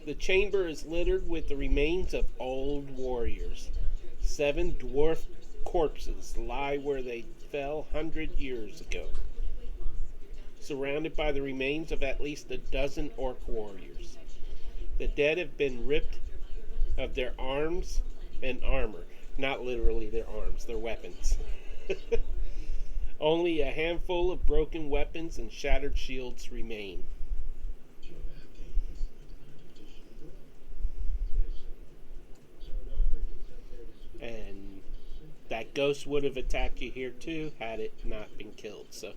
A: The chamber is littered with the remains of old warriors. 7 dwarf corpses lie where they fell 100 years ago, surrounded by the remains of at least a dozen orc warriors. The dead have been ripped of their arms and armor. Not literally their arms, their weapons. Only a handful of broken weapons and shattered shields remain. And that ghost would have attacked you here too had it not been killed, so.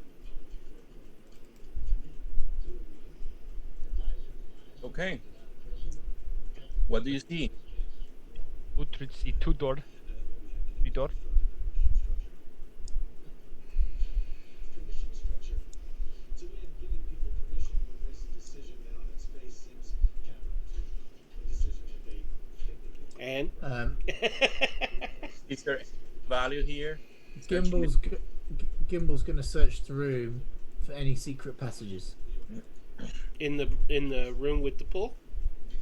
D: Okay. What do you see?
C: Uhtred see 2 door. 3 door.
A: And?
D: Is there any value here?
B: Gimble's gonna search the room for any secret passages.
A: In the room with the pool?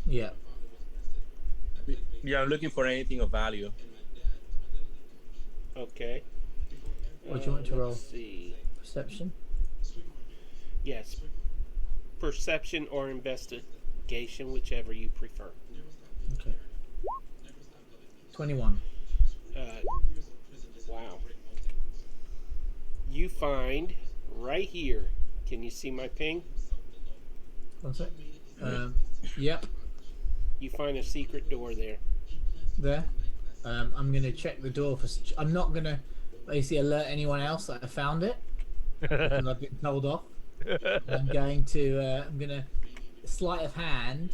B: Yeah.
D: Yeah, I'm looking for anything of value.
A: Okay.
B: What do you want to roll?
A: Let's see.
B: Perception?
A: Yes. Perception or investigation, whichever you prefer.
B: Okay. 21.
A: Wow. You find right here. Can you see my ping?
B: One sec. Yep.
A: You find a secret door there.
B: There. I'm gonna check the door for. I'm not gonna basically alert anyone else that I found it because I've been told off. I'm going to. I'm gonna sleight of hand,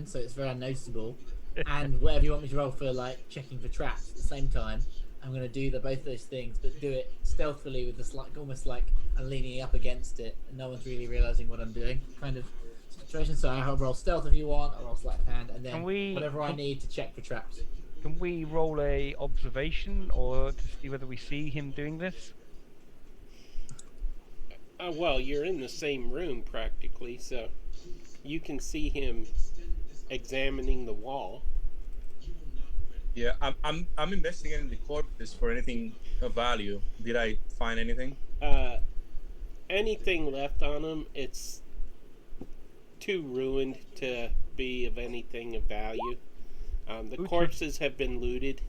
B: so it's very unnoticeable, and whatever you want me to roll for, like checking for traps at the same time. I'm gonna do both those things, but do it stealthily with the almost like I'm leaning up against it, and no one's really realizing what I'm doing, kind of situation. So I'll roll stealth if you want, I'll roll sleight of hand, and then whatever I need to check for traps.
C: Can we roll a observation or to see whether we see him doing this?
A: Well, you're in the same room practically, so you can see him examining the wall.
D: Yeah, I'm investigating the corpses for anything of value. Did I find anything?
A: Anything left on him, it's too ruined to be of anything of value. The corpses have been looted.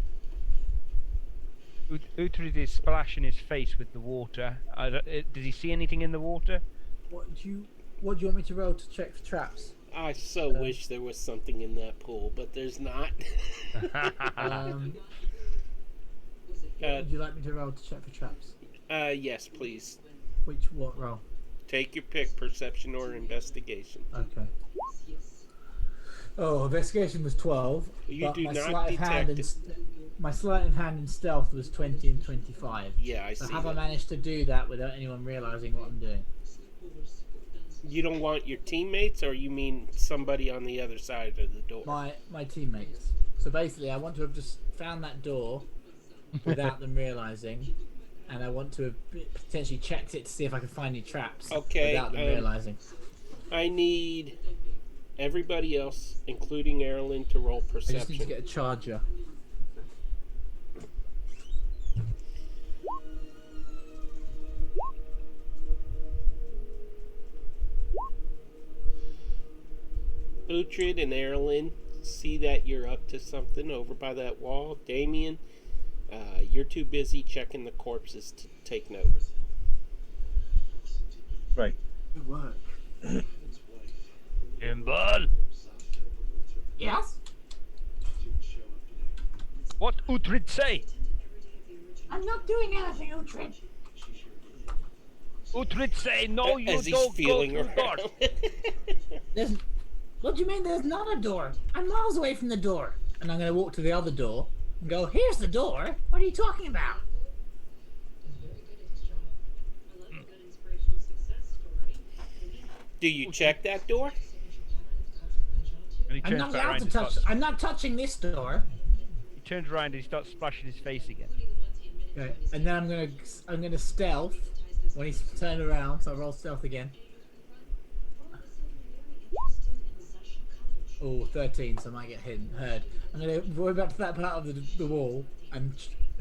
C: Uhtred is splashing his face with the water. Does he see anything in the water?
B: What do you want me to roll to check for traps?
A: I so wish there was something in that pool, but there's not.
B: Would you like me to roll to check for traps?
A: Yes, please.
B: What roll?
A: Take your pick, perception or investigation.
B: Okay. Oh, investigation was 12.
A: You
B: but
A: do
B: my
A: not
B: sleight of hand
A: detect
B: my sleight of hand and stealth was 20 and 25.
A: Yeah, I see.
B: So have I managed to do that without anyone realizing what I'm doing?
A: You don't want your teammates, or you mean somebody on the other side of the door?
B: My teammates. So basically, I want to have just found that door without them realizing, and I want to have potentially checked it to see if I can find any traps without them realizing.
A: I need everybody else, including Erlen, to roll perception.
B: I just need to get a charger.
A: Uhtred and Erlen see that you're up to something over by that wall. Damien, you're too busy checking the corpses to take note.
D: Right.
B: Good work.
C: Gimbal!
E: Yes?
C: What Uhtred say?
E: I'm not doing anything, Uhtred.
C: Uhtred say no, you
A: As he's
C: don't go
A: feeling
C: through
A: around.
E: There's... What do you mean there's not a door? I'm miles away from the door.
B: And I'm going to walk to the other door
E: And go, here's the door. What are you talking about?
A: Do you check that door?
C: And he
E: I'm
C: turns
E: not
C: back
E: allowed
C: around
E: to
C: and
E: touch.
C: starts,
E: I'm not touching this door.
C: he turns around and he starts splashing his face again.
B: Okay. And then I'm gonna stealth when he's turned around. So I roll stealth again. Oh, 13, so I might get heard. I'm gonna go back to that part of the wall and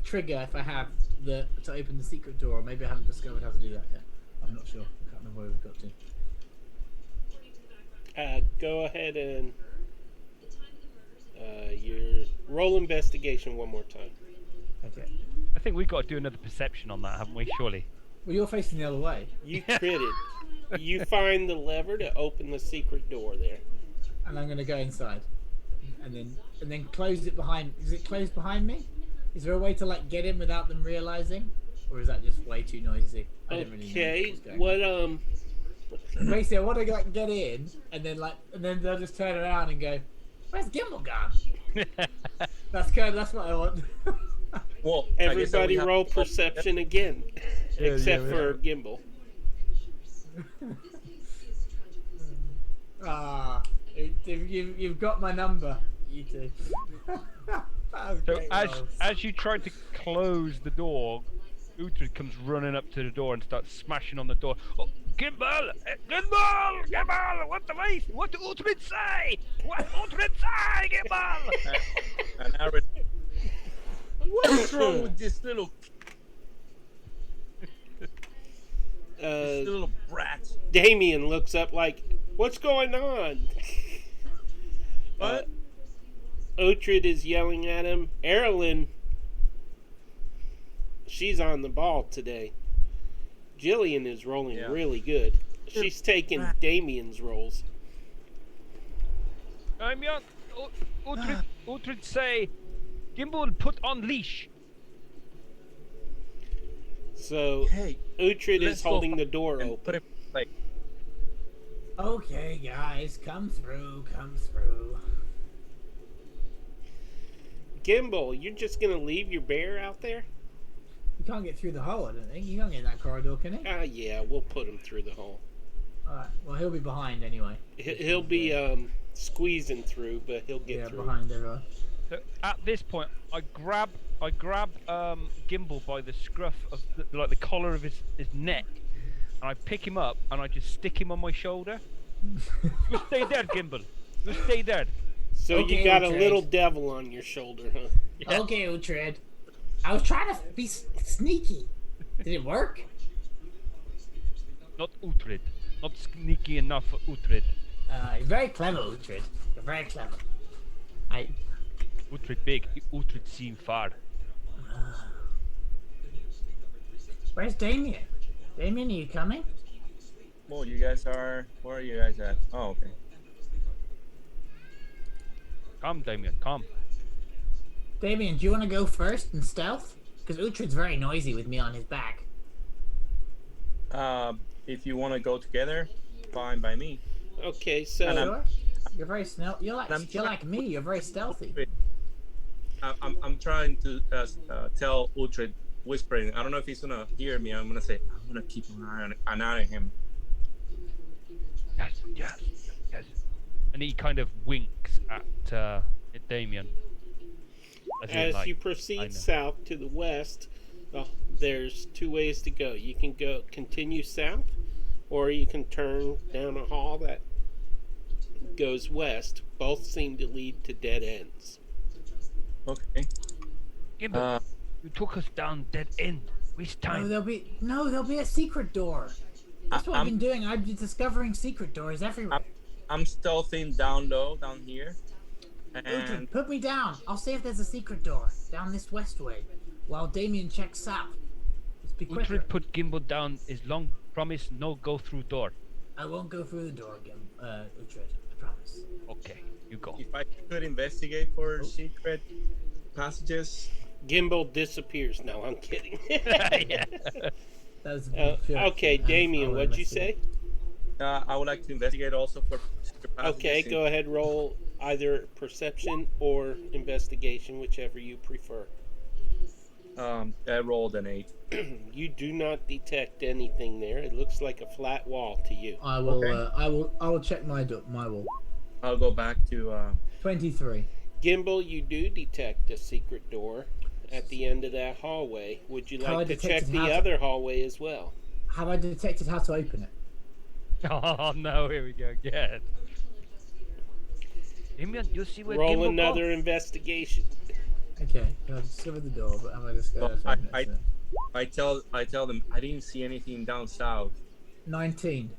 B: trigger if I have to open the secret door. Or maybe I haven't discovered how to do that yet. I'm not sure. I can't remember where we've got to.
A: Go ahead and your roll investigation one more time.
B: Okay.
C: I think we've got to do another perception on that, haven't we? Surely.
B: Well, you're facing the other way.
A: You critted. You find the lever to open the secret door there.
B: And I'm gonna go inside, and then close it behind. Is it closed behind me? Is there a way to like get in without them realizing, or is that just way too noisy? I don't really know
A: Okay.
B: what's going on. Basically, I want to like get in, and then they'll just turn around and go, "Where's Gimbal gone?" That's what I want.
D: Well, I guess that we
A: Everybody
D: have-
A: roll perception again, except for Gimbal.
B: You've got my number, you two. That was
C: So
B: great rolls.
C: as you try to close the door, Uhtred comes running up to the door and starts smashing on the door. Oh, Gimbal! Gimbal! What did Uhtred say? What Uhtred say, Gimbal?
D: And Aaron, what's wrong with this little brat?
A: Damien looks up like, "What's going on?"
D: What?
A: Uhtred is yelling at him. Erilyn, she's on the ball today. Jillian is rolling really good. She's taking Damien's rolls.
C: Damien, Uhtred say, Gimbal put on leash.
A: So
D: Hey,
A: Uhtred
D: let's
A: is
D: go
A: holding the door
D: and
A: open.
D: put it like
E: Okay, guys, come through, come through.
A: Gimbal, you're just gonna leave your bear out there?
B: You can't get through the hole, I don't think. You can't get in that corridor, can he?
A: Yeah, we'll put him through the hole.
B: Alright, well, he'll be behind anyway.
A: He'll be squeezing through, but he'll get
B: Yeah,
A: through.
B: behind everyone.
C: So at this point, I grab Gimbal by the scruff of the collar of his neck, and I pick him up and I just stick him on my shoulder. You stay there, Gimbal. You stay there.
A: So
E: Okay,
A: you got a
E: Uhtred.
A: little devil on your shoulder, huh?
C: Yeah.
E: Okay, Uhtred. I was trying to be sneaky. Did it work?
C: Not Uhtred. Not sneaky enough for Uhtred.
E: You're very clever, Uhtred. You're very clever.
C: Uhtred big. Uhtred seen far.
E: Where's Damien? Damien, are you coming?
D: well, you guys are. Where are you guys at? Oh, okay.
C: Come, Damien. Come.
E: Damien, do you want to go first in stealth? Because Uhtred's very noisy with me on his back.
D: If you want to go together, fine by me.
A: Okay, so
D: And
E: Sure? You're very stealthy. You're
D: I'm
E: like me. You're very stealthy.
D: I'm trying to tell Uhtred, whispering. I don't know if he's gonna hear me. I'm gonna say, I'm gonna keep an eye on him.
C: Yes. And he kind of winks at Damien.
A: as
C: like,
A: you
C: I
A: proceed
C: know.
A: south to the west, there's two ways to go. You can continue south, or you can turn down a hall that goes west. Both seem to lead to dead ends.
D: Okay.
C: Gimbal, you took us down dead end. Waste
E: No,
C: time.
E: there'll be a secret door. That's what I've
D: I'm-
E: been doing. I've been discovering secret doors everywhere.
D: I'm stealthing down low, down here.
E: Uhtred,
D: And
E: put me down. I'll see if there's a secret door down this west way, while Damien checks south. Let's be quicker.
C: Uhtred put Gimbal down is long promise no go through door.
E: I won't go through the door again, Uhtred. I promise.
C: Okay, you go.
D: if I could investigate for secret passages,
A: Gimbal disappears. No, I'm kidding.
C: Yeah.
B: That was a big
A: Okay, Damien, what'd you say?
D: I would like to investigate also for secret passages.
A: Okay, go ahead, roll either perception or investigation, whichever you prefer.
D: I rolled an 8.
A: You do not detect anything there. It looks like a flat wall to you.
B: I will.
D: Okay.
B: I will check my wall.
D: I'll go back to
B: 23.
A: Gimbal, you do detect a secret door at the end of that hallway. Would you
B: How
A: like
B: I
A: to check
B: detected how
A: the
B: to-
A: other hallway as well?
B: Have I detected how to open it?
C: Oh no, here we go again. Damien, you see where
A: Roll
C: Gimbal
A: another
C: goes?
A: investigation.
B: Okay, I've discovered the door, but have I discovered
D: So
B: how to open it?
D: I tell them I didn't see anything down south.
B: 19.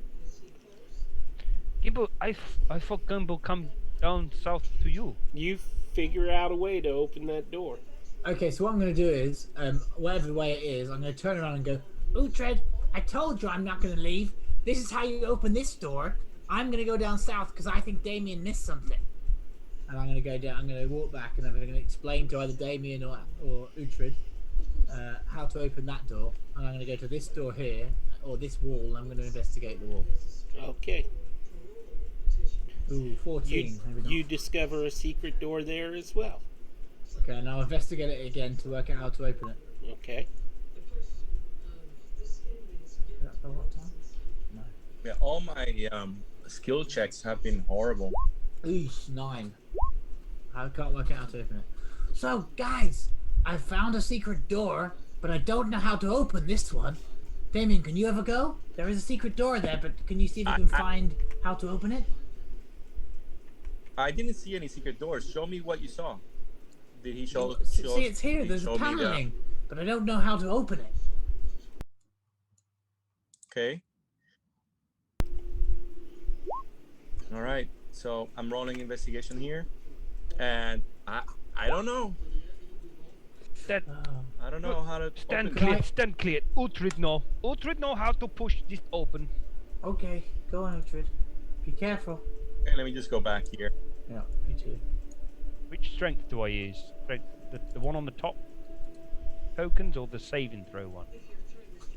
C: Gimbal, I thought Gimbal come down south to you.
A: You figure out a way to open that door.
B: Okay, so what I'm going to do is, whatever way it is, I'm going to turn around and go, Uhtred, I told you I'm not going to leave. This is how you open this door. I'm going to go down south because I think Damien missed something. And I'm going to go down, I'm going to walk back and I'm going to explain to either Damien or Uhtred how to open that door. And I'm going to go to this door here, or this wall, and I'm going to investigate the wall.
A: Okay.
B: Ooh, 14.
A: You,
B: Maybe not.
A: you discover a secret door there as well.
B: Okay, now investigate it again to work out how to open it.
A: Okay.
B: Is that for what time? No.
D: Yeah, all my skill checks have been horrible.
B: Oosh, 9. I can't work out how to open it. So, guys, I found a secret door, but I don't know how to open this one. Damien, can you ever go? There is a secret door there, but can you see if you can find how to open it?
D: I didn't see any secret doors. Show me what you saw. Did he show?
B: See, it's here.
D: did he
B: There's
D: show
B: a
D: me the-
B: paneling, but I don't know how to open it.
D: Okay. All right. So I'm rolling investigation here, and I don't know.
C: Stand,
D: I don't know how to
C: stand
D: open
C: clear,
D: it.
C: stand clear. Uhtred know. Uhtred know how to push this open.
B: Okay, go on, Uhtred. Be careful.
D: Okay, let me just go back here.
B: Yeah, me too.
C: Which strength do I use? Strength, the one on the top tokens or the saving throw one?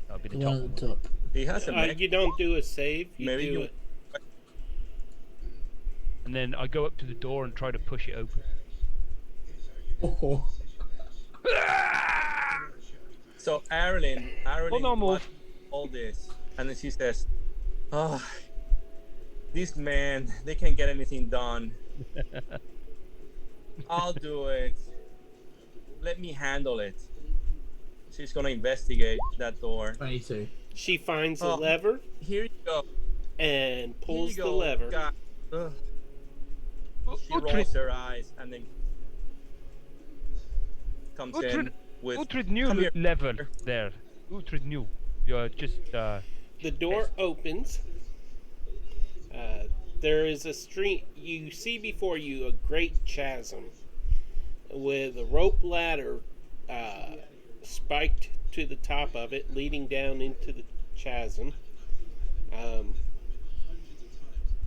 C: That'll be the
B: The
C: top
B: one
C: one.
B: at the top.
D: He has a mech.
A: You don't do a save. You
D: Maybe
A: do
D: you-
A: it.
C: And then I go up to the door and try to push it open.
B: Oh.
D: So Arlen
C: Oh, no, move.
D: watched all this, and then she says, "Oh, these men, they can't get anything done. I'll do it. Let me handle it." She's gonna investigate that door.
B: 22.
A: She finds a
D: Oh.
A: lever
D: Here you go.
A: and
D: Here
A: pulls
D: you
A: the
D: go.
A: lever.
D: God. Ugh. She rolls
C: Uhtred,
D: her eyes and then comes in
C: Uhtred,
D: with.
C: Uhtred knew
D: Come
C: the
D: here.
C: level there. Uhtred knew. You're just
A: The door opens. There is a stream. You see before you a great chasm with a rope ladder spiked to the top of it, leading down into the chasm.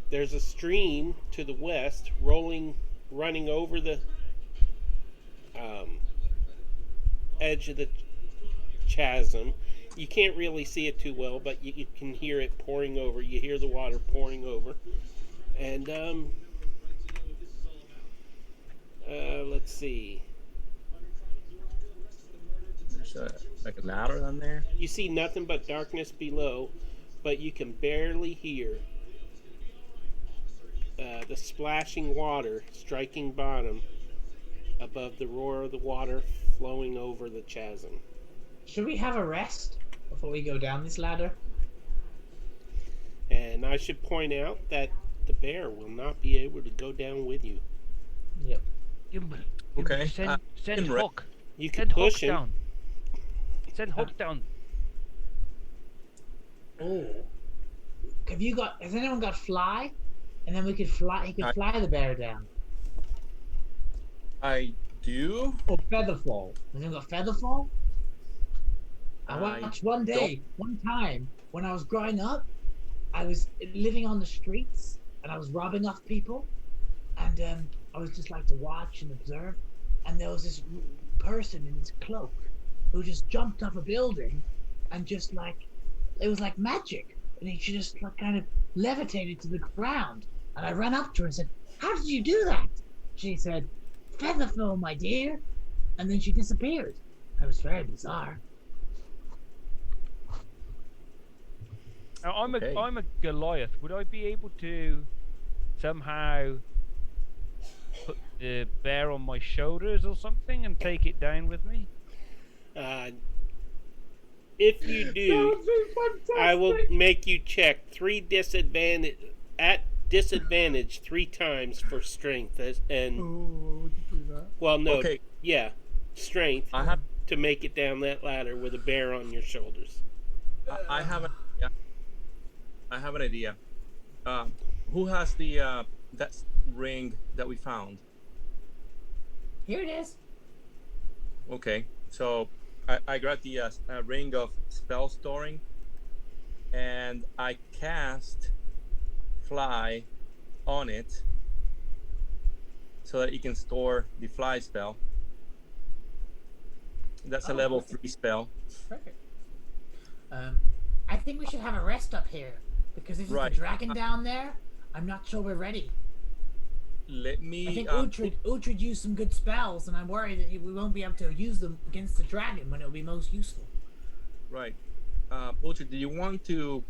A: There's a stream to the west, running over the edge of the chasm. You can't really see it too well, but you can hear it pouring over. You hear the water pouring over. And, let's see.
D: There's like a ladder down there.
A: You see nothing but darkness below, but you can barely hear the splashing water striking bottom above the roar of the water flowing over the chasm.
B: Should we have a rest before we go down this ladder?
A: And I should point out that the bear will not be able to go down with you.
B: Yep.
C: Gimbal.
D: Okay,
C: Send
D: can re-
C: Hawk.
A: You can
C: Send
A: push
C: Hawk
A: him.
C: down. Send Hawk down.
B: Oh. Has anyone got fly? And then we could fly, he could fly the bear down.
D: I do.
B: Or featherfall. Has anyone got featherfall? I
D: I
B: watched one time, when I was growing up, I was living on the streets and I was robbing off people. And I was just like to watch and observe. And there was this person in his cloak who just jumped off a building and just like, it was like magic. And he just like kind of levitated to the ground. And I ran up to her and said, "How did you do that?" She said, "Featherfall, my dear." And then she disappeared.
E: That was very bizarre.
C: Now,
D: Okay.
C: I'm a Goliath. Would I be able to somehow put the bear on my shoulders or something and take it down with me?
A: If you do, I will make you check disadvantage 3 times for strength and
B: Oh, I wouldn't do that.
A: well, no,
D: Okay.
A: yeah, strength
D: I have
A: to make it down that ladder with a bear on your shoulders.
D: I have an idea. I have an idea. Who has the that ring that we found?
E: Here it is.
D: Okay, so I grabbed the ring of spell storing, and I cast fly on it so that it can store the fly spell. That's a level 3 spell.
E: Perfect. I think we should have a rest up here because if there's
D: Right.
E: a dragon down there, I'm not sure we're ready.
D: Let me.
E: I think Uhtred used some good spells, and I'm worried that we won't be able to use them against the dragon when it will be most useful.
D: Right. Ultra, do you want to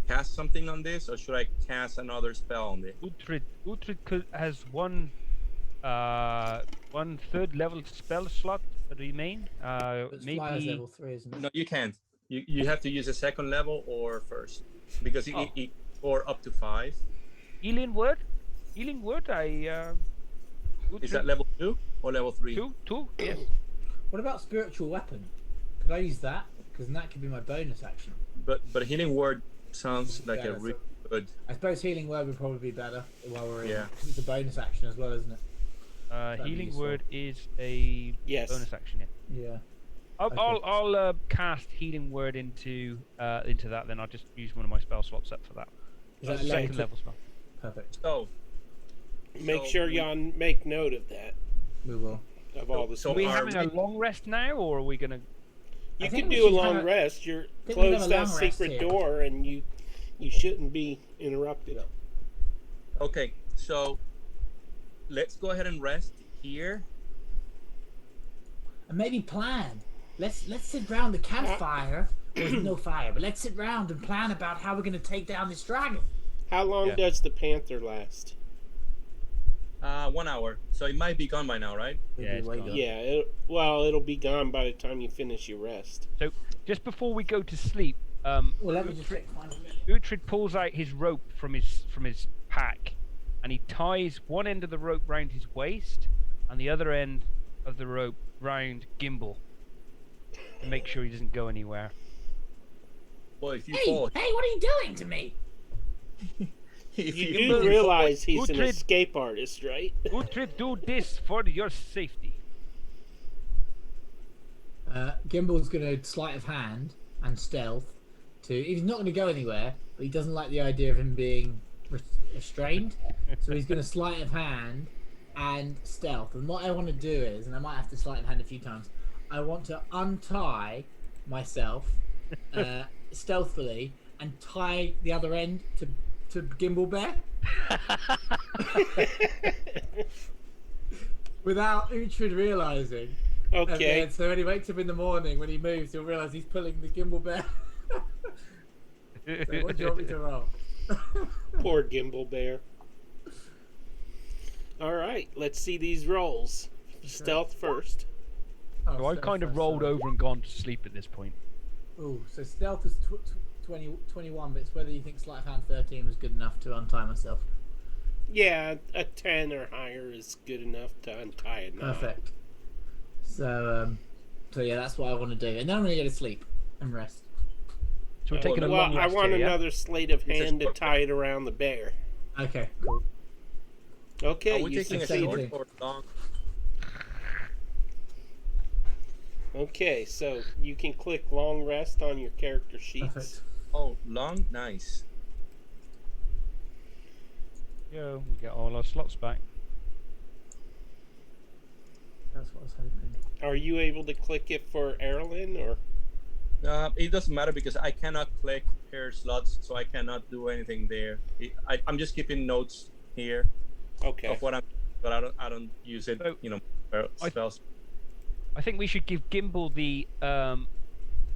D: cast something on this, or should I cast another spell on it?
C: Uhtred has one 3rd level spell slot remain.
B: It's flyer's
C: Maybe
B: level 3, isn't it?
D: No, you can't. You have to use a 2nd level or first, because it or up to 5.
C: healing word. Healing word.
D: Is that level 2 or level 3?
C: Two. Yes.
B: What about spiritual weapon? Could I use that? Because that could be my bonus action.
D: But healing word sounds like
B: Yeah,
D: a
B: that's
D: really good.
B: I suppose healing word would probably be better while we're in.
D: Yeah.
B: 'Cause it's a bonus action as well, isn't it? That'd be
C: Healing
B: useful.
C: word is a
A: Yes.
C: bonus action. Yeah.
B: Yeah.
C: I'll cast healing word into that. Then I'll just use one of my spell slots up for that.
B: Is that a
C: Second
B: level two?
C: level spell.
B: Perfect.
D: So
A: Make
D: So
A: sure
D: we-
A: y'all make note of that,
B: We will.
A: of all the
D: So
C: Are we
A: spells.
C: having a long rest now, or are we gonna?
A: You
B: I
A: can
B: think we
A: do a
B: should
A: long
B: have a-
A: rest. You're
B: think we
A: close
B: have a
A: that
B: long rest
A: secret
B: here.
A: door, and you shouldn't be interrupted.
D: okay, so let's go ahead and rest here.
E: And maybe plan. Let's sit round the campfire. There's no fire, but let's sit round and plan about how we're going to take down this dragon.
A: How long
C: Yeah.
A: does the panther last?
D: 1 hour, so it might be gone by now, right?
B: We'll
C: Yeah,
B: be
C: it's
B: way
C: gone.
B: gone.
A: Yeah, it'll be gone by the time you finish your rest.
C: So just before we go to sleep,
B: Well, let me just check.
C: Uhtred pulls out his rope from his pack, and he ties one end of the rope round his waist, and the other end of the rope round Gimbal, to make sure he doesn't go anywhere.
D: Well, if you
E: Hey,
D: fall,
E: hey, what are you doing to me?
D: if
A: You
D: you
A: do
D: fall,
A: realize he's an
C: Uhtred-
A: escape artist, right?
C: Uhtred, do this for your safety.
B: Gimbal's going to sleight of hand and stealth. He's not going to go anywhere, but he doesn't like the idea of him being restrained. So he's going to sleight of hand and stealth. And what I want to do is, and I might have to sleight of hand a few times, I want to untie myself stealthily and tie the other end to Gimbal Bear without Uhtred realizing.
A: Okay.
B: And so when he wakes up in the morning, when he moves, he'll realize he's pulling the Gimbal Bear. So what do you want me to roll?
A: Poor Gimbal Bear. All right, let's see these rolls. Stealth first.
B: Oh,
C: So I've
B: stealth
C: kind of
B: first,
C: rolled
B: sorry.
C: over and gone to sleep at this point.
B: Ooh, so stealth was 21, but it's whether you think sleight of hand 13 was good enough to untie myself.
A: Yeah, a 10 or higher is good enough to untie a knot.
B: Perfect. So yeah, that's what I want to do, and then I'm gonna go to sleep and rest.
C: So we're taking a
A: Well,
C: long
A: I
C: rest
A: want
C: here, yeah?
A: another sleight of
D: It's a
A: hand to
D: short
A: tie it around the bear.
B: Okay, cool.
A: Okay,
D: are we
A: you
D: taking a
A: succeeded.
D: short or long?
A: Okay, so you can click long rest on your character sheets.
B: Perfect.
D: Oh, long, nice.
C: Yo, we get all our slots back.
B: That's what I was hoping.
A: Are you able to click it for Erlyn or?
D: It doesn't matter because I cannot click her slots, so I cannot do anything there. I'm just keeping notes here
A: Okay.
D: of what I'm, but I don't use it.
C: So,
D: You know,
C: I-
D: spells.
C: I think we should give Gimbal the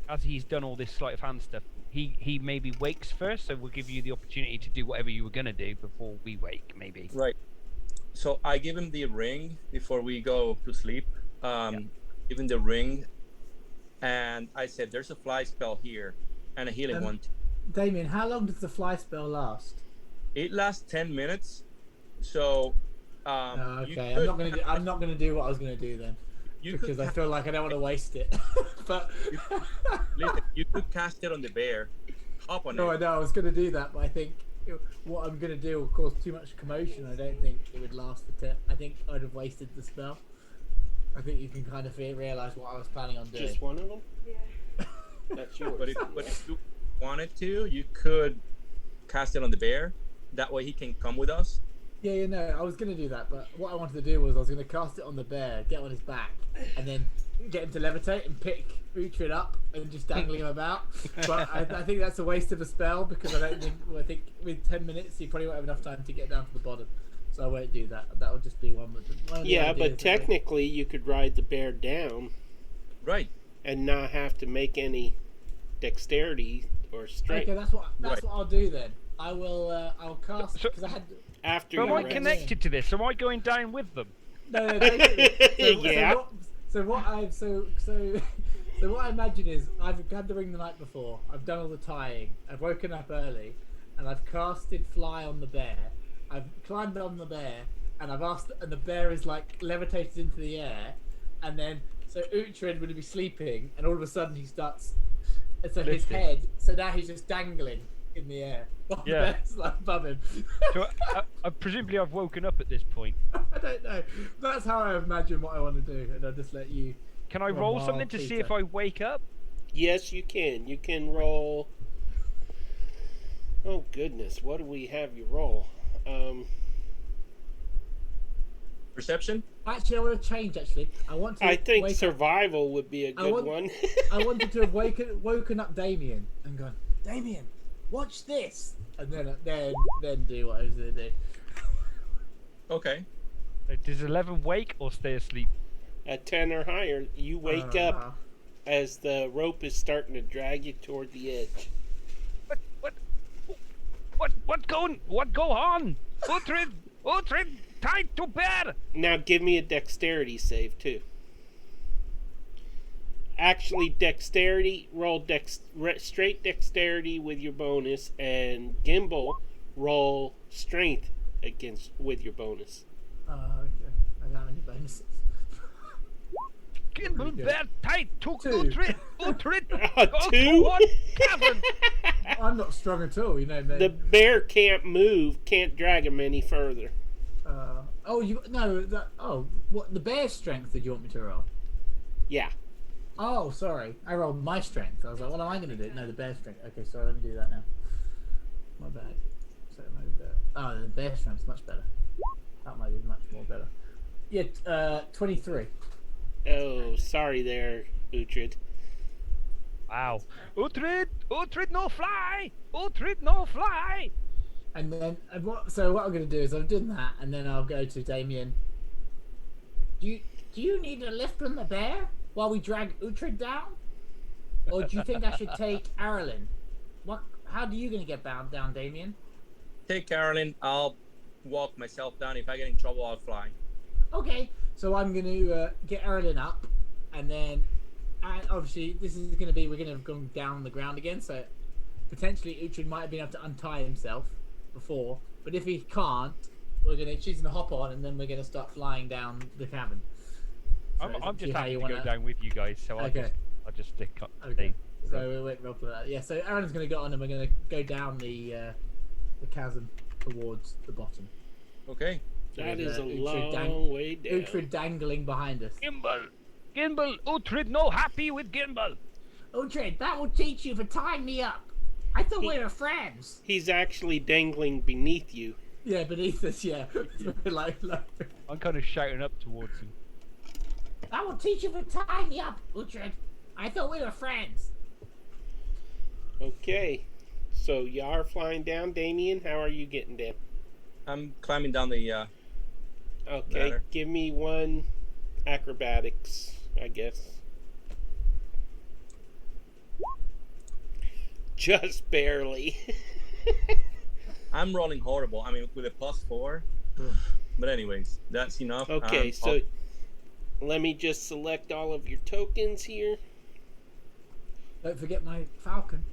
C: as he's done all this sleight of hand stuff. He maybe wakes first, so we'll give you the opportunity to do whatever you were gonna do before we wake, maybe.
D: Right. So I give him the ring before we go to sleep. Give him the ring, and I said, "There's a fly spell here, and a healing one."
B: Damien, how long does the fly spell last?
D: It lasts 10 minutes. So.
B: Okay, I'm not gonna do what I was gonna do then, because I feel like I don't want to waste it. But
D: listen, you could cast it on the bear. Hop on it.
B: No, I know I was gonna do that, but I think what I'm gonna do will cause too much commotion. I don't think it would last for 10. I think I'd have wasted the spell. I think you can kind of realize what I was planning on doing.
A: Just one of them?
F: Yeah.
A: That's yours.
D: But if you wanted to, you could cast it on the bear. That way he can come with us.
B: Yeah, I was going to do that, but what I wanted to do was I was going to cast it on the bear, get on his back, and then get him to levitate and pick Uhtred up and just dangling him about. But I think that's a waste of a spell, because I think with 10 minutes he probably won't have enough time to get down to the bottom. So I won't do that. That would just be one of the
A: Yeah, but
B: ideas
A: technically you could ride the bear down.
D: Right.
A: And not have to make any dexterity or strength.
B: Okay, that's what I'll do then. I'll cast, because I had...
A: After
C: So am I
A: rest.
C: connected to this? Am I going down with them?
B: No, basically.
A: Yeah.
B: So what I imagine is I've had the ring the night before. I've done all the tying. I've woken up early, and I've casted fly on the bear. I've climbed on the bear, and I've asked, and the bear is like levitated into the air, and then so Uhtred would be sleeping, and all of a sudden he starts. So his head. So now he's just dangling in the air. While the bear's like above him.
C: So presumably I've woken up at this point.
B: I don't know. That's how I imagine what I want to do, and I'll just let you.
C: Can I roll something to see if I wake up?
A: Yes, you can. You can roll. Oh goodness, what do we have you roll?
D: Perception?
B: Actually, I want to change.
A: I think survival would be a good one.
B: I wanted to have woken up Damien and gone, Damien, watch this, and then do what I was going to do.
D: Okay.
C: Does 11 wake or stay asleep?
A: At 10 or higher, you wake up as the rope is starting to drag you toward the edge.
C: What go on? Uhtred, tied to bear.
A: Now give me a dexterity save too. Actually, dexterity, roll straight dexterity with your bonus, and Gimbal, roll strength with your bonus.
B: Okay. I don't have any bonuses.
C: Gimbal bear tied to Uhtred. Uhtred, go
A: Two?
C: to one cavern.
B: I'm not strong at all, you know me.
A: The bear can't move, can't drag him any further.
B: What, the bear's strength did you want me to roll?
A: Yeah.
B: Oh, sorry. I rolled my strength. I was like, what am I going to do? No, the bear's strength. Okay, sorry, let me do that now. My bad. So maybe better. Oh, the bear strength's much better. That might be much more better. Yeah, 23.
A: Oh, sorry there, Uhtred.
C: Wow. Uhtred no fly. Uhtred no fly.
B: And then, what I'm going to do is I've done that, and then I'll go to Damien. Do you need a lift from the bear while we drag Uhtred down? Or do you think I should take Arlen? How are you going to get bound down, Damien?
D: Take Carolyn. I'll walk myself down. If I get in trouble, I'll fly.
B: Okay, so I'm going to get Arlen up, and then obviously this is going to be, we're going to have gone down the ground again, so potentially Uhtred might have been able to untie himself before, but if he can't, she's going to hop on, and then we're going to start flying down the cavern. So
C: I'm just happy to go down with you guys, so I'll just stick up.
B: Okay. So we went roll for that. Yeah. So Aaron's going to get on, and we're going to go down the chasm towards the bottom.
D: Okay.
A: That is a long way down.
B: Uhtred dangling behind us.
C: Gimbal, Uhtred no happy with Gimbal.
E: Uhtred, that will teach you for tying me up. I thought we were friends.
A: He's actually dangling beneath you.
B: Yeah, beneath us. Yeah. like.
C: I'm kind of shouting up towards him.
E: That will teach you for tying me up, Uhtred. I thought we were friends.
A: Okay. So you are flying down, Damien. How are you getting down?
D: I'm climbing down the
A: Okay,
D: ladder.
A: give me one acrobatics. I guess. Just barely.
D: I'm rolling horrible. I mean, with a +4. But anyways, that's enough.
A: Okay, so let me just select all of your tokens here.
E: Don't forget my falcon.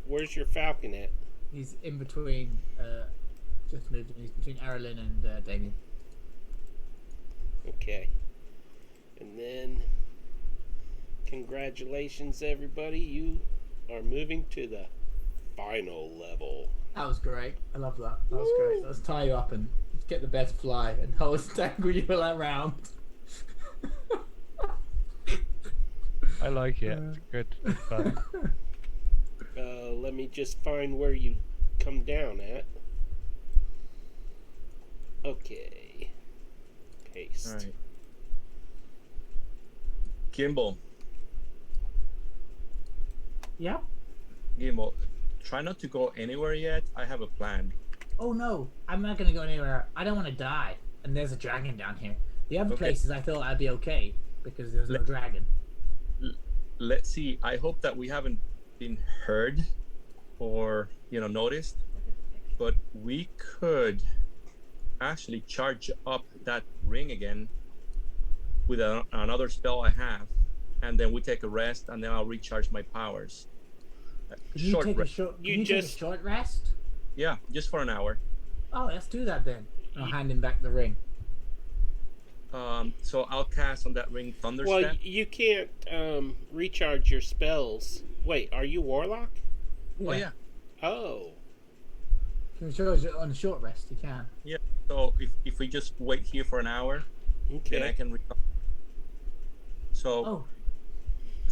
A: Where's your falcon at?
E: He's in between. Just moved him. He's between Aralyn and Damien.
A: Okay. And then, congratulations, everybody. You are moving to the final level.
E: That was great. I love that. That was great. Let's tie you up and get the best fly and hold dangle you around.
C: I like it. It's good. It's fun.
A: Let me just find where you come down at. Okay. Paste.
D: All right. Gimbal.
E: Yeah.
D: Gimbal, try not to go anywhere yet. I have a plan.
E: Oh no, I'm not gonna go anywhere. I don't want to die. And there's a dragon down here. The other
D: Okay.
E: places I thought I'd be okay because there's no dragon.
D: Let's see. I hope that we haven't been heard or noticed, but we could actually charge up that ring again with another spell I have, and then we take a rest, and then I'll recharge my powers.
E: Can you take a
D: rest.
E: short?
A: You
E: Can you take a
A: just-
E: short rest?
D: Yeah, just for an hour.
E: Oh, let's do that then. I'll hand him back the ring.
D: So I'll cast on that ring Thunder
A: Well,
D: Step.
A: you can't recharge your spells. Wait, are you Warlock?
D: Oh yeah.
A: Oh.
E: Can you charge it on a short rest? You can.
D: Yeah. So if we just wait here for an hour, then I
A: Okay.
D: can recover. So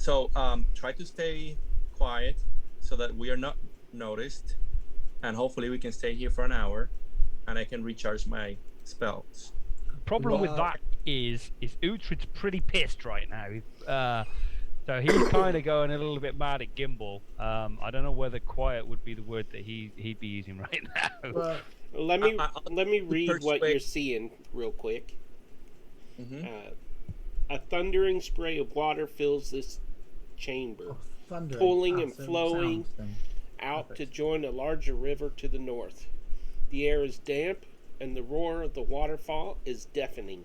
E: Oh,
D: try to stay quiet so that we are not noticed, and hopefully we can stay here for an hour, and I can recharge my spells.
C: Problem with
E: Well-
C: that is Uhtred's pretty pissed right now. So he's kind of going a little bit mad at Gimbal. I don't know whether quiet would be the word that he'd be using right now.
E: well,
A: Let me
D: I'll
A: let me read what
D: persuade-
A: you're seeing real quick.
D: Hmm.
A: A thundering spray of water fills this chamber,
E: oh, thunder.
A: pulling and
E: so
A: flowing
E: sounds then.
A: out to
E: perfect.
A: join a larger river to the north. The air is damp, and the roar of the waterfall is deafening.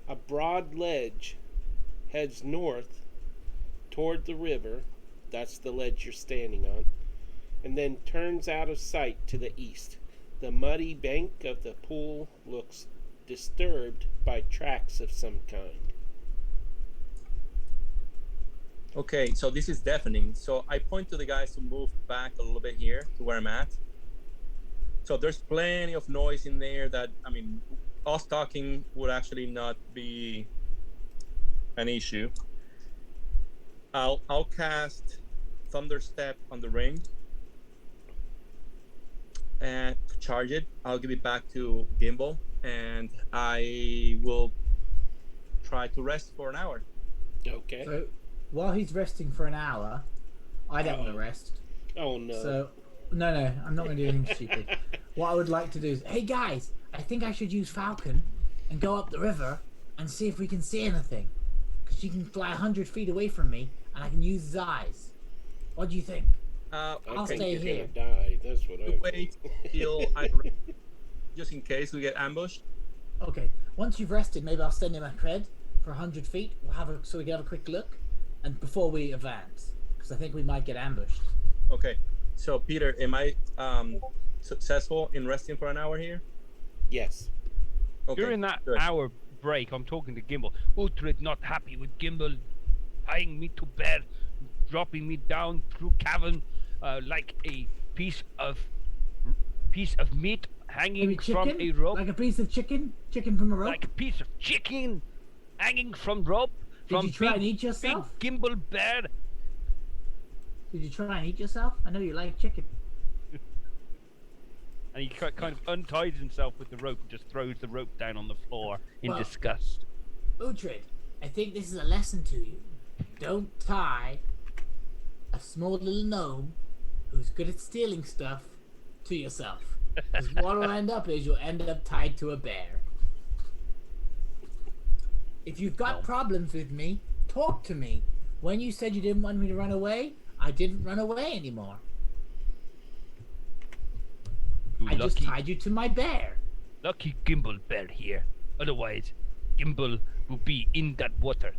A: A broad ledge heads north toward the river. That's the ledge you're standing on. And then turns out of sight to the east. The muddy bank of the pool looks disturbed by tracks of some kind.
D: Okay, so this is deafening. So I point to the guys to move back a little bit here to where I'm at. So there's plenty of noise in there that, I mean, us talking would actually not be an issue. I'll cast Thunder Step on the ring and charge it. I'll give it back to Gimbal, and I will try to rest for an hour.
A: Okay.
E: So while he's resting for an hour, I don't want to rest.
A: Oh no.
E: So no, I'm not going to do anything stupid. What I would like to do is, hey guys, I think I should use Falcon and go up the river and see if we can see anything, because she can fly 100 feet away from me and I can use his eyes. What do you think?
A: I
E: I'll
A: think
E: stay
A: you're
E: here.
A: gonna die. That's what I
D: Wait
A: think.
D: till I rest, just in case we get ambushed.
E: Okay, once you've rested, maybe I'll send him a cred for 100 feet. We'll have so we can have a quick look, and before we advance, because I think we might get ambushed.
D: Okay, so Peter, am I successful in resting for an hour here?
A: Yes.
D: Okay,
C: During that
D: good.
C: hour break, I'm talking to Gimbal. Uhtred not happy with Gimbal tying me to bed, dropping me down through cavern like a piece of meat hanging
E: Maybe
C: from
E: chicken,
C: a rope,
E: like a piece of chicken from a rope.
C: like a piece of chicken hanging from rope.
E: Did
C: From
E: you try
C: big,
E: and eat yourself?
C: big Gimbal bear.
E: Did you try and eat yourself? I know you like chicken.
C: And he kind of unties himself with the rope and just throws the rope down on the floor in
E: Well-
C: disgust.
E: Uhtred, I think this is a lesson to you. Don't tie a small little gnome who's good at stealing stuff to yourself. Because what will end up is you'll end up tied to a bear. If you've got
C: No.
E: problems with me, talk to me. When you said you didn't want me to run away, I didn't run away anymore.
C: You
E: I just
C: lucky,
E: tied you to my bear.
C: lucky Gimbal bear here. Otherwise, Gimbal will be in that water.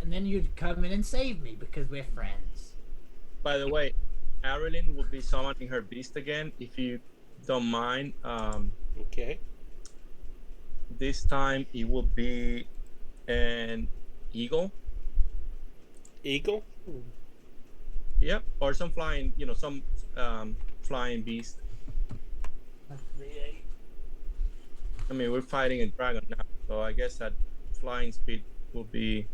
E: And then you'd come in and save me because we're friends.
D: By the way, Arilyn will be summoning her beast again, if you don't mind.
A: Okay.
D: This time it will be an eagle.
A: Eagle?
D: Yep, or some flying, some flying beast. I mean, we're fighting a dragon now, so I guess that flying speed will be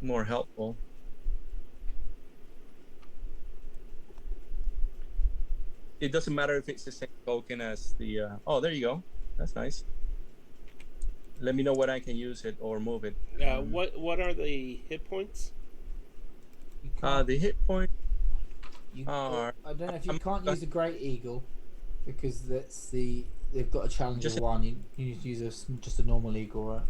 D: more helpful. It doesn't matter if it's the same token as the. Oh, there you go. That's nice. Let me know when I can use it or move it.
A: What are the hit points?
B: You can't,
D: The hit point.
B: you,
D: are-
B: I don't know if you
D: I'm-
B: can't use the Great Eagle because they've got a challenge
D: Just
B: of one. You need to use just a normal eagle, right?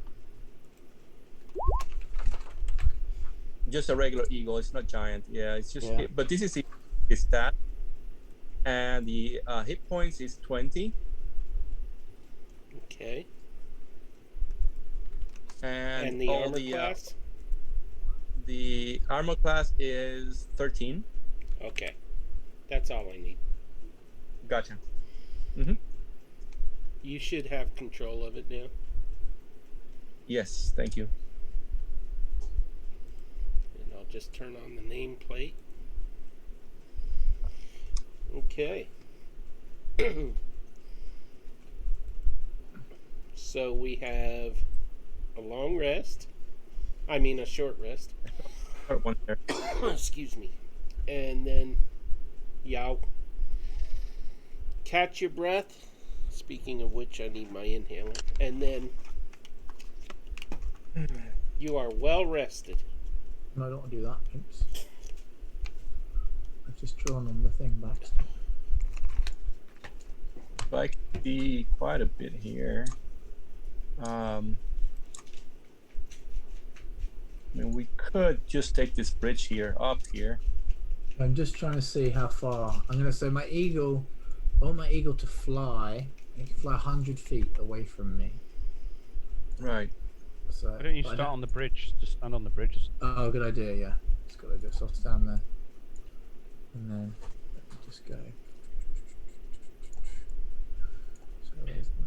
D: Just a regular eagle. It's not giant. Yeah, it's just.
B: Yeah.
D: But this is the stat, and the hit points is 20,
A: Okay.
D: and
A: the
D: all
A: armor
D: the
A: class?
D: the armor class is 13.
A: Okay. That's all I need.
D: Gotcha.
A: You should have control of it now.
D: Yes, thank you.
A: And I'll just turn on the nameplate. Okay. So we have a long rest. I mean a short rest.
D: Part one there.
A: Excuse me. And then yow. Catch your breath. Speaking of which, I need my inhaler. And then you are well rested.
B: No, I don't want to do that. Oops. I've just drawn on the thing back.
D: So I can see quite a bit here. I mean, we could just take this bridge here, up here.
B: I'm just trying to see how far. I'm gonna say my eagle. I want my eagle to fly. It can fly 100 feet away from me.
D: Right.
B: So
C: Why don't you
B: but I
C: start on the bridge? Just stand on the bridge. Or something.
B: Oh, good idea. Yeah, it's a good idea. So I'll stand there, and then let me just go. So there's no.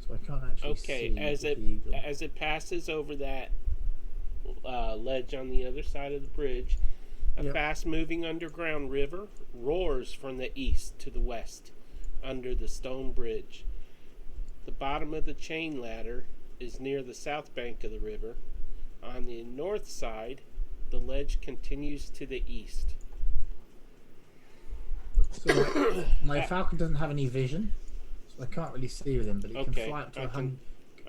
B: So I can't actually
A: Okay,
B: see
A: as
B: the
A: it
B: eagle.
A: as it passes over that ledge on the other side of the bridge, a
B: Yep.
A: fast-moving underground river roars from the east to the west under the stone bridge. The bottom of the chain ladder is near the south bank of the river. On the north side, the ledge continues to the east.
B: So my falcon doesn't have any vision, so I can't really see with him. But it can
A: Okay,
B: fly up to
A: I
B: 100.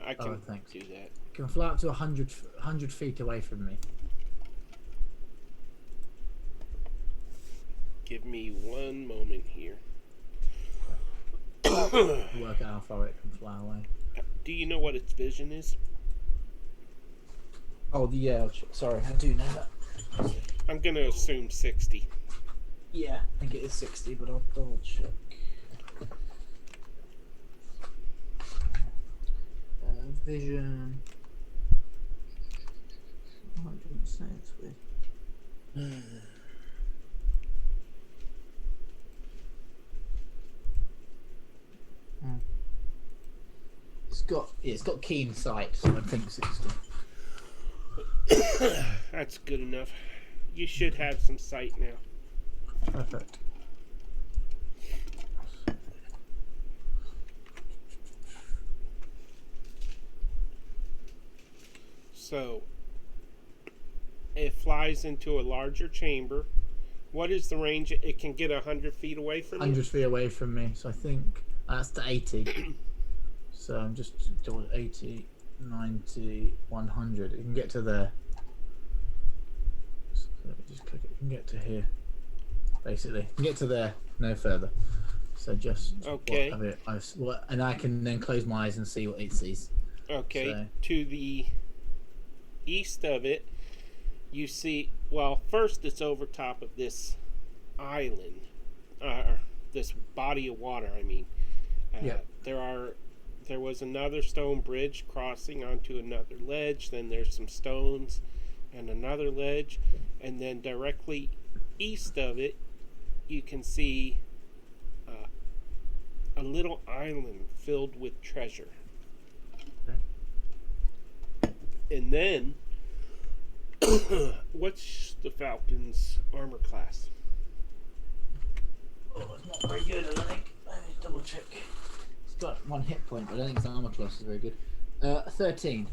A: I can
B: thanks.
A: do that.
B: It can fly up to 100 feet away from me.
A: Give me one moment here.
B: Work out how far it can fly away.
A: Do you know what its vision is?
B: Oh, yeah. Sorry, I do know that.
A: I'm going to assume 60.
B: Yeah, I think it is 60, but I'll double check. Vision. Oh, it didn't say it's with. It's got keen sight, so I think 60.
A: That's good enough. You should have some sight now.
B: Perfect.
A: So, it flies into a larger chamber. What is the range? It can get 100 feet away from
B: 100
A: you?
B: feet away from me, so I think that's to 80. So I'm just doing 80, 90, 100. It can get to there. So let me just click it. It can get to here. basically. You can get to there, no further. So just
A: Okay.
B: and I can then close my eyes and see what it sees.
A: Okay.
B: So.
A: To the east of it, you see. Well, first it's over top of this island, this body of water. I mean,
B: Yeah.
A: There was another stone bridge crossing onto another ledge. Then there's some stones and another ledge, and then directly east of it, you can see a little island filled with treasure.
B: Okay.
A: And then, what's the Falcon's armor class?
B: Oh, it's not very good, I don't think. Let me double check. It's got 1 hit point, but I don't think its armor class is very good. 13.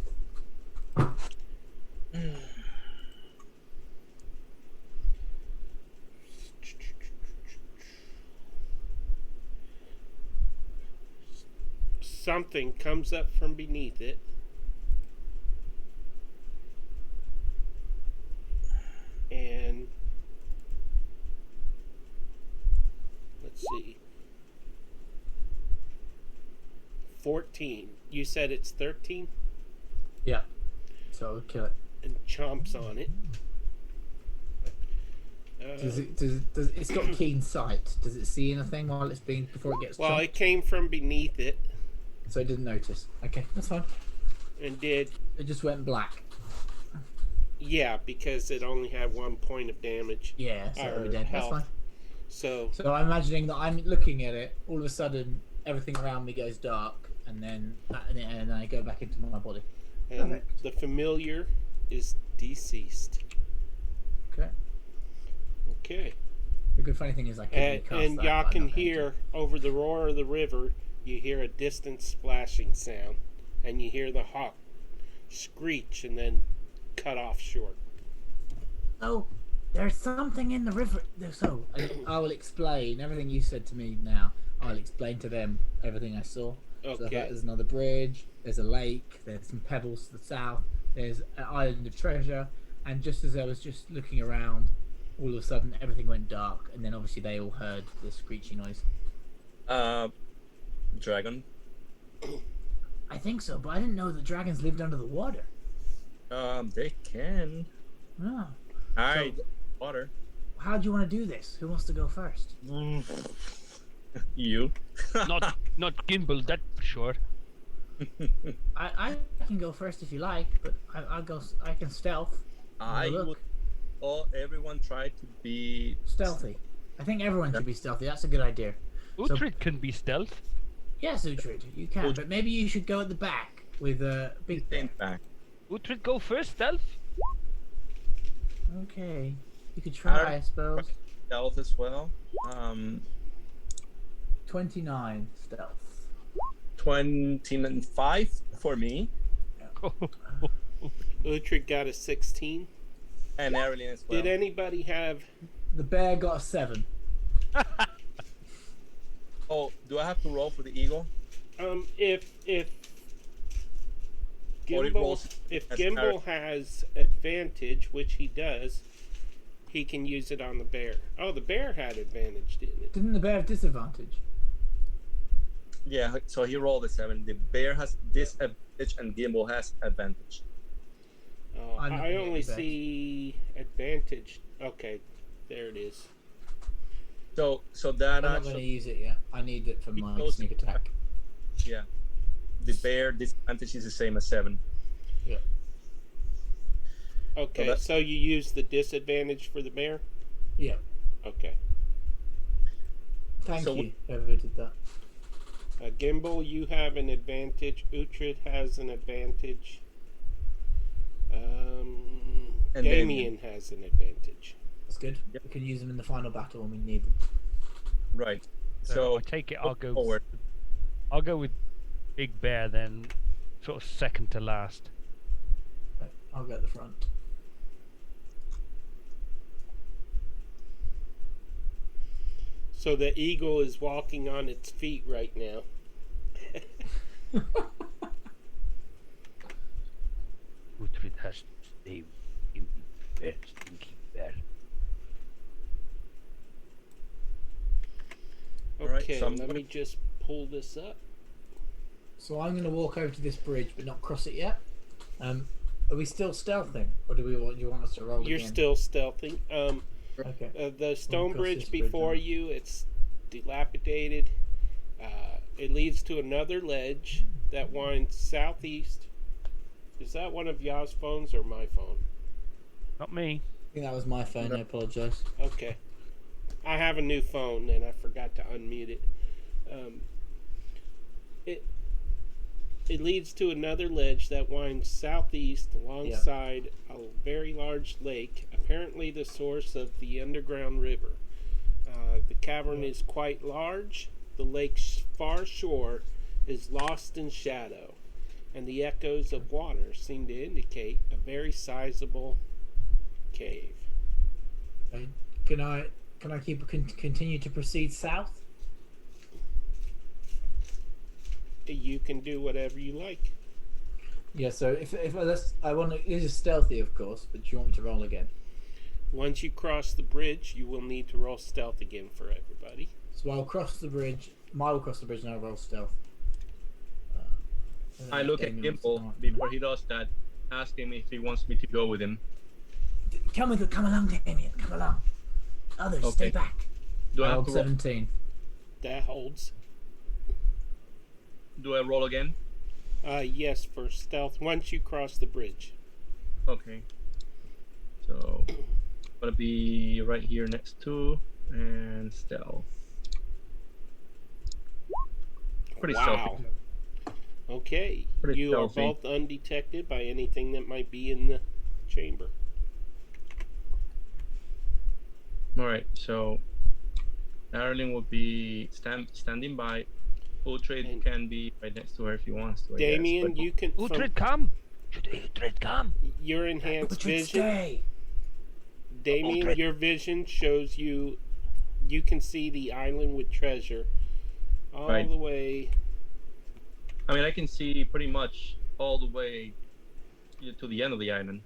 A: Something comes up from beneath it. And let's see. 14. You said it's 13?
B: Yeah. So I'll kill it.
A: And chomps on it.
B: It's got keen sight. Does it see anything while it's being before it gets?
A: Well,
B: chomped?
A: it came from beneath it.
B: So it didn't notice. Okay, that's fine.
A: And did.
B: It just went black.
A: Yeah, because it only had 1 point of damage.
B: Yeah, so
A: Or
B: we're dead. That's
A: health.
B: fine.
A: So
B: I'm imagining that I'm looking at it. All of a sudden, everything around me goes dark, and then I go back into my body.
A: and
B: Perfect.
A: the familiar is deceased.
B: Okay.
A: Okay.
B: The good funny thing is I can
A: And y'all can hear over the roar of the river, you hear a distant splashing sound, and you hear the hawk screech and then cut off short.
E: Oh, there's something in the river.
B: So I will explain everything you said to me now. I'll explain to them everything I saw. So the fact
A: Okay.
B: there's another bridge, there's a lake, there's some pebbles to the south, there's an island of treasure, and just as I was just looking around, all of a sudden everything went dark, and then obviously they all heard the screechy noise.
D: Dragon.
E: I think so, but I didn't know that dragons lived under the water.
D: They can.
E: Oh.
D: Alright, water.
E: How do you want to do this? Who wants to go first?
D: You.
C: Not Gimbal, that's for sure.
E: I can go first if you like, but I'll go. I can stealth.
D: I
E: Look.
D: would. Everyone try to be
E: Stealthy. I think everyone should be stealthy. That's a good idea.
C: Uhtred can be stealth.
E: Yes, Uhtred, you can, but maybe you should go at the back with a big.
D: in back.
C: Uhtred go first, stealth?
E: Okay, you could try, I suppose.
D: Stealth as well.
B: 29 stealth.
D: 25 for me,
A: Uhtred got a 16.
D: and Erilyn as well.
A: Did anybody have...
B: The bear got a 7.
D: Oh, do I have to roll for the eagle?
A: If
D: Or it
A: Gimbal,
D: rolls
A: if
D: as
A: Gimbal has advantage, which he does, he can use it on the bear. Oh, the bear had advantage, didn't it?
B: Didn't the bear have disadvantage?
D: Yeah, so he rolled a 7. The bear has disadvantage and Gimbal has advantage.
A: Oh,
B: I'm not
A: I
B: gonna
A: only
B: get
A: see advantage. Okay, there it is.
D: So that
B: I'm not going to
D: actually,
B: use it yet. I need it for
D: He
B: my
D: goes-
B: sneak attack.
D: yeah, the bear disadvantage is the same as 7.
B: Yeah.
A: Okay,
D: that-
A: so you use the disadvantage for the bear?
B: Yeah.
A: Okay.
B: Thank
D: So
B: you, whoever did that.
A: Gimbal, you have an advantage. Uhtred has an advantage.
D: And
A: Damien has an advantage.
B: That's good.
D: Yep.
B: We can use them in the final battle when we need them.
D: Right.
C: So
D: So
C: I take it
D: go
C: I'll go
D: forward.
C: I'll go with Big Bear then, sort of second to last.
B: Right, I'll go at the front.
A: So the eagle is walking on its feet right now.
C: Uhtred has to stay in Bear, Stinky Bear.
D: right,
A: Okay,
D: so
A: let me just pull this up.
B: So I'm going to walk over to this bridge, but not cross it yet. Are we still stealthing, or do you want us to roll
A: You're
B: again?
A: still stealthing.
B: Okay.
A: The stone
B: cross
A: bridge
B: this bridge,
A: before
B: huh?
A: you, it's dilapidated. It leads to another ledge that winds southeast. Is that one of y'all's phones or my phone?
C: Not me.
B: I think that was my phone. I apologise.
A: Okay. I have a new phone and I forgot to unmute it. It leads to another ledge that winds southeast alongside a very large lake, apparently the source of the underground river. The cavern is quite large. The lake's far shore is lost in shadow, and the echoes of water seem to indicate a very sizable cave.
B: Can I continue to proceed south?
A: You can do whatever you like.
B: Yeah. So if I want to, this is stealthy, of course. But do you want me to roll again?
A: Once you cross the bridge, you will need to roll stealth again for everybody.
B: So I'll cross the bridge. I will cross the bridge and I'll roll stealth.
D: I look at
B: Damien
D: Gimbal
B: wants to
D: before he does that, ask him if he wants me to go with him.
E: Come along, Damien. Come along. Others,
D: Okay.
E: stay back.
D: Do I
B: I
D: have
B: rolled
D: to roll,
B: 17.
A: That holds.
D: do I roll again?
A: Yes, for stealth once you cross the bridge.
D: Okay. So gonna be right here next to and stealth. Pretty stealthy.
A: Okay.
D: Pretty
A: You
D: stealthy.
A: are both undetected by anything that might be in the chamber.
D: All right. So Arlen will be standing by. Uhtred
A: And-
D: can be right next to her if he wants to. I guess,
A: Damien,
D: but-
A: you can.
C: Uhtred, come! Should Uhtred come?
A: Your enhanced
E: But you
A: vision.
E: stay.
A: Damien,
C: Uhtred.
A: your vision shows you. You can see the island with treasure all
D: Right.
A: the way.
D: I mean, I can see pretty much all the way to the end of the island.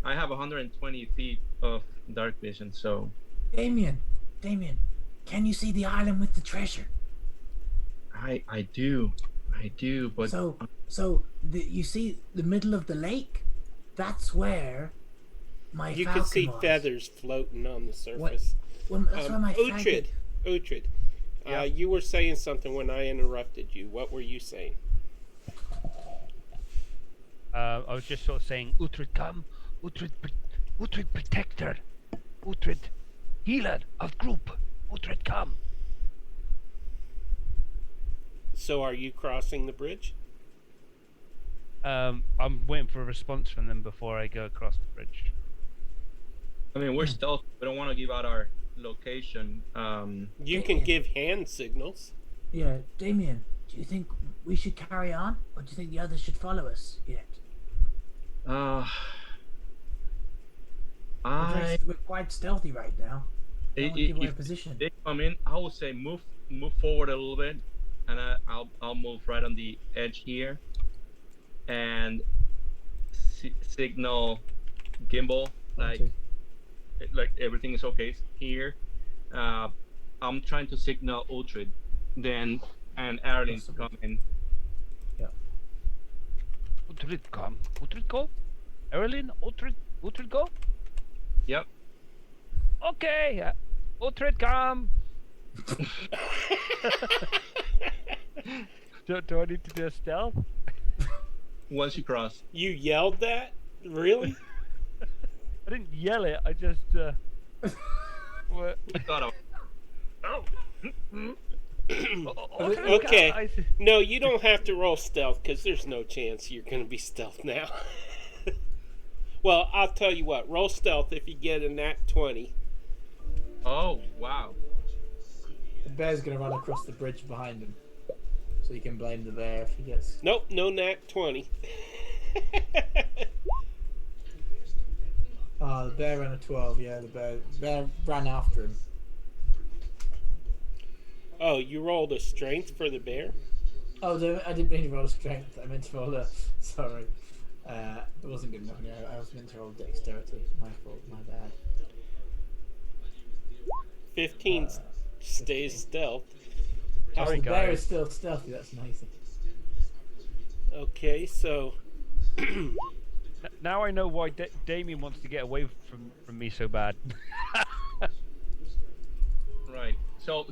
D: I have 120 feet of dark vision, so
E: Damien, can you see the island with the treasure?
D: I do, but
E: You see the middle of the lake? That's where my
A: You
E: falcon
A: can see
E: was.
A: feathers floating on the surface.
E: Well, that's where my falcon...
A: Uhtred,
D: Yeah.
A: you were saying something when I interrupted you. What were you saying?
C: I was just sort of saying, Uhtred, come! Uhtred, protector! Uhtred, healer of group! Uhtred, come!
A: So are you crossing the bridge?
C: I'm waiting for a response from them before I go across the bridge.
D: I mean, we're stealth. We don't want to give out our location.
A: You can give hand signals.
E: Yeah, Damien, do you think we should carry on? Or do you think the others should follow us yet? We're quite stealthy right now. I don't want to give away our position.
D: They come in, I would say move forward a little bit, and I'll move right on the edge here, and signal Gimbal like everything is okay here. I'm trying to signal Uhtred, then and Arlen to come in.
C: Uhtred, come! Uhtred, go! Erlin, Uhtred, go!
D: Yep.
C: Okay! Uhtred, come! do I need to do a stealth?
D: Once you cross.
A: You yelled that? Really?
C: I didn't yell it, I just... what?
D: I thought of.
A: Okay. No, you don't have to roll stealth because there's no chance you're going to be stealth now. Well, I'll tell you what. Roll stealth if you get a nat 20.
D: Oh wow.
B: The bear's gonna run across the bridge behind him, so you can blame the bear if he gets.
A: Nope, no nat 20.
B: The bear ran a 12. Yeah, the bear ran after him.
A: Oh, you rolled a strength for the bear?
B: Oh, I didn't mean to roll a strength. I meant to roll a. Sorry, it wasn't good enough. Yeah, I was meant to roll dexterity. My fault. My bad.
A: 15 Stays stealth.
C: Sorry,
B: the bear is
C: guys.
B: still stealthy. That's amazing.
A: Okay, so
C: Now I know why Damien wants to get away from me so bad.
D: Right. So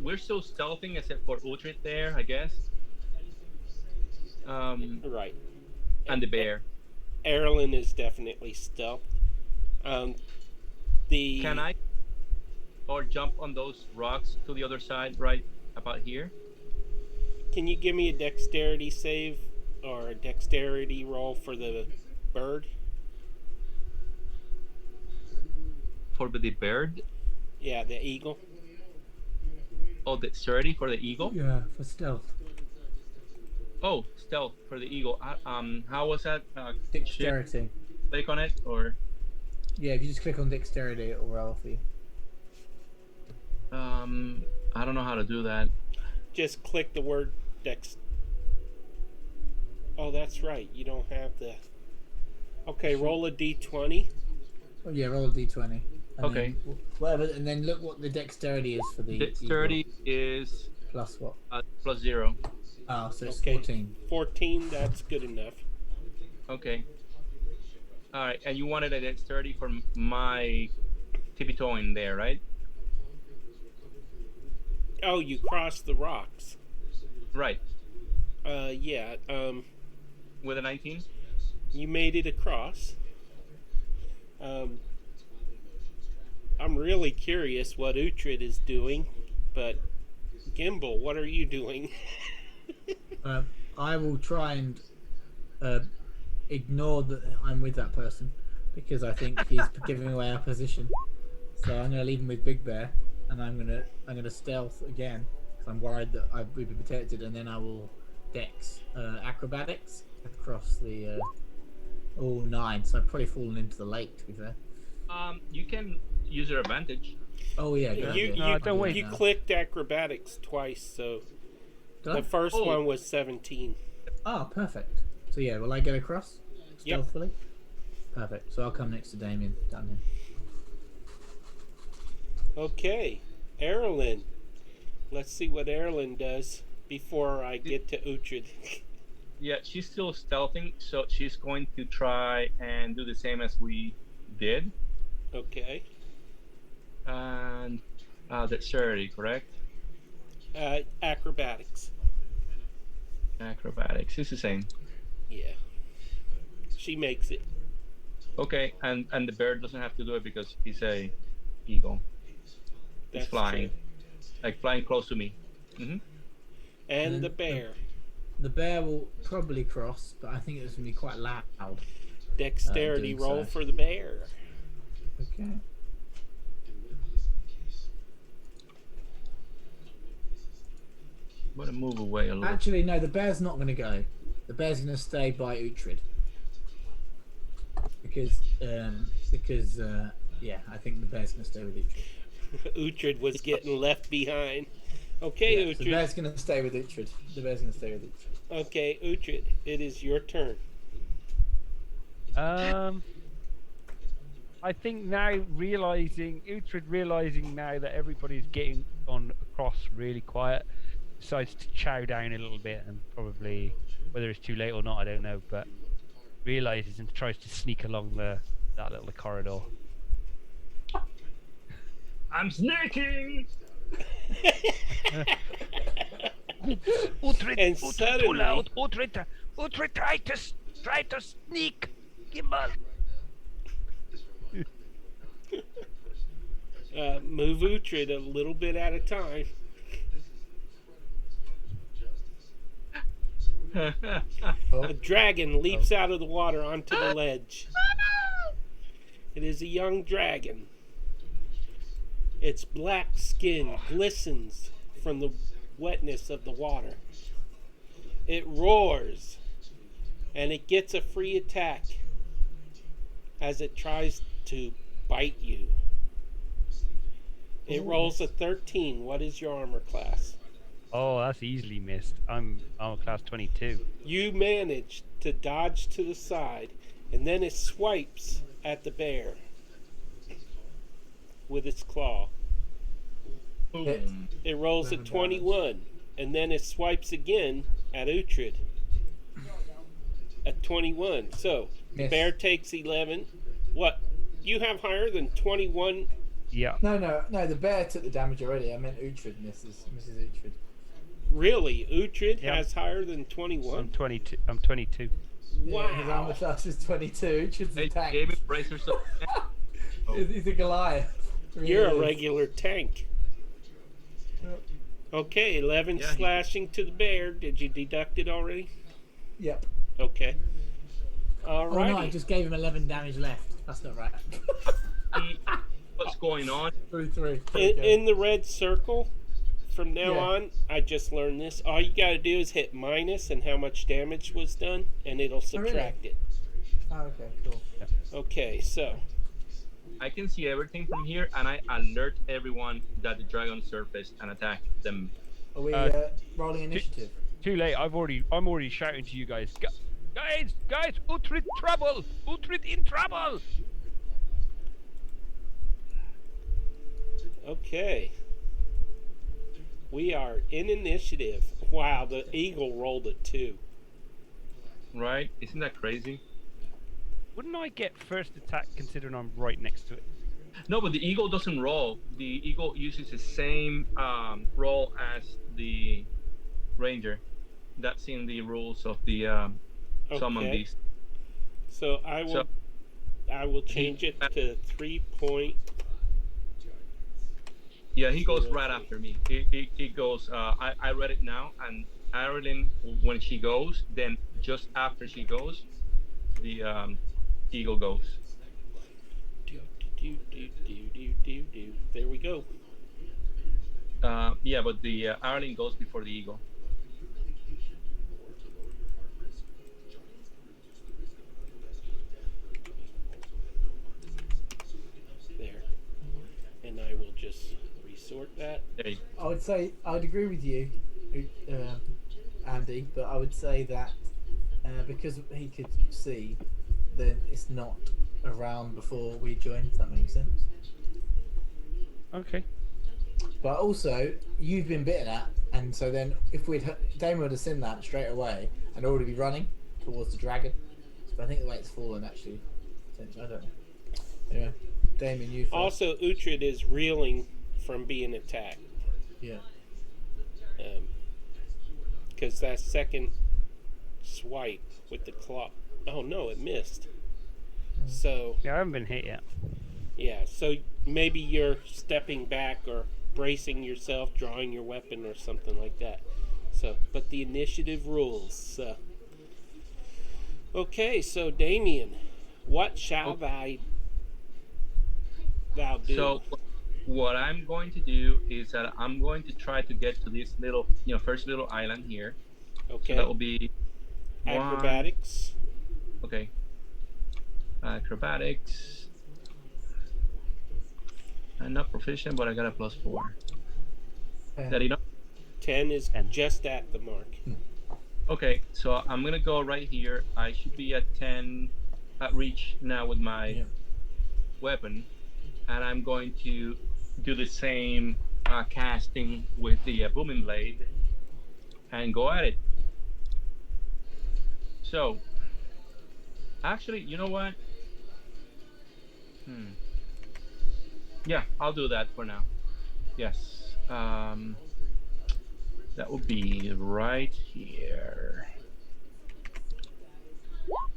D: we're still stealthing except for Uhtred there, I guess.
A: right.
D: And the bear.
A: Erlen is definitely stealth. The
D: Can I or jump on those rocks to the other side right about here?
A: Can you give me a dexterity save or a dexterity roll for the bird?
D: For the bird?
A: Yeah, the eagle.
D: Oh, the 30 for the eagle?
B: Yeah, for stealth.
D: Oh, stealth for the eagle. How was that?
B: Dexterity.
D: Click on it or
B: Yeah, if you just click on dexterity, it will roll for you.
D: I don't know how to do that.
A: Just click the word dex. Oh, that's right. You don't have the. Okay, roll a d20.
B: Oh yeah, roll a d20. And
D: Okay.
B: Then whatever, and then look what the dexterity is for the
D: Dexterity
B: eagle.
D: is
B: Plus what?
D: +0.
B: Oh, so it's
A: Okay.
B: 14.
A: 14, that's good enough.
D: Okay. All right, and you wanted a dexterity for my tippy-toeing there, right?
A: Oh, you crossed the rocks.
D: Right.
A: Yeah.
D: With a 19?
A: You made it across. I'm really curious what Uhtred is doing, but Gimbal, what are you doing?
B: I will try and ignore that I'm with that person because I think he's giving away our position. So I'm going to leave him with Big Bear, and I'm gonna stealth again because I'm worried that we've been protected, and then I will dex acrobatics across the 9. So I've probably fallen into the lake. To be fair.
D: You can use your advantage.
B: Oh yeah, good idea.
C: No, don't wait.
A: You clicked acrobatics twice, so
B: Did
A: the
B: I?
A: first
D: Oh.
A: one was 17.
B: Oh, perfect. So yeah, will I get across
A: Yep.
B: stealthily? Perfect. So I'll come next to Damien down here.
A: Okay, Erlen. Let's see what Erlen does before I get to Uhtred.
D: Yeah, she's still stealthing, so she's going to try and do the same as we did.
A: Okay.
D: And that's 30, correct?
A: Acrobatics.
D: Acrobatics. It's the same.
A: Yeah. She makes it.
D: Okay, and the bird doesn't have to do it because he's a eagle. He's
A: That's
D: flying.
A: true.
D: Like flying close to me.
A: And the bear.
B: The bear will probably cross, but I think it's going to be quite loud.
A: Dexterity
B: doing
A: roll
B: so.
A: for the bear.
B: Okay.
D: I'm gonna move away a little.
B: Actually, no, the bear's not going to go. The bear's going to stay by Uhtred. Because yeah, I think the bear's going to stay with Uhtred.
A: Uhtred was getting left behind. Okay,
B: Yeah, so the
A: Uhtred.
B: bear's going to stay with Uhtred. The bear's going to stay with Uhtred.
A: Okay, Uhtred, it is your turn.
C: I think now Uhtred realizing now that everybody's getting on across really quiet, decides to chow down a little bit and probably, whether it's too late or not, I don't know, but realizes and tries to sneak along that little corridor.
D: I'm snaking.
C: Uhtred,
A: And
C: Uhtred,
A: suddenly-
C: too loud. Uhtred, try to sneak. Gimbal.
A: Move Uhtred a little bit at a time. A dragon leaps out of the water onto the ledge. It is a young dragon. Its black skin glistens from the wetness of the water. It roars, and it gets a free attack as it tries to bite you. It rolls a 13. What is your armor class?
C: Oh, that's easily missed. I'm a class 22.
A: You manage to dodge to the side, and then it swipes at the bear with its claw.
B: Hit.
D: Boom.
A: It rolls a
B: 11 damage.
A: 21, and then it swipes again at Uhtred at 21. So the
B: Miss.
A: bear takes 11. What? You have higher than 21?
C: Yeah.
B: No. The bear took the damage already. I meant Uhtred Mrs. Uhtred.
A: Really? Uhtred
C: Yeah.
A: has higher than 21?
C: I'm 22. I'm 22.
B: Yeah, his
A: Wow.
B: armor class is 22. Uhtred's a
D: They
B: tank.
D: gave him bracers.
B: He's a Goliath. Really
A: You're a
B: is.
A: regular tank.
B: Yep.
A: Okay, 11
D: Yeah, he-
A: slashing to the bear. Did you deduct it already?
B: Yep.
A: Okay.
E: Oh no, I
A: Alrighty.
E: just gave him 11 damage left. That's not right.
D: What's going on?
B: 3-3.
A: In the red circle, from now
B: Yeah.
A: on, I just learned this. All you gotta do is hit minus and how much damage was done, and it'll
B: really?
A: subtract it.
B: Oh, okay, cool.
A: Okay, so
D: I can see everything from here, and I alert everyone that the dragon surfaced and attack them.
B: Are we rolling initiative?
C: Too late. I'm already shouting to you guys. Guys! Uhtred trouble! Uhtred in trouble!
A: okay. We are in initiative. Wow, the eagle rolled a 2.
D: Right? Isn't that crazy?
C: Wouldn't I get first attack considering I'm right next to it?
D: No, but the eagle doesn't roll. The eagle uses the same roll as the ranger. That's in the rules of the summon
A: Okay.
D: beast.
A: So I will change it to 3 point.
D: Yeah, he goes right after me. It goes. I read it now, and Ireland, when she goes, then just after she goes, the eagle goes.
A: There we go.
D: Yeah, but the Ireland goes before the eagle.
A: There. And I will just resort that.
D: There you
B: I would say I would agree with you, Andy, but I would say that because he could see, then it's not around before we join. If that makes sense.
C: Okay.
B: But also, you've been bitten at, and so then if Damien would have seen that straight away and already be running towards the dragon. But I think the way it's fallen actually, I don't know. Anyway, Damien, you first.
A: Also, Uhtred is reeling from being attacked.
B: Yeah.
A: Because that second swipe with the claw. Oh no, it missed. So,
C: Yeah, I haven't been hit yet.
A: yeah, so maybe you're stepping back or bracing yourself, drawing your weapon or something like that. So, but the initiative rules. Okay, so Damien, what shall thou do?
D: So what I'm going to do is that I'm going to try to get to this little, first little island here.
A: Okay,
D: So that will be
A: acrobatics.
D: Okay. Acrobatics. I'm not proficient, but I got a +4. Is that enough?
A: 10 is
C: And-
A: just at the mark.
D: Okay, so I'm gonna go right here. I should be at 10 at reach now with my
B: Yeah.
D: weapon, and I'm going to do the same casting with the booming blade and go at it. So, actually, you know what? Yeah, I'll do that for now. Yes. That would be right here.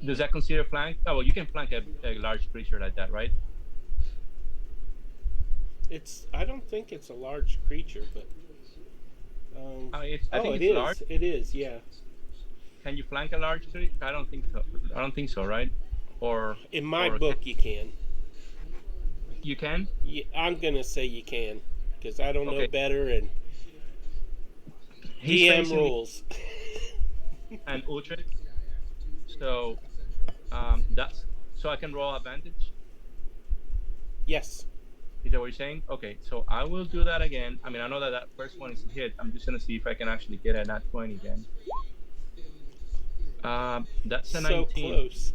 D: Does that consider flank? Oh, well, you can flank a large creature like that, right?
A: I don't think it's a large creature, but
D: I
A: oh,
D: think
A: it
D: it's
A: is.
D: large.
A: It is, yeah.
D: Can you flank a large creature? I don't think so. I don't think so, right? Or
A: In my
D: or
A: book, you can.
D: you can.
A: Yeah, I'm gonna say you can, because I don't know
D: Okay.
A: better, and
D: He's
A: DM
D: facing me
A: rules.
D: and Uhtred. So that's so I can roll advantage.
A: Yes.
D: Is that what you're saying? Okay, so I will do that again. I mean, I know that that first one is a hit. I'm just gonna see if I can actually get a nat 20 again. That's a
A: So
D: 19.
A: close.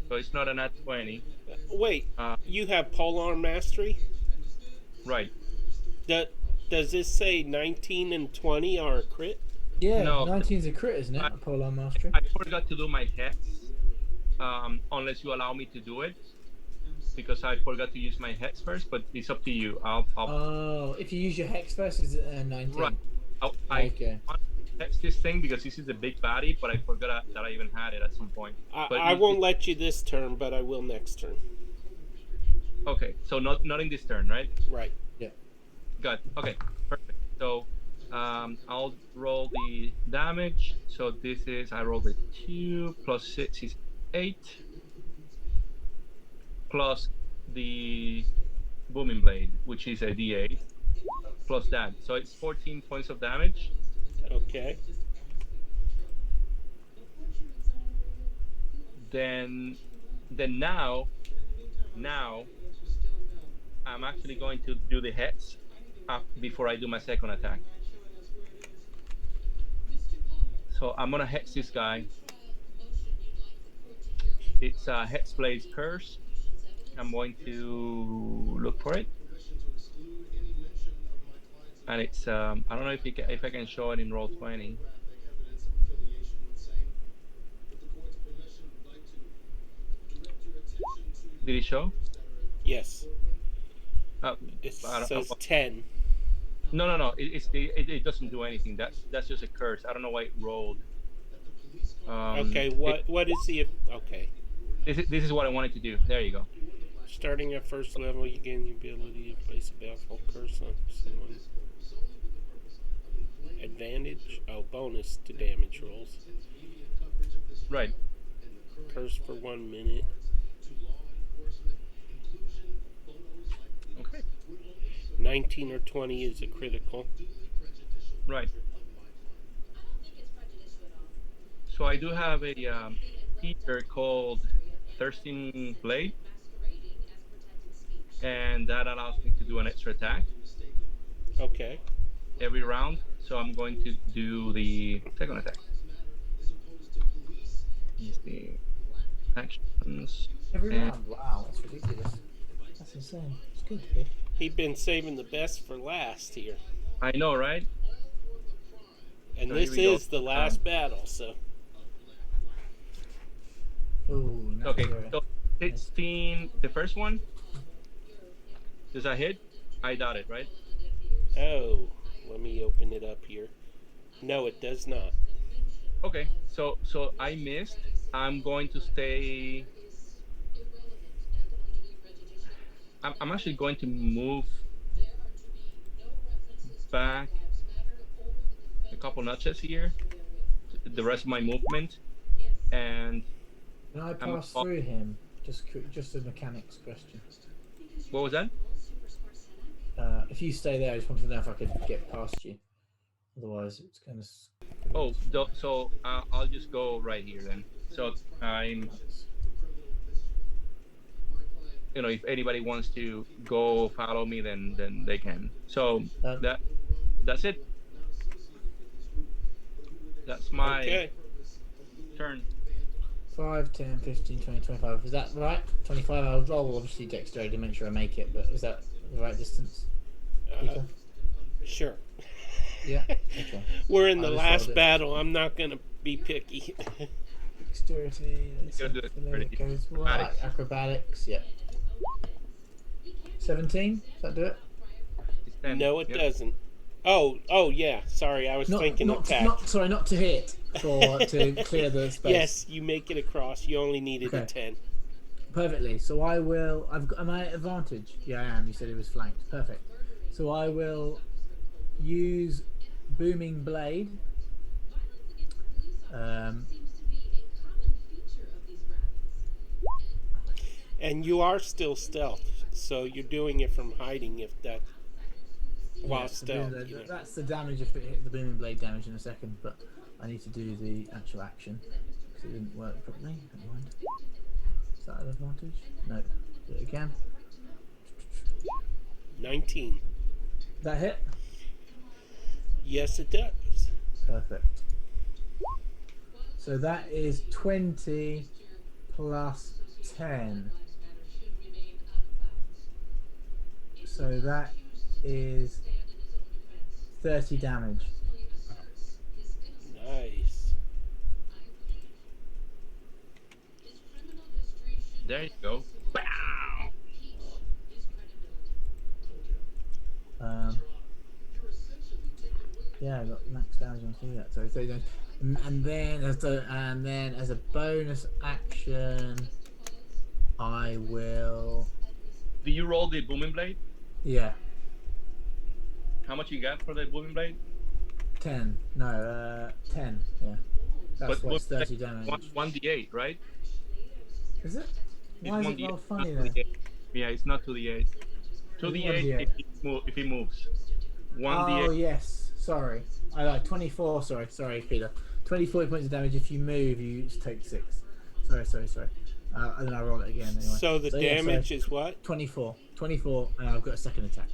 D: So it's not a nat 20.
A: Wait,
D: Uh,
A: you have polearm mastery?
D: Right.
A: does this say 19 and 20 are a crit?
B: Yeah,
D: No.
B: 19's a crit, isn't it? Polar Mastery.
D: I forgot to do my hex, unless you allow me to do it, because I forgot to use my hex first. But it's up to you. I'll
B: Oh, if you use your hex first, is it 19?
D: right. I
B: Okay.
D: want to hex this thing because this is the big baddie, but I forgot that I even had it at some point. But
A: I won't let you this turn, but I will next turn.
D: Okay, so not in this turn, right?
A: Right.
B: Yeah.
D: Good. Okay, perfect. So I'll roll the damage. So this is, I rolled a 2 plus 6 is 8, plus the booming blade, which is a d8, plus that. So it's 14 points of damage.
A: Okay.
D: Then now I'm actually going to do the hex before I do my second attack. So I'm gonna hex this guy. It's a Hexblade's Curse. I'm going to look for it, and it's I don't know if I can show it in Roll20. Did it show?
A: Yes.
D: Oh,
A: It says 10.
D: No. It doesn't do anything. That's just a curse. I don't know why it rolled.
A: Okay. What is the? Okay.
D: This is what I wanted to do. There you go.
A: Starting at first level, you gain the ability to place a baleful curse on someone. Advantage. Oh, bonus to damage rolls.
D: Right.
A: Curse for 1 minute.
D: Okay.
A: 19 or 20 is a critical.
D: Right. So I do have a feature called Thirsting Blade, and that allows me to do an extra attack
A: Okay.
D: every round. So I'm going to do the second attack. Use the actions.
B: Every round? Wow, that's ridiculous. That's insane. It's good to hear.
A: He's been saving the best for last here.
D: I know, right?
A: And
D: So
A: this
D: here we
A: is
D: go.
A: the last battle, so.
B: Oh,
D: Okay, so 16, the first one. Does that hit? I doubt it, right?
A: Oh, let me open it up here. No, it does not.
D: Okay, so I missed. I'm going to stay. I'm actually going to move back a couple notches here, the rest of my movement, and
B: Can I pass through him? Just a mechanics question.
D: what was that?
B: If you stay there, I just wanted to know if I could get past you. Otherwise, it's kind of.
D: Oh, so I'll just go right here then. So I'm, if anybody wants to go follow me, then they can. So that's it. That's my turn.
B: 5, 10, 15, 20, 25. Is that right? 25. I'll roll obviously dexterity to make sure I make it, but is that the right distance?
A: Sure.
B: Yeah. Okay.
A: We're in the last battle. I'm not going to be picky.
B: Dexterity. Goes right. Acrobatics. Yeah. 17. Does that do it?
A: No, it doesn't. Oh, yeah. Sorry, I was thinking attack.
B: Not to hit. To clear the space.
A: Yes, you make it across. You only needed a 10.
B: Perfectly. So I will. Am I at advantage? Yeah, I am. You said it was flanked. Perfect. So I will use booming blade.
A: And you are still stealth, so you're doing it from hiding if that. While stealth.
B: That's the damage if it hit the booming blade damage in a second, but I need to do the actual action because it didn't work properly. Never mind. Is that an advantage? No. Do it again.
A: 19.
B: That hit?
A: Yes, it does.
B: Perfect. So that is 20 plus 10. So that is 30 damage.
A: Nice.
D: There you go. Bow!
B: Yeah, I got max damage on through that. So 30 damage. And then as a bonus action, I will.
D: Do you roll the booming blade?
B: Yeah,
D: How much you got for the booming blade?
B: 10. No, 10. Yeah, that's what's
D: booming
B: 30
D: blade,
B: damage.
D: 1d8, right?
B: Is it? Why is it
D: 1d8,
B: not funny
D: not
B: then?
D: 2d8. Yeah, it's not 2d8. 2d8 if he moves. 1d8.
B: Oh yes, sorry. I like 24. Sorry, Peter. 24 points of damage. If you move, you just take 6. Sorry. And then I roll it again anyway.
A: So the damage is what?
B: 24, and I've got a second attack.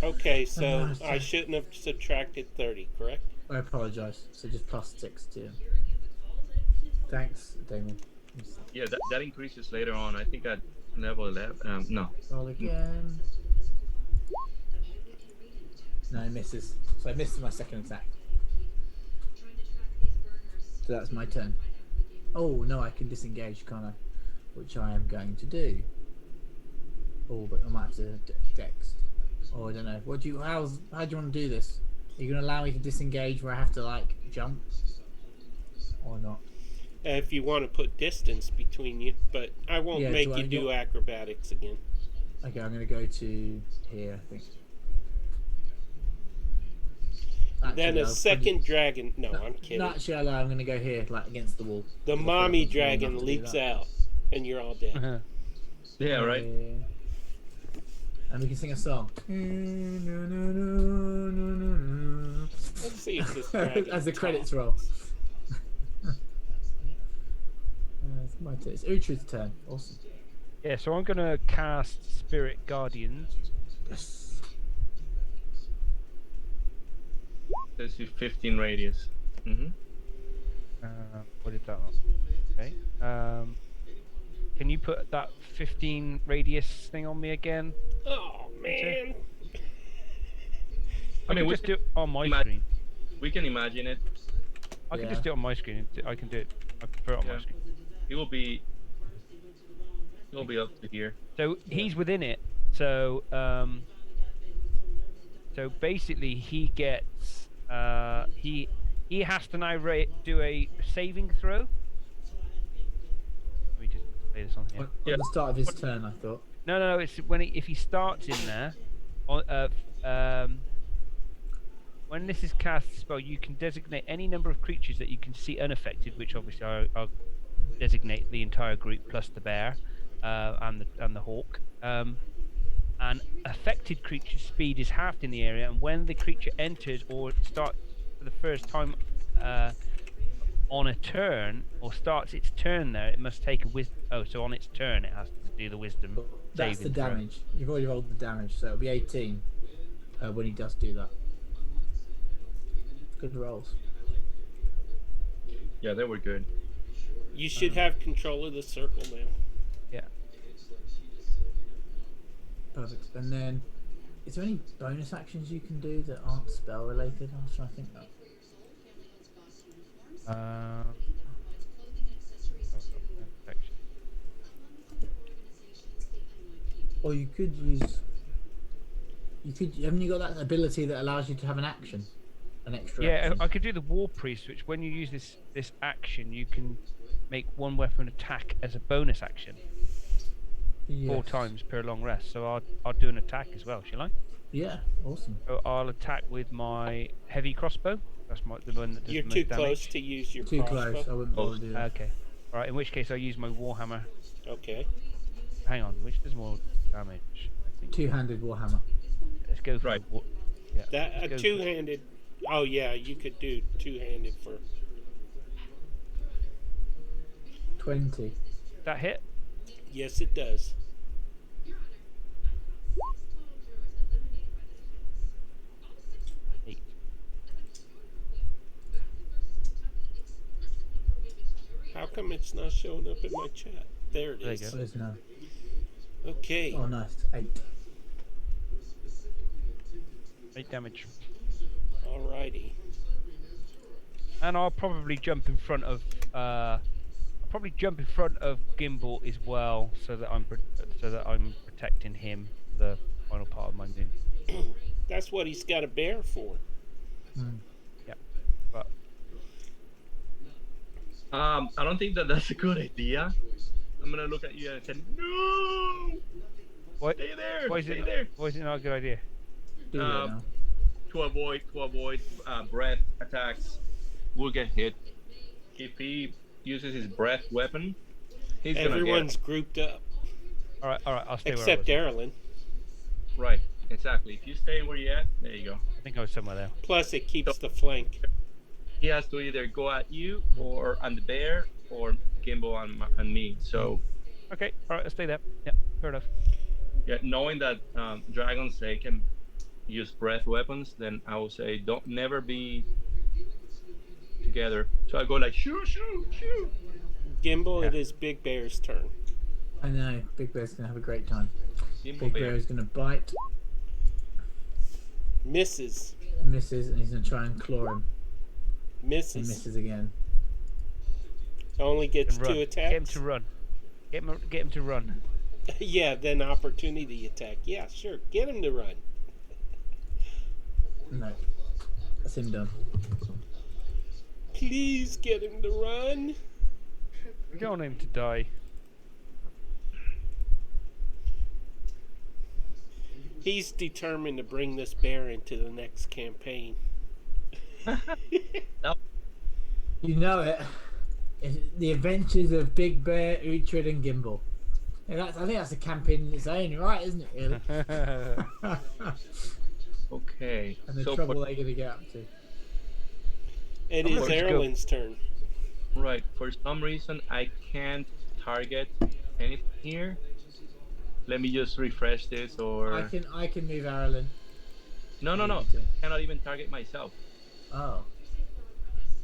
A: Okay, so
B: nice.
A: I shouldn't have subtracted 30, correct?
B: I apologise. So just plus 6 to him. Thanks, Damien.
D: Yeah, that increases later on. I think at level 11. No.
B: Roll again. No, it misses. So I missed my second attack. So that's my turn. Oh no, I can disengage, can't I? Which I am going to do. Oh, but I might have to dex. Oh, I don't know. How do you want to do this? Are you going to allow me to disengage where I have to like jump, or not?
A: If you want to put distance between you, but I won't
B: Yeah,
A: make
B: do
A: you
B: I
A: do
B: go-
A: acrobatics again.
B: Okay, I'm going to go to here, I think.
A: Then
B: Actually,
A: a
B: I'll
A: second dragon. No, I'm kidding.
B: No, actually, I'm going to go here, like against the wall.
A: The
B: Because I feel
A: mommy
B: like I'm
A: dragon
B: enough to do
A: leaps
B: that.
A: out, and you're all dead.
C: Uh-huh.
D: Yeah, right?
B: And we can sing a song.
A: Let's see if this dragon
B: As the credits
A: talks.
B: roll. It's my turn. It's Uhtred's turn. Awesome.
C: Yeah, so I'm gonna cast Spirit Guardians.
B: Yes.
D: This is 15 radius.
C: What did that? Okay. Can you put that 15 radius thing on me again?
A: Oh man!
C: I mean,
D: we
C: just do it on my
D: ima-
C: screen.
D: We can imagine it.
C: I can
B: Yeah.
C: just do it on my screen. I can do it. I can put it on my
D: Yeah.
C: screen.
D: It will be up to here.
C: So he's within it. So so basically he gets he has to now do a saving throw. Let me just play this on here.
B: On the start of his turn, I thought.
C: No. It's when if he starts in there. When this is cast spell, you can designate any number of creatures that you can see unaffected, which obviously I'll designate the entire group plus the bear and the hawk. And affected creature's speed is halved in the area, and when the creature enters or starts for the first time on a turn or starts its turn there, it must take a wisdom. Oh, so on its turn it has to do the wisdom.
B: That's the
C: saving throw.
B: damage. You've already rolled the damage, so it'll be 18 when he does do that. Good rolls.
D: Yeah, they were good.
A: You should have control of the circle now.
C: Yeah.
B: Perfect. And then, is there any bonus actions you can do that aren't spell related? I was trying to think that. Or you could use. Haven't you got that ability that allows you to have an action, an extra?
C: Yeah,
B: action?
C: I could do the War Priest, which when you use this action, you can make one weapon attack as a bonus action 4
B: Yes.
C: times per long rest. So I'll do an attack as well, shall I?
B: Yeah, awesome.
C: So I'll attack with my heavy crossbow. That's the one that does
A: You're
C: the
A: too
C: most
A: close
C: damage.
A: to use your
B: Too
A: crossbow.
B: close. I wouldn't bother to do that.
C: Okay. All right. In which case, I use my warhammer.
A: Okay.
C: Hang on, which does more damage? I think.
B: Two-handed warhammer.
C: Let's go for
D: Right.
C: Yeah.
A: That
C: let's
A: a
C: go for-
A: two-handed. Oh yeah, you could do two-handed for.
B: 20.
C: that hit.
A: Yes, it does. How come it's not showing up in my chat? There it
C: There you
A: is.
C: go.
B: Where's now?
A: Okay.
B: Oh, nice. 8.
C: 8 damage.
A: Alrighty.
C: And I'll probably jump in front of Gimbal as well, so that I'm protecting him for the final part of my move.
A: That's what he's got a bear for.
C: Yeah, but
D: I don't think that's a good idea. I'm gonna look at you and say, no!
C: what?
D: Stay there!
C: Why is
D: Stay
C: it?
D: there!
C: Why is it not a good idea?
B: Do that now.
D: To avoid breath attacks, will get hit. If he uses his breath weapon, he's
A: Everyone's
D: gonna
A: grouped up.
C: All right, I'll stay
A: Except
C: where I was.
A: Erlen.
D: Right, exactly. If you stay where you're at, there you go.
C: I think I was somewhere there.
A: Plus, it keeps the flank.
D: He has to either go at you or on the bear or Gimbal and me. So
C: Okay, all right, I'll stay there. Yeah, fair enough.
D: yeah, knowing that dragons, they can use breath weapons, then I will say don't never be together. So I go like shoo shoo shoo.
A: Gimbal,
C: Yeah.
A: it is Big Bear's turn.
B: I know. Big Bear's gonna have a great time.
D: Gimbal
B: Big
D: bear.
B: Bear is gonna bite,
A: Misses.
B: misses, and he's gonna try and claw him. And
A: Misses.
B: misses again.
A: Only gets
C: And run.
A: 2
C: Get him
A: attacks.
C: to run. Get him to run.
A: Yeah, then opportunity attack. Yeah, sure. Get him to run.
B: No, that's him done.
A: Please get him to run.
C: We don't want him to die.
A: He's determined to bring this bear into the next campaign.
B: You know it. It's the adventures of Big Bear, Uhtred, and Gimbal. Yeah, I think that's a campaign in its own right, isn't it? Really.
D: Okay.
B: And the
D: So
B: trouble they're gonna get up to.
A: It
D: I'm
A: is
D: gonna
C: go.
A: Erlen's turn.
D: right. For some reason, I can't target anything here. Let me just refresh this, or
B: I can move Arlen.
D: no. I cannot even target myself.
B: Oh.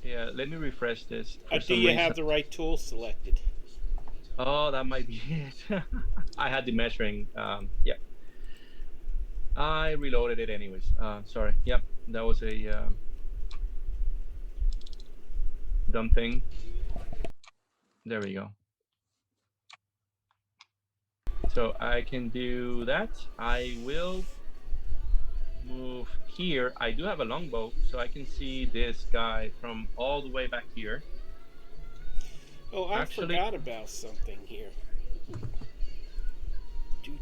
D: Yeah. Let me refresh this. For
A: Do
D: some
A: you
D: reason.
A: have the right tool selected?
D: Oh, that might be it. I had the measuring. Yeah. I reloaded it anyways. Sorry. Yep. That was a dumb thing. There we go. So I can do that. I will move here. I do have a longbow, so I can see this guy from all the way back here.
A: Oh, I
D: Actually-
A: forgot about something here. Do.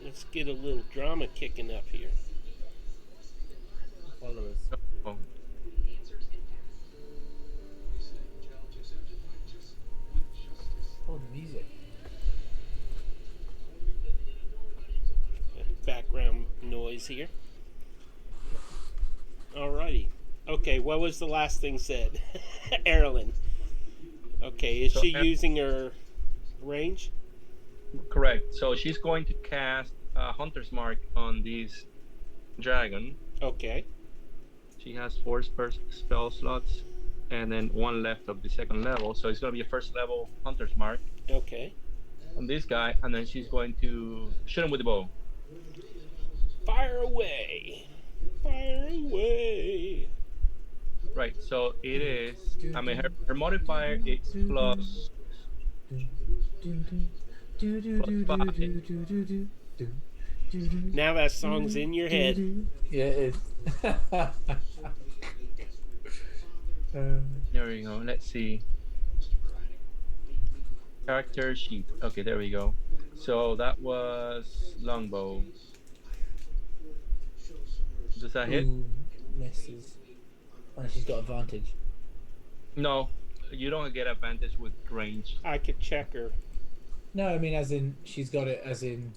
A: Let's get a little drama kicking up here.
B: Followers.
D: Oh,
B: Oh, the music.
A: Background noise here. Alrighty. Okay, what was the last thing said? Erlen. Okay, is
D: So
A: she using her range?
D: correct. So she's going to cast Hunter's Mark on this dragon.
A: Okay.
D: She has 4 spell slots and then 1 left of the second level. So it's going to be a first level Hunter's Mark
A: Okay.
D: on this guy. And then she's going to shoot him with the bow.
A: Fire away. Fire away.
D: Right. So it is, I mean, her modifier is plus.
A: Now that song's in your head.
B: Yeah, it is.
D: There we go. Let's see. Character sheet. Okay, there we go. So that was longbow. Does that hit?
B: Ooh, misses. Oh, she's got advantage.
D: No, you don't get advantage with range.
A: I could check her.
B: No, I mean as in she's got it as in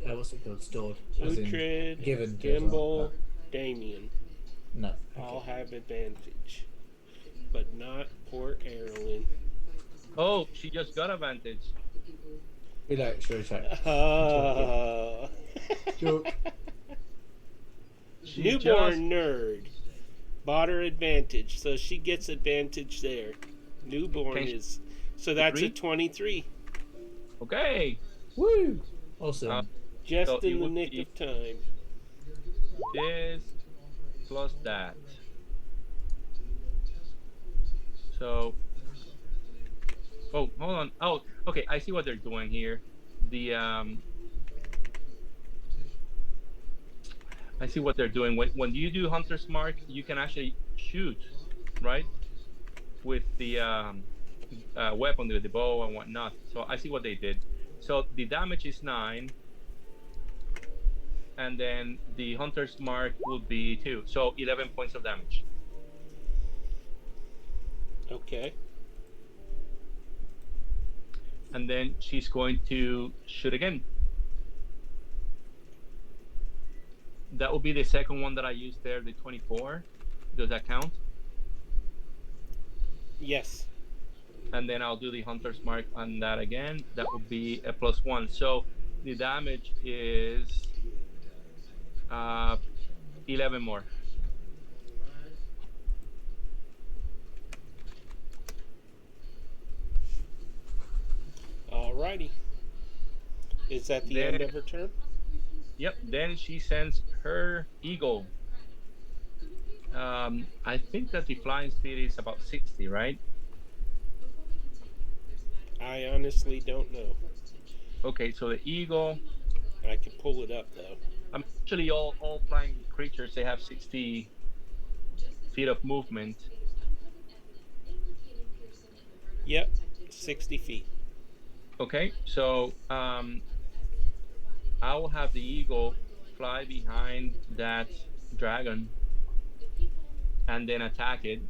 B: what's it called? Stored. As in
A: Uhtred,
B: given.
A: Gimbal, Damien.
B: No.
A: All
B: Okay.
A: have advantage. But not poor Erlen.
D: Oh, she just got advantage.
B: Relax, relax. Joke.
D: She
A: Newborn
D: just-
A: nerd. Bought her advantage, so she gets advantage there. Newborn
D: Okay.
A: is. So that's a
D: 23?
A: 23.
D: Okay.
B: Woo! Awesome.
A: Just
D: So it
A: in the
D: would
A: nick
D: be-
A: of time.
D: this plus that. So, oh, hold on. Oh, okay. I see what they're doing here. I see what they're doing. When you do Hunter's Mark, you can actually shoot, right, with the weapon, with the bow and whatnot. So I see what they did. So the damage is 9, and then the Hunter's Mark would be 2. So 11 points of damage.
A: Okay.
D: And then she's going to shoot again. That will be the second one that I used there, the 24. Does that count?
A: Yes.
D: And then I'll do the Hunter's Mark on that again. That would be a +1. So the damage is 11 more.
A: Alrighty. Is that the end of her turn?
D: Yep. Then she sends her eagle. I think that the flying speed is about 60, right?
A: I honestly don't know.
D: Okay, so the eagle.
A: I can pull it up though.
D: Actually, all flying creatures, they have 60 feet of movement.
A: Yep, 60 feet.
D: Okay, so I will have the eagle fly behind that dragon and then attack it.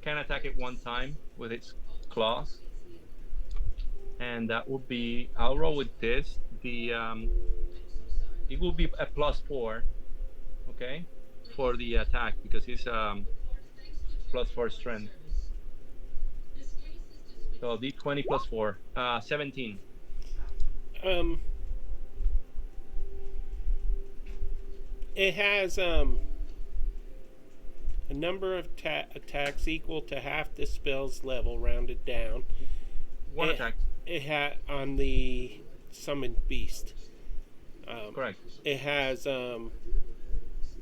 D: Can attack it one time with its claws, and that would be, I'll roll with this. It will be a +4, okay, for the attack, because it's +4 strength. So D20 +4, 17.
A: It has a number of attacks equal to half the spell's level, rounded down.
D: One attack.
A: It had on the summoned beast.
D: Correct.
A: It has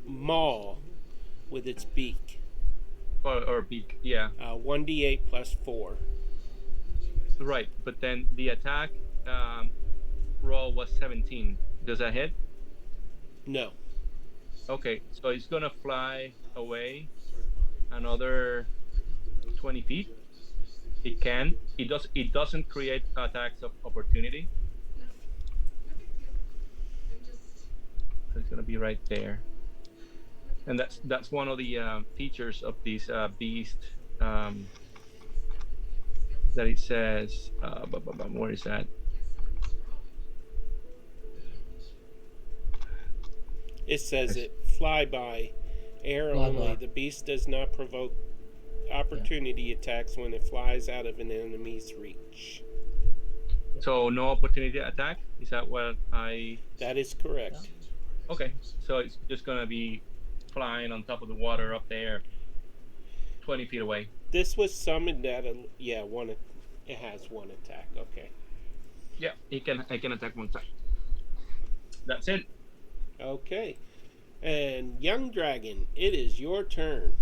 A: maul with its beak.
D: Or beak, yeah.
A: 1d8 +4.
D: Right, but then the attack roll was 17. Does that hit?
A: No.
D: Okay, so it's gonna fly away another 20 feet. It can. It doesn't create attacks of opportunity. So it's gonna be right there. And that's one of the features of this beast, that it says. Where is that?
A: It says it fly by, air only. The beast does not provoke opportunity attacks when it flies out of an enemy's reach.
D: So no opportunity attack? Is that what I...
A: That is correct.
D: Okay, so it's just gonna be flying on top of the water up there, 20 feet away.
A: This was summoned at a... Yeah, it has one attack. Okay.
D: Yeah, it can attack one time. That's it.
A: Okay. And Young Dragon, it is your turn.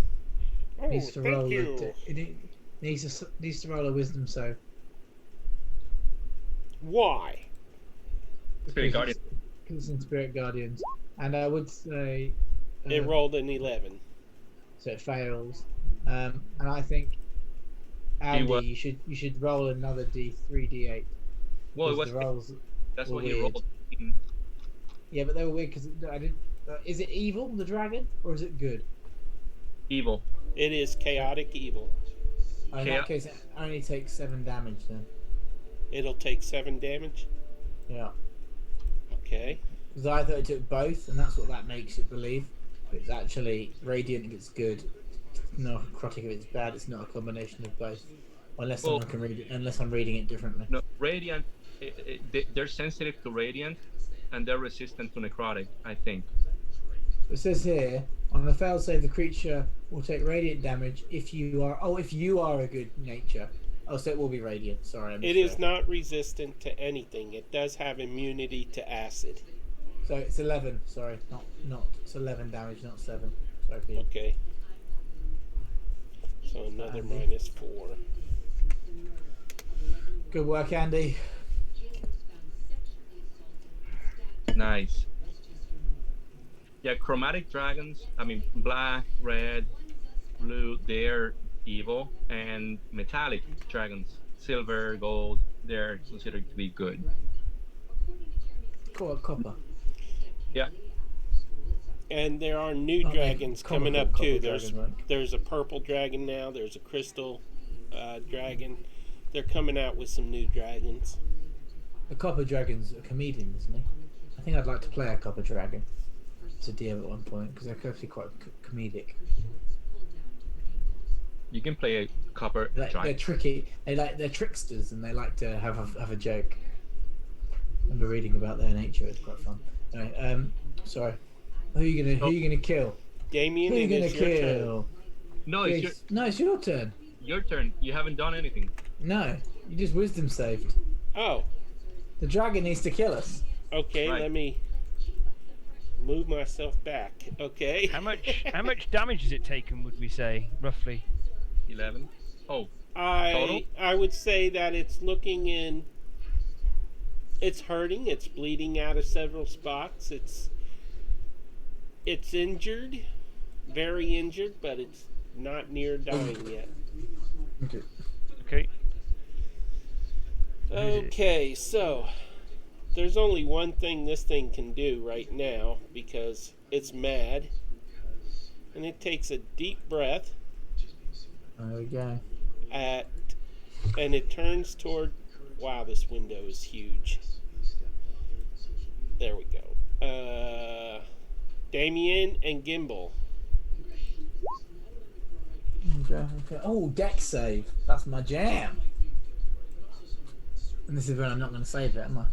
A: Oh,
B: Needs to roll
A: thank you.
B: it needs to roll a wisdom save.
A: Why?
D: Spirit Guardian.
B: Because it's in Spirit Guardians. And I would say...
A: It rolled an 11.
B: So it fails. And I think, Andy, you should roll another D3, D8.
D: Well, it was...
B: The rolls
D: That's
B: were
D: what he
B: weird.
D: rolled.
B: Yeah, but they were weird because I didn't... is it evil, the dragon? Or is it good?
D: Evil.
A: It is chaotic evil.
B: In that case, it only takes 7 damage then.
A: It'll take 7 damage.
B: Yeah.
A: Okay.
B: Because I thought it took both, and that's what that makes it believe. But it's actually radiant if it's good, necrotic if it's bad. It's not a combination of both, unless someone can read it. Unless I'm reading it differently.
D: No, radiant. They're sensitive to radiant, and they're resistant to necrotic, I think.
B: It says here, on a failed save, the creature will take radiant damage if you are a good nature. Oh, so it will be radiant. Sorry, I missed
A: It is
B: that.
A: not resistant to anything. It does have immunity to acid.
B: So it's 11. Sorry, not. It's 11 damage, not 7. Sorry, Peter.
A: Okay. So another
B: Andy.
A: -4.
B: Good work, Andy.
D: Nice. Yeah, chromatic dragons, I mean, black, red, blue, they're evil. And metallic dragons, silver, gold, they're considered to be good.
B: Copper.
D: Yeah.
A: And there are new
B: Oh,
A: dragons
B: copper,
A: coming up
B: copper
A: too.
B: dragon, right?
A: There's a purple dragon now. There's a crystal dragon. They're coming out with some new dragons.
B: The copper dragon's a comedian, isn't he? I think I'd like to play a copper dragon to DM at one point because they're actually quite comedic.
D: You can play a copper
B: They're
D: dragon.
B: tricky. They're tricksters and they like to have a joke. I remember reading about their nature. It's quite fun. Anyway, sorry. Who are you gonna kill?
A: Damien,
B: Who are you
A: it
B: gonna
A: is your turn.
B: kill?
D: No, it's
B: No, it's your turn.
D: your turn. You haven't done anything.
B: No, you just wisdom saved.
A: Oh,
B: The dragon needs to kill us.
A: okay.
D: Right.
A: Let me move myself back. Okay.
C: How much damage has it taken? Would we say roughly?
D: 11. Oh,
A: I would say that it's looking in. It's hurting. It's bleeding out of several spots. It's injured, very injured, but it's not near dying yet.
B: Okay.
C: Okay.
A: Okay, so there's only one thing this thing can do right now because it's mad, and it takes a deep breath
B: There we go.
A: and it turns toward. Wow, this window is huge. There we go. Damien and Gimbal.
B: Okay. Oh, deck save. That's my jam. And this is when I'm not going to save it, am I?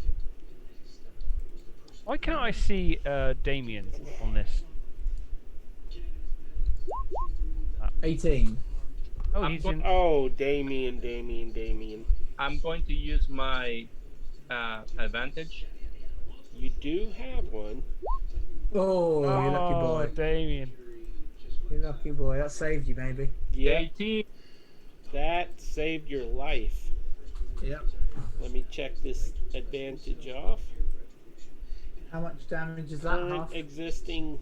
C: Why can't I see Damien on this?
B: 18.
C: Oh,
D: I'm
C: he's
D: go-
C: in.
A: Oh, Damien.
D: I'm going to use my advantage.
A: You do have one.
B: Oh, you lucky boy.
C: Damien.
B: You lucky boy. That saved you, maybe.
A: Yeah,
D: 18.
A: that saved your life.
B: Yep.
A: Let me check this advantage off.
B: How much damage is that?
A: Current
B: Half?
A: existing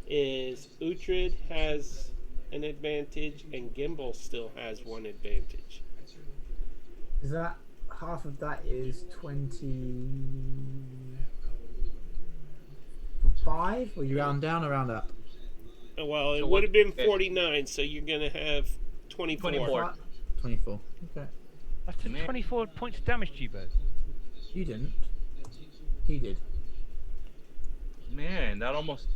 A: is Uhtred has an advantage and Gimbal still has one advantage.
B: Is that half of that is 25? Or you round down or round up?
A: Well, it
D: So
A: would have been
D: what-
A: 49, so you're going to have 24.
D: 24.
B: 24. Okay.
C: That's 24 points of damage to you both.
B: You didn't. He did.
D: Man, that almost.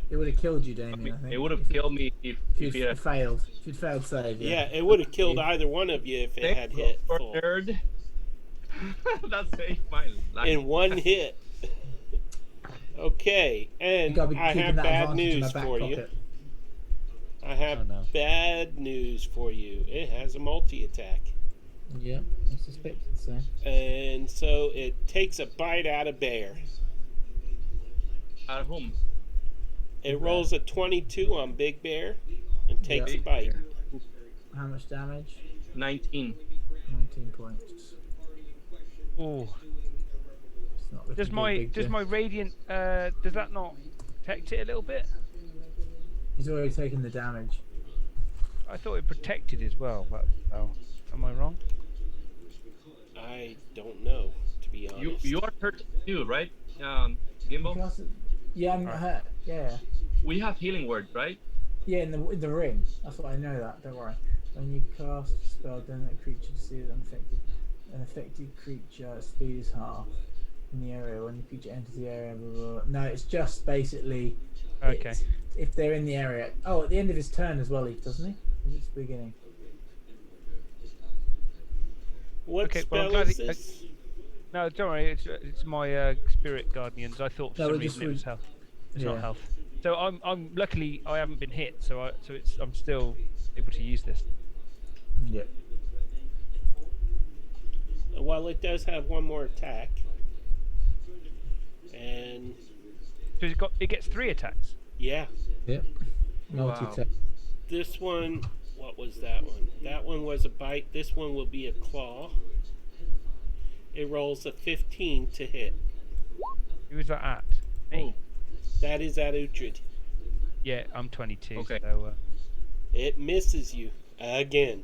B: It would have killed you, Damien, I think.
D: It would have killed me if
B: If
D: he
B: you'd
D: had
B: failed. If you'd failed save.
A: Yeah, it would have killed either one of you if it had hit
D: or
A: full.
D: nerd. That saved my life.
A: In one hit. Okay, and
B: Gotta be
A: I
B: keeping
A: have
B: that
A: bad
B: advantage in my
A: news
B: back
A: for you.
B: pocket.
A: I have
C: Oh, no.
A: bad news for you. It has a multi-attack.
B: Yeah, I suspected so.
A: And so it takes a bite out of bear.
D: Out of whom?
A: It rolls a 22 on Big Bear and takes
B: Yeah.
A: a bite.
B: How much damage?
D: 19.
B: 19 points.
C: Oh,
B: It's not looking
C: does
B: good,
C: my
B: Big
C: does
B: Jim.
C: my radiant does that not protect it a little bit?
B: He's already taken the damage.
C: I thought it protected as well. But am I wrong?
A: I don't know, to be honest.
D: You are hurt too, right?
B: You
D: Gimbal?
B: can also- Yeah, I'm hurt. Yeah.
D: We have healing word, right?
B: Yeah, in the ring. That's what I know that. Don't worry. When you cast a spell, then that creature sees unaffected. An affected creature speed is half in the area. When the creature enters the area, blah, blah, blah. No, it's just basically.
C: Okay.
B: If they're in the area. Oh, at the end of his turn as well, doesn't he? Or is it the beginning?
A: What
C: Okay, well, I'm
A: spell
C: glad
A: is
C: it-
A: this?
C: No, don't worry. It's my spirit guardians. I thought for
B: No,
C: some
B: it just
C: reason it was
B: was-
C: health. It's
B: Yeah.
C: not health. So I'm luckily I haven't been hit, so I'm still able to use this.
B: Yep.
A: Well, it does have one more attack. And
C: So it gets 3 attacks.
A: yeah,
B: Yep.
D: Wow.
B: Multi-attack.
A: this one, what was that one? That one was a bite. This one will be a claw. It rolls a 15 to hit.
C: Who is that at? Me.
A: That is at Uhtred.
C: Yeah, I'm 22.
D: Okay.
C: So
A: It misses you again.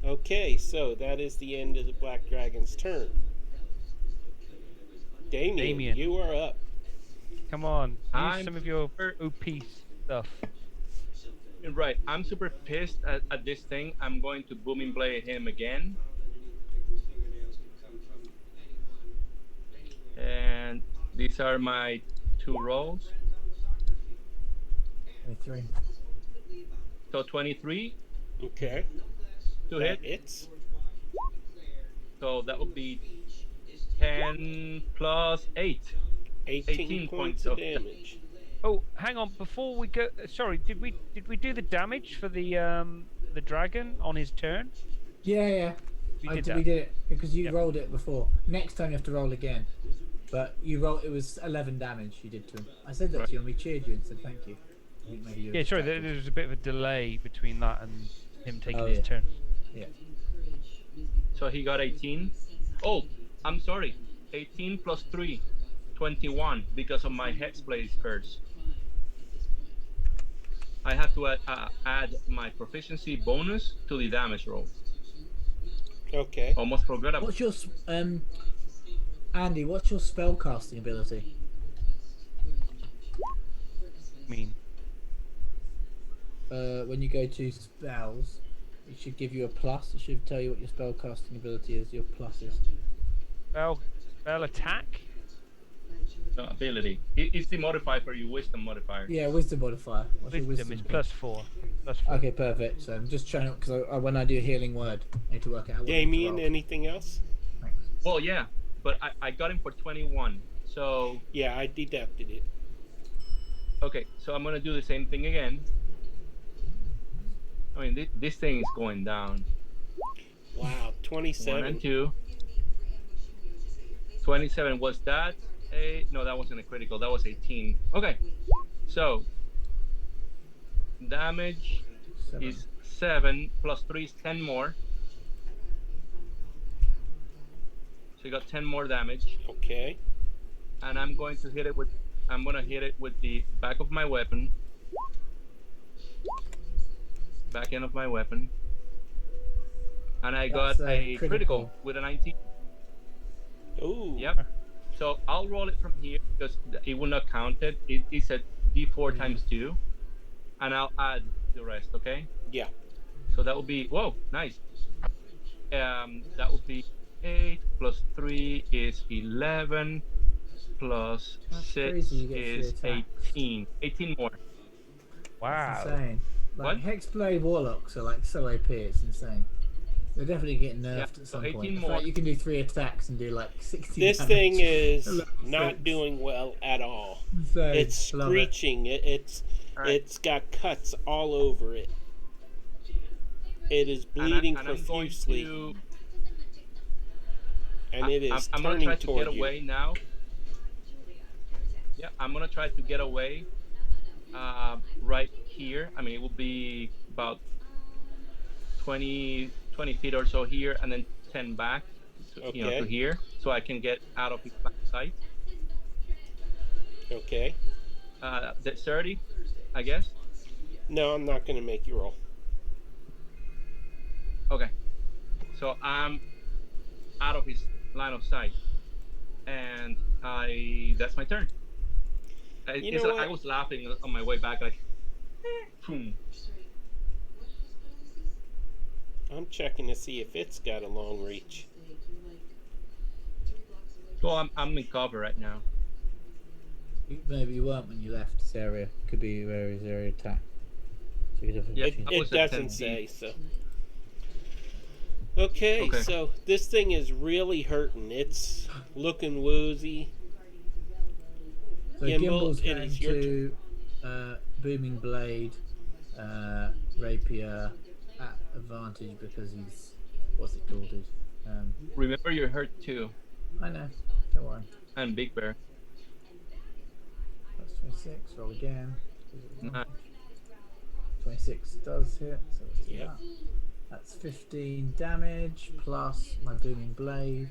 A: Okay, so that is the end of the Black Dragon's turn. Damien, you are up.
C: come on, use
D: I'm
C: some of your
D: super-
C: OP stuff.
D: Right, I'm super pissed at this thing. I'm going to Booming Blade him again. And these are my 2 rolls.
B: 23.
D: So 23
A: Okay.
D: to
A: That
D: hit.
A: hits.
D: So that would be 10 plus 8.
A: 18 points of damage.
C: Oh, hang on, before we go, sorry, did we do the damage for the dragon on his turn?
B: Yeah.
C: We
B: We
C: did
B: did
C: that.
B: it because you
C: Yep.
B: rolled it before. Next time you have to roll again. But you rolled. It was 11 damage you did to him. I said that
C: Right.
B: to you and we cheered you and said thank you. I think maybe you.
C: Yeah, sorry,
B: distracted.
C: there was a bit of a delay between that and him taking
B: Oh,
C: his
B: yeah.
C: turn.
B: Yeah.
D: So he got 18. Oh, I'm sorry. 18 plus 3, 21 because of my Hexblade curse. I have to add my proficiency bonus to the damage roll.
A: Okay.
D: Almost forgot about.
B: What's your Andy? What's your spell casting ability?
C: I mean,
B: When you go to spells, it should give you a plus. It should tell you what your spell casting ability is. Your plus is.
C: spell attack?
D: Ability. It's the modifier for your wisdom modifier.
B: Yeah, wisdom modifier. What's your
C: Wisdom is
B: point?
C: plus 4. Plus 4.
B: Okay, perfect. So I'm just trying to, because when I do a healing word, I need to work out what
A: Damien,
B: to roll.
A: anything else?
B: Thanks.
D: Well, yeah, but I got him for 21. So,
A: Yeah, I deducted it.
D: okay, so I'm going to do the same thing again. I mean, this thing is going down.
A: Wow,
D: 1
A: 27.
D: and 2. 27 was that? No, that wasn't a critical. That was 18. Okay, so damage
B: 7.
D: is 7 plus 3 is 10 more. So you got 10 more damage,
A: Okay.
D: and I'm going to hit it with. I'm gonna hit it with the back of my weapon. Back end of my weapon, and I got
B: That's
D: a
B: critical.
D: critical with a 19.
A: Ooh.
D: Yep. So I'll roll it from here because it will not count it. It's a D4 times 2, and I'll add the rest. Okay.
A: Yeah.
D: So that would be nice. That would be 8 plus 3 is 11 plus
B: That's
D: 6
B: crazy, you get
D: is
B: 3 attacks.
D: 18. 18 more.
C: Wow.
B: Insane. Like Hexblade Warlocks are like so OP, it's insane. They're definitely getting nerfed
D: Yeah,
B: at
D: so
B: some
D: 18
B: point. The
D: more.
B: fact you can do 3 attacks and do like 60
A: This
B: damage.
A: thing is
B: Level
A: not
B: 6.
A: doing well at all.
B: Insane.
A: It's
B: Love it.
A: screeching. It's
D: Alright.
A: it's got cuts all over it. It is bleeding
D: and I'm going
A: profusely,
D: to.
A: and it is
D: I'm gonna
A: turning
D: try to
A: toward
D: get
A: you.
D: away now. Yeah, I'm gonna try to get away. Right here. I mean, it will be about 20 feet or so here, and then 10 back, to
A: Okay.
D: here, so I can get out of his back sight.
A: Okay.
D: That's 30, I guess.
A: No, I'm not going to make you roll.
D: Okay. So I'm out of his line of sight, and that's my turn.
A: You
D: It's
A: know
D: like
A: what?
D: I was laughing on my way back, like, boom.
A: I'm checking to see if it's got a long reach.
D: Well, I'm in cover right now.
B: Maybe you weren't when you left this area. Could be where his area attack. So you could have
D: Yeah,
A: It,
D: I
A: it
D: was at
A: doesn't
D: 10
A: say
D: feet.
A: so. Okay,
D: Okay.
A: so this thing is really hurting. It's looking woozy.
B: So
A: Gimbal,
B: Gimbal's
A: it
B: going
A: is your
B: to Booming Blade, Rapier at advantage because he's what's it called, dude?
D: Remember, you're hurt too.
B: I know. Don't worry.
D: And Big Bear.
B: That's 26. Roll again.
D: Nice.
B: 26 does hit. So let's do
A: Yep.
B: that. That's 15 damage plus my booming blade.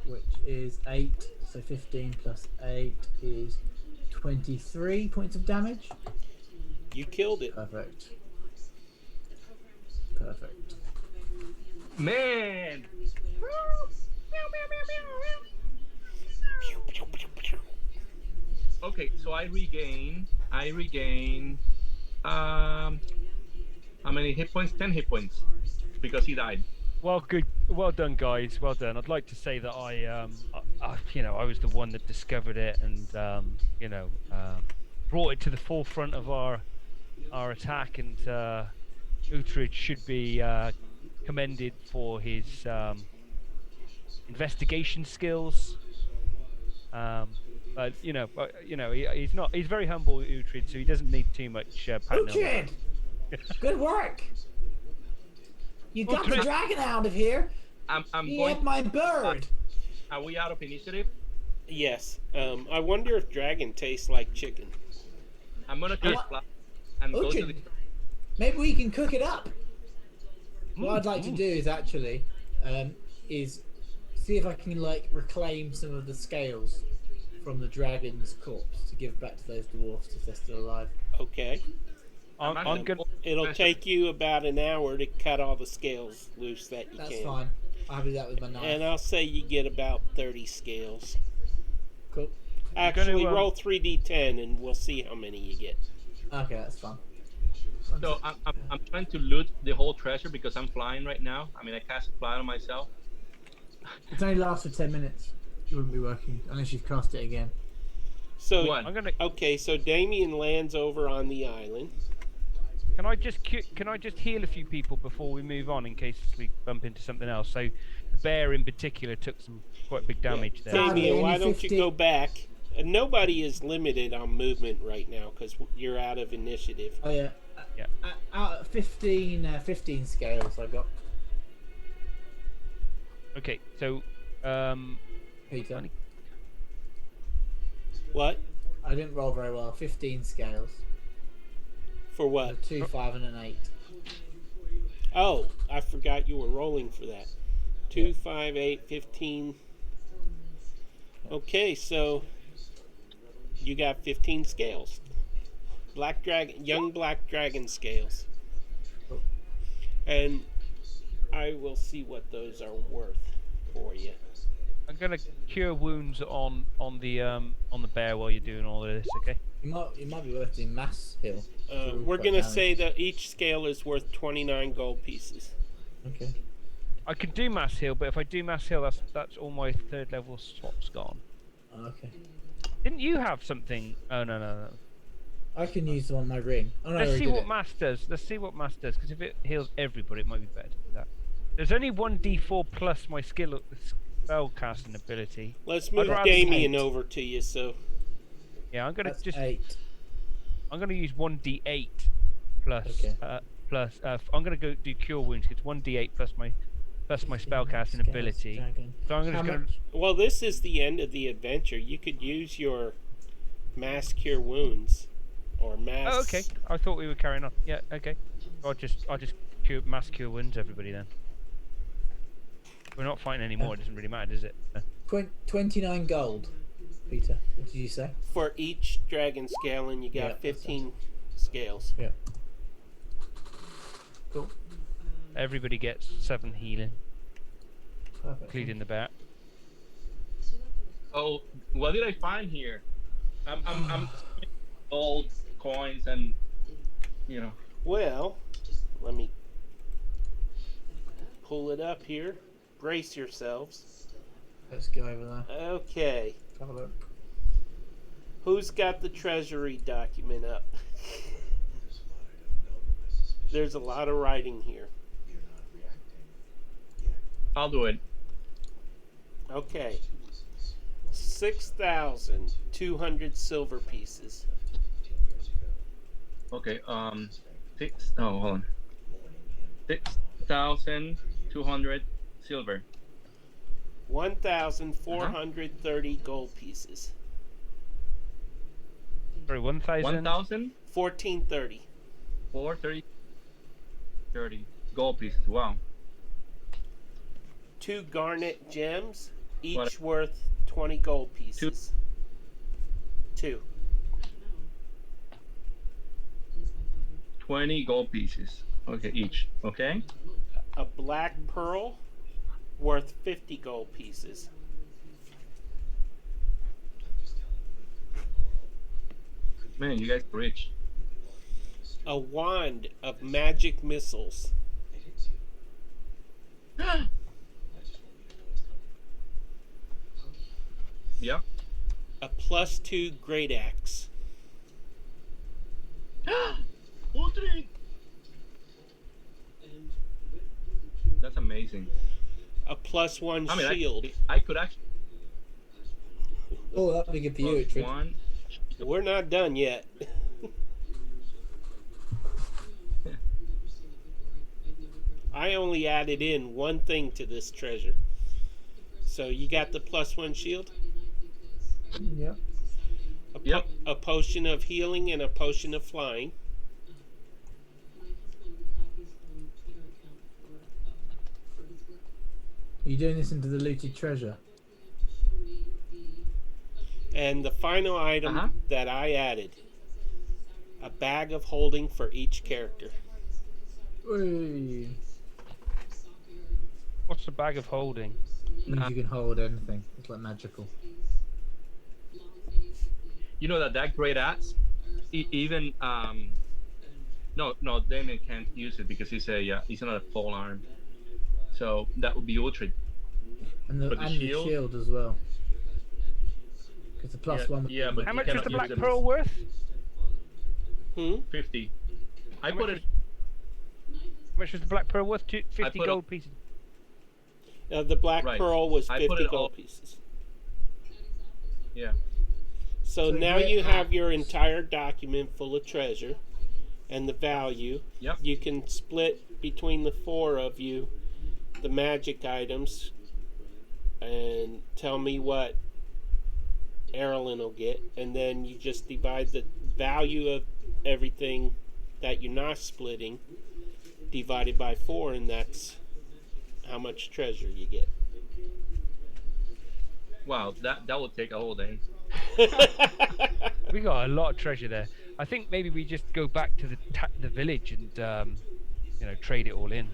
B: Which is 8. So 15 plus 8 is 23 points of damage.
A: You killed it.
B: Perfect. Perfect.
D: Man! Okay, so I regain. How many hit points? 10 hit points, because he died.
C: Well, good. Well done, guys. Well done. I'd like to say that I was the one that discovered it and, brought it to the forefront of our attack. And Uhtred should be commended for his investigation skills. But he's not. He's very humble, Uhtred, so he doesn't need too much.
B: Uhtred! Good work! You got the dragon out of here.
D: I'm
B: He
D: going.
B: had my bird.
D: Are we out of initiative?
A: Yes. I wonder if dragon tastes like chicken.
D: I'm gonna cast fly and go to the.
B: Uhtred, maybe we can cook it up. What I'd like to do is actually is see if I can reclaim some of the scales from the dragon's corpse to give back to those dwarfs if they're still alive.
A: Okay.
C: I'm gonna.
A: It'll take you about an hour to cut all the scales loose that you
B: That's
A: can.
B: fine. I'll do that with my knife.
A: And I'll say you get about 30 scales.
B: Cool.
A: Actually, roll 3d10 and we'll see how many you get.
B: Okay, that's fine.
D: So I'm trying to loot the whole treasure because I'm flying right now. I mean, I cast fly on myself.
B: It only lasts for 10 minutes. It wouldn't be working unless you've cast it again.
A: So,
D: One.
A: okay, so Damien lands over on the island.
C: Can I just heal a few people before we move on in case we bump into something else? So, the bear in particular took some quite big damage there.
A: Damien, why don't
B: 50
A: you go back? Nobody is limited on movement right now because you're out of initiative.
B: Oh yeah.
C: Yeah.
B: Out of 15 scales I got.
C: Okay, so
B: Peter.
A: What?
B: I didn't roll very well. 15 scales.
A: For
B: A
A: what?
B: 2, 5, and an 8.
A: Oh, I forgot you were rolling for that. 2, 5, 8, 15. Okay, so you got 15 scales. Young black dragon scales. And I will see what those are worth for you.
C: I'm gonna cure wounds on the bear while you're doing all of this. Okay.
B: It might be worth doing mass heal.
A: We're gonna say that each scale is worth 29 gold pieces.
B: Okay.
C: I could do mass heal, but if I do mass heal, that's all my 3rd level slots gone.
B: Okay.
C: Didn't you have something? Oh no.
B: I can use the one on my ring. Oh, no, I
C: Let's
B: already
C: see
B: did
C: what
B: it.
C: mass does. Let's see what mass does, because if it heals everybody, it might be better to do that. There's only 1d4 plus my spell casting ability.
A: Let's move
C: rather
A: Damien
B: 8.
A: over to you. So
C: Yeah, I'm gonna
B: That's
C: just.
B: 8.
C: I'm gonna use 1d8 plus.
B: Okay.
C: I'm gonna go do cure wounds. It's 1d8 plus my spell casting
B: Scales,
C: ability.
B: dragon.
C: So I'm
B: How
C: just gonna.
B: much?
A: well, this is the end of the adventure. You could use your mass cure wounds or mass.
C: Oh, okay. I thought we were carrying on. Yeah, okay. I'll just mass cure wounds everybody then. We're not fighting anymore. It doesn't really matter, does it?
B: 29 gold. Peter, what did you say?
A: For each dragon scale, and you got
B: Yeah, that
A: 15 scales.
B: Yeah. Cool.
C: Everybody gets 7 healing,
B: Perfect.
C: including the bear.
D: Oh, what did I find here? I'm gold coins and
A: Well, let me pull it up here. Brace yourselves.
B: Let's go over there.
A: Okay.
B: Have a look.
A: Who's got the treasury document up? There's a lot of writing here.
D: I'll do it.
A: Okay. 6,200 silver pieces.
D: Okay. Hold on. 6,200 silver.
A: 1,430 gold pieces.
C: Sorry, 1,000.
A: 1430.
D: 30 gold pieces. Wow.
A: 2 garnet gems, each
D: What?
A: worth 20 gold pieces. 2.
D: 20 gold pieces. Okay, each. Okay.
A: A black pearl worth 50 gold pieces.
D: Man, you guys are rich.
A: A wand of magic missiles.
D: Yep.
A: A +2 great axe.
D: That's amazing.
A: A +1
D: I mean,
A: shield.
D: I could actually.
B: Oh, that'd be good for you,
D: Plus
B: Uhtred.
D: one.
A: We're not done yet. I only added in one thing to this treasure. So you got the +1 shield,
B: Yep.
D: Yep.
A: a potion of healing, and a potion of flying.
B: Are you doing this into the looted treasure?
A: And the final item that I added, a bag of holding for each character.
B: Whee.
C: What's the bag of holding?
B: Means you can hold anything. It's like magical.
D: You know that great axe, even no, Damien can't use it because he's not a full arm. So that would be Uhtred.
B: And the,
D: But the
B: and
D: shield?
B: the shield as well. Because the +1.
D: Yeah, but
C: How
D: he
C: much is
D: cannot
C: the
D: use
C: black
D: them.
C: pearl worth?
D: 50. I
C: How
D: put
C: much
D: it.
C: How much was the black pearl worth? 50
D: put
C: gold pieces.
A: The black
D: Right.
A: pearl was
D: I put
A: 50
D: it
A: gold
D: all-
A: pieces.
D: Yeah.
A: So
B: So
A: now
B: great
A: you have
B: axe.
A: your entire document full of treasure and the value.
D: Yep.
A: You can split between the 4 of you the magic items and tell me what Erlen will get, and then you just divide the value of everything that you're not splitting divided by 4, and that's how much treasure you get.
D: Wow, that will take a whole day.
C: We got a lot of treasure there. I think maybe we just go back to the village and trade it all in.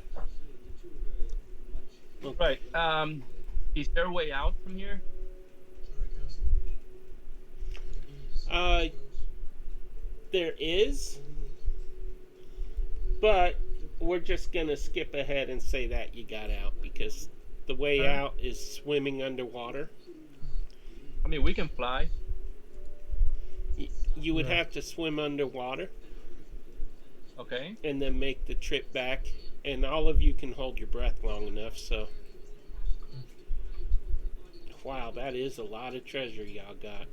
D: Right. Is there a way out from here?
A: There is, but we're just gonna skip ahead and say that you got out because the way out is swimming underwater.
D: I mean, we can fly.
A: You would have to swim underwater
D: Okay.
A: and then make the trip back, and all of you can hold your breath long enough. So, wow, that is a lot of treasure y'all got.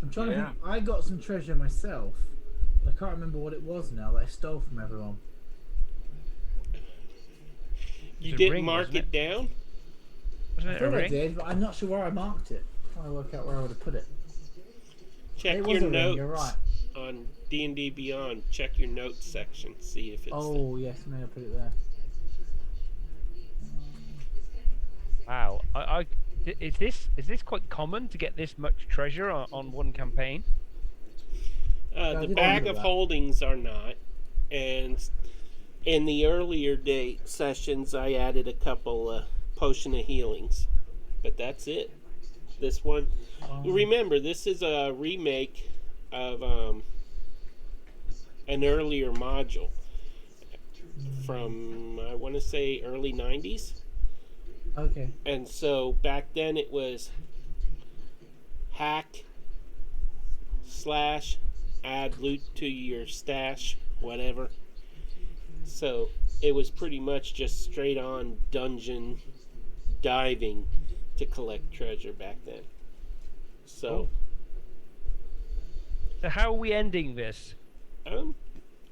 B: I'm trying to think. I got some treasure myself. I can't remember what it was now that I stole from everyone.
A: You
C: a
A: didn't
C: ring,
A: mark
C: wasn't
A: it down?
C: Wasn't
B: I
C: it a
B: thought I
C: ring?
B: did, but I'm not sure where I marked it. I'm trying to work out where I would have put it.
A: Check
B: It was
A: your
B: a ring,
A: notes
B: you're right.
A: on D&D Beyond. Check your notes section. See if it's there.
B: Oh yes, maybe I put it there.
C: Wow. Is this quite common to get this much treasure on one campaign?
B: I
A: The
B: did
A: bag
B: wonder
A: of
B: that.
A: holdings are not, and in the earlier day sessions, I added a couple potion of healings, but that's it. This one, remember, this is a remake of an earlier module from I want to say early '90s,
B: Okay.
A: and so back then it was hack / add loot to your stash, whatever. So it was pretty much just straight on dungeon diving to collect treasure back then. So
C: So how are we ending this?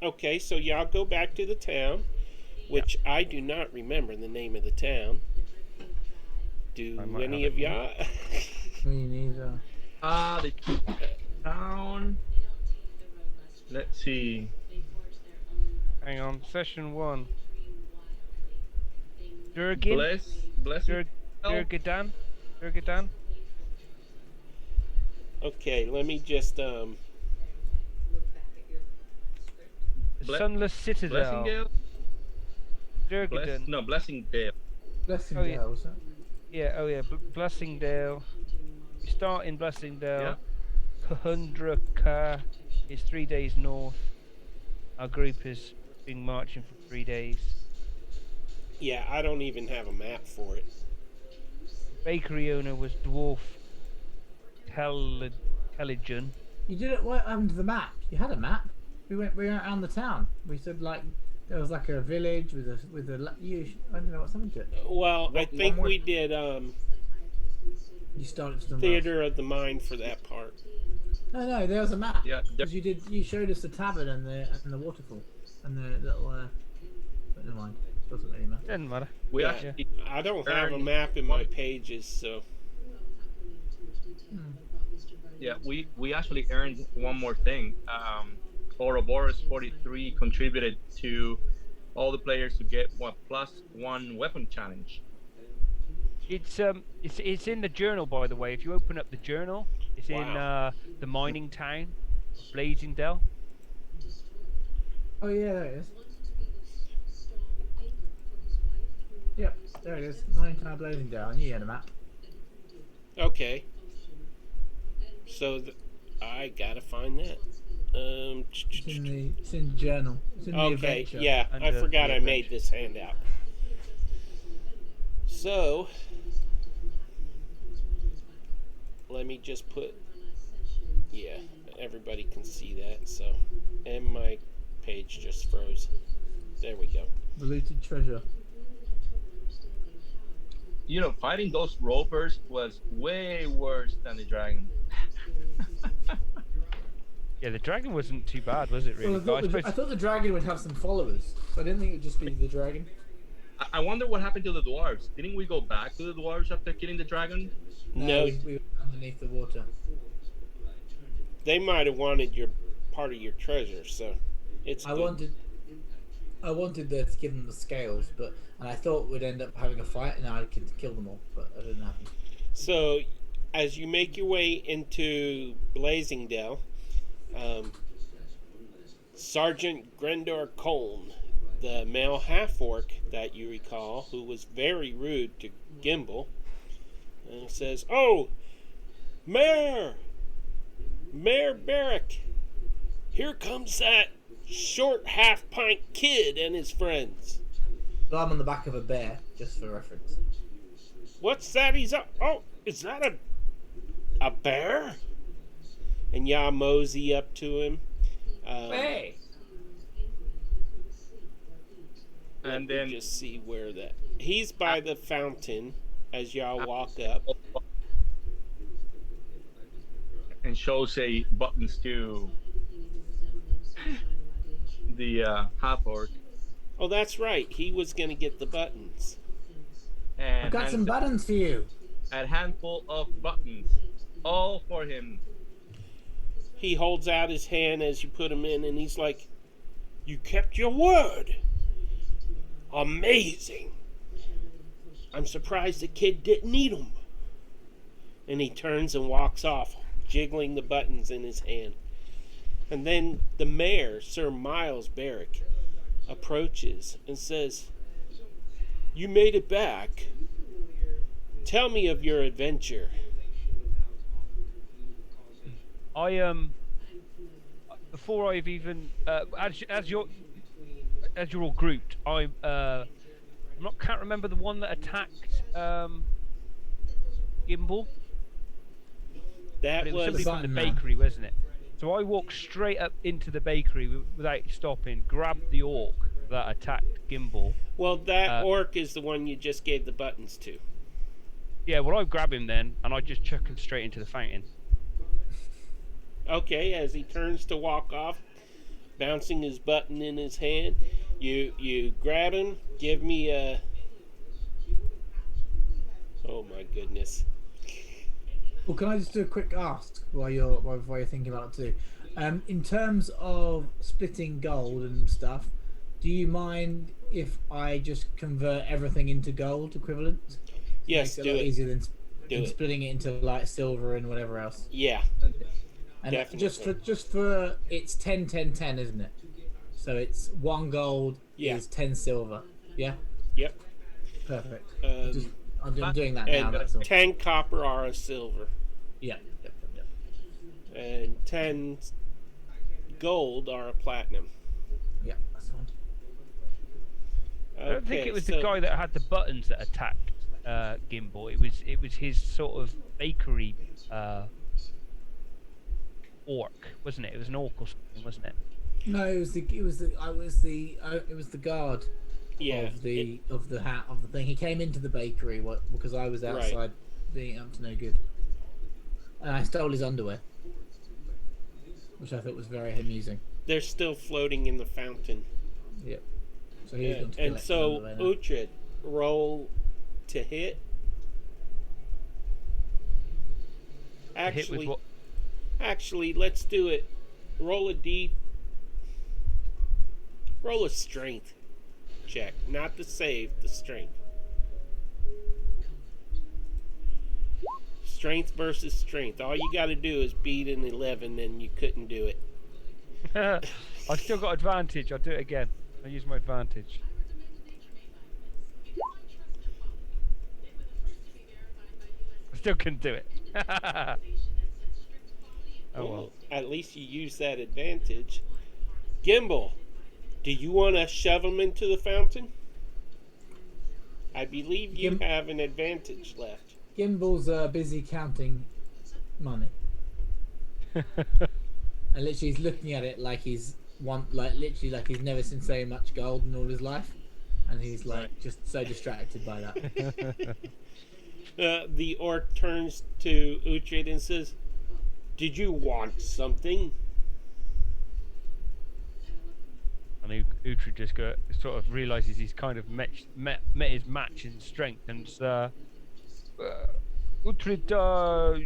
A: Okay, so y'all go back to the town, which I do not remember the name of the town. Do
C: might
A: any
C: have
A: of
C: it
A: y'all?
B: Me neither.
D: The town. Let's see.
C: Hang on, session 1. Durgin?
D: Blessing.
C: Durgadan? Durgadan?
A: Okay, let me just
C: Sunless Citadel.
D: Blessingdale.
C: Durgadan.
D: Blessingdale.
B: Blessing
C: Oh, yeah.
B: Dale, was that?
C: Yeah, oh yeah, Blessingdale. You start in Blessingdale.
D: Yeah.
C: Kahundraka is 3 days north. Our group has been marching for 3 days.
A: yeah, I don't even have a map for it.
C: Bakery owner was Dwarf Telligen.
B: You did it. What happened to the map? You had a map. We went around the town. We said like there was like a village with a. I don't know what's happened to it.
A: Well, I think we did
B: You started to
A: Theater of the Mind for that part.
B: No, there was a map.
D: Yeah,
B: because you showed us the tavern and the waterfall and the little. But never mind. Doesn't really matter.
C: Doesn't matter.
D: We
A: Yeah.
D: actually.
A: I don't have a map in my pages, so
D: Yeah, we actually earned one more thing. Ouroboros 43 contributed to all the players to get +1 weapon challenge.
C: It's in the journal, by the way. If you open up the journal, it's
A: Wow.
C: in the mining town, Blazingdale.
B: Oh yeah, there it is. Yep, there it is. 9 Tower Blazing Dale. I knew you had a map.
A: okay. So I gotta find that.
B: It's in the journal. It's in the
A: Okay,
B: adventure.
A: yeah, I
C: Under
A: forgot
C: the
A: I made
C: adventure.
A: this handout. So let me just put, yeah, everybody can see that. So, and my page just froze. There we go.
B: The looted treasure.
D: Fighting those ropers was way worse than the dragon.
C: Yeah, the dragon wasn't too bad, was it? Really?
B: Well,
C: But
B: I thought the dragon would have some followers, so I didn't think it would just be the dragon.
D: I wonder what happened to the dwarves. Didn't we go back to the dwarves after killing the dragon?
A: No,
B: we were underneath the water.
A: they might have wanted your part of your treasure, so it's
B: I
A: good.
B: wanted to give them the scales, and I thought we'd end up having a fight and I could kill them all, but it didn't happen.
A: So, as you make your way into Blazingdale, Sergeant Grendor Coln, the male half-orc that you recall, who was very rude to Gimbal, says, "Oh, Mayor Barrack, here comes that short half-pint kid and his friends."
B: So I'm on the back of a bear, just for reference.
A: What's that he's up? Oh, is that a bear? And y'all mosey up to him.
B: Hey!
D: And
A: Let
D: then
A: me just see where that. He's by the fountain as y'all walk up.
D: and shows a buttons to the half orc.
A: Oh, that's right. He was gonna get the buttons.
D: And
B: I've got some buttons for you.
D: A handful of buttons, all for him.
A: He holds out his hand as you put them in, and he's like, "You kept your word. Amazing. I'm surprised the kid didn't eat them." And he turns and walks off, jiggling the buttons in his hand. And then the mayor, Sir Miles Barrack, approaches and says, "You made it back. Tell me of your adventure."
C: Before I've even as you're all grouped, can't remember the one that attacked Gimbal.
A: That
C: But it was
A: was
C: somebody from the
B: Button Man.
C: bakery, wasn't it? So I walked straight up into the bakery without stopping, grabbed the orc that attacked Gimbal.
A: well, that orc is the one you just gave the buttons to.
C: Yeah, well I grab him then, and I just chuck him straight into the fountain.
A: Okay, as he turns to walk off, bouncing his button in his hand. You grab him. Give me a. Oh my goodness.
B: Well, can I just do a quick ask while you're thinking about it too? In terms of splitting gold and stuff, do you mind if I just convert everything into gold equivalent?
A: Yes,
B: Makes it a
A: do
B: lot
A: it.
B: easier than
A: Do it.
B: splitting it into like silver and whatever else.
A: Yeah.
B: And
A: Definitely.
B: just for it's 10, 10, 10, isn't it? So it's 1 gold
A: Yeah.
B: is 10 silver. Yeah,
A: Yep.
B: perfect.
A: Um,
B: I'm doing that now.
A: and
B: That's all.
A: 10 copper are a silver.
B: Yeah. Yep.
A: And 10 gold are a platinum.
B: Yeah, that's fine.
C: I don't think it was the guy that had the buttons that attacked Gimbal. It was his sort of bakery orc, wasn't it? It was an orc or something, wasn't it?
B: No, it was the guard.
A: Yeah.
B: Of the thing. He came into the bakery because I was outside
A: Right.
B: being up to no good, and I stole his underwear, which I thought was very amusing.
A: They're still floating in the fountain.
B: Yep. So he's going to
A: And
B: collect
A: so,
B: his underwear now.
A: Uhtred, roll to hit.
C: Hit with what?
A: Actually, let's do it. Roll a strength check, not the save, the strength. Strength versus strength. All you got to do is beat an 11, and you couldn't do it.
C: I've still got advantage. I'll do it again. I'll use my advantage. I still couldn't do it. Oh well.
A: At least you use that advantage. Gimbal, do you want to shove him into the fountain? I believe you have an advantage left.
B: Gimbal's busy counting money, and literally he's looking at it like he's literally like he's never seen so much gold in all his life, and he's like just so distracted by that.
A: The orc turns to Uhtred and says, "Did you want something?"
C: And Uhtred just sort of realizes he's kind of met his match in strength, and Uhtred,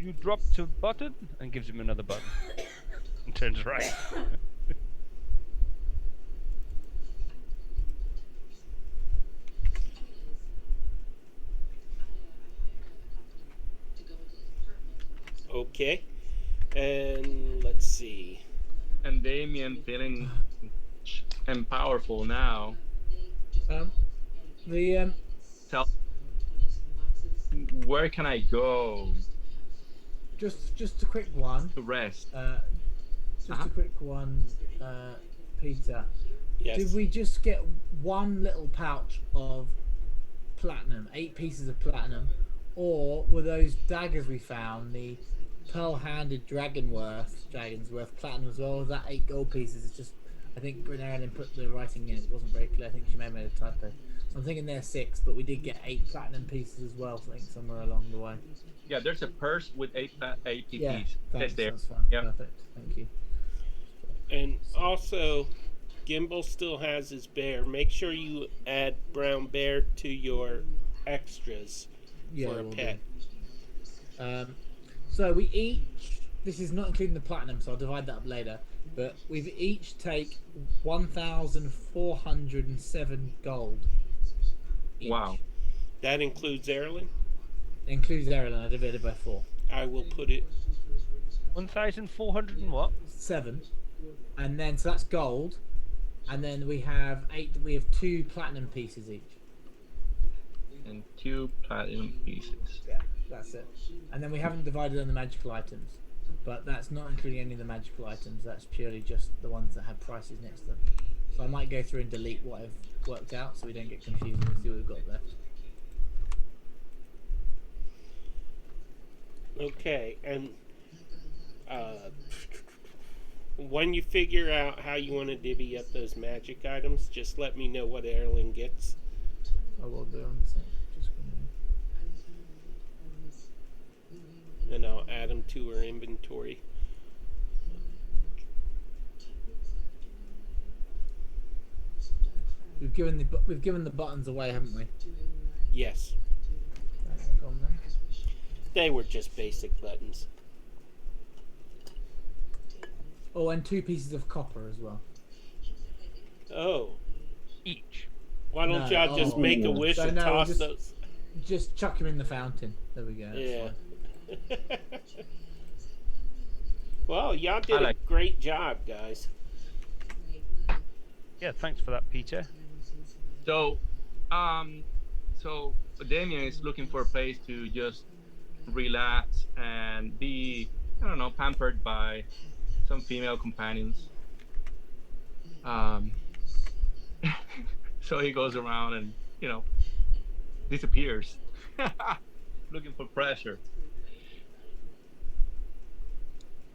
C: you dropped a button, and gives him another button, and turns right.
A: Okay. And let's see.
D: And Damien feeling and powerful now. Tell where can I go
B: just a quick one.
D: to rest?
B: Just a quick one, Peter.
A: Yes.
B: Did we just get one little pouch of platinum, 8 pieces of platinum, or were those daggers we found the pearl-handed dragons worth platinum as well? Was that 8 gold pieces? It's just, I think Brynn put the writing in. It wasn't very clear. I think she may have made a typo. So I'm thinking they're 6, but we did get 8 platinum pieces as well. I think somewhere along the way.
D: Yeah, there's a purse with 8 PPs.
B: Yeah, thanks.
D: There.
B: That's fine.
D: Yeah.
B: Perfect. Thank you.
A: And also, Gimbal still has his bear. Make sure you add brown bear to your extras for a
B: we'll
A: pet.
B: do. So we each, this is not including the platinum, so I'll divide that up later, but we've each take 1,407 gold each.
D: Wow.
A: That includes Erlen.
B: Includes Erlen, I divided by 4.
A: I will put it.
C: 1,400 and what?
B: 7. And then, so that's gold. And then we have 2 platinum pieces each.
D: And 2 platinum pieces.
B: Yeah, that's it. And then we haven't divided on the magical items. But that's not including any of the magical items. That's purely just the ones that have prices next to them. So I might go through and delete what I've worked out so we don't get confused and see what we've got left.
A: Okay, and when you figure out how you want to divvy up those magic items, just let me know what Erlen gets.
B: I will do on so just
A: And I'll add them to her inventory.
B: we've given the buttons away, haven't we?
A: Yes.
B: Right, go on then.
A: They were just basic buttons.
B: Oh, and 2 pieces of copper as well.
A: Oh.
C: Each.
A: Why don't y'all just make a wish and toss those?
B: Just chuck them in the fountain. There we go.
A: Yeah. Well, y'all did a great job, guys.
C: Yeah, thanks for that, Peter.
D: So, Damien is looking for a place to just relax and be, I don't know, pampered by some female companions. So he goes around and, disappears, looking for pressure.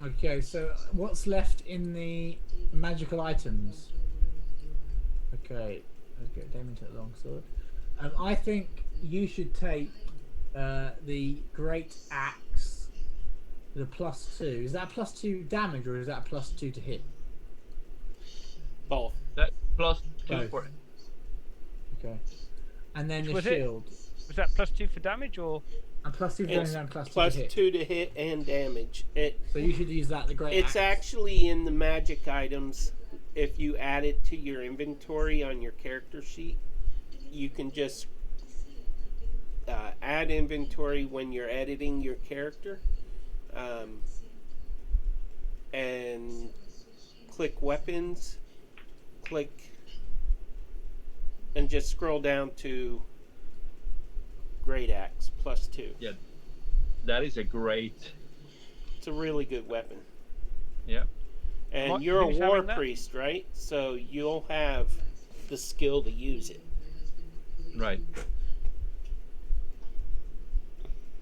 B: Okay, so what's left in the magical items? Okay, let's get Damien to the longsword. I think you should take the great axe, the +2. Is that +2 damage or is that +2 to hit?
A: Both.
D: That +2
B: Both.
D: for it.
B: Okay, and then
C: Which
B: the
C: was it?
B: shield.
C: Was that +2 for damage or?
B: And +2 for damage and +2
A: Plus
B: to hit.
A: 2 to hit and damage.
B: So you should use that. The great
A: It's
B: axe.
A: actually in the magic items. If you add it to your inventory on your character sheet, you can just add inventory when you're editing your character, and click weapons, and just scroll down to great axe +2.
D: Yeah, that is a great.
A: It's a really good weapon.
D: Yeah.
A: And you're a
C: who's
A: war
C: having that?
A: priest, right? So you'll have the skill to use it.
D: Right.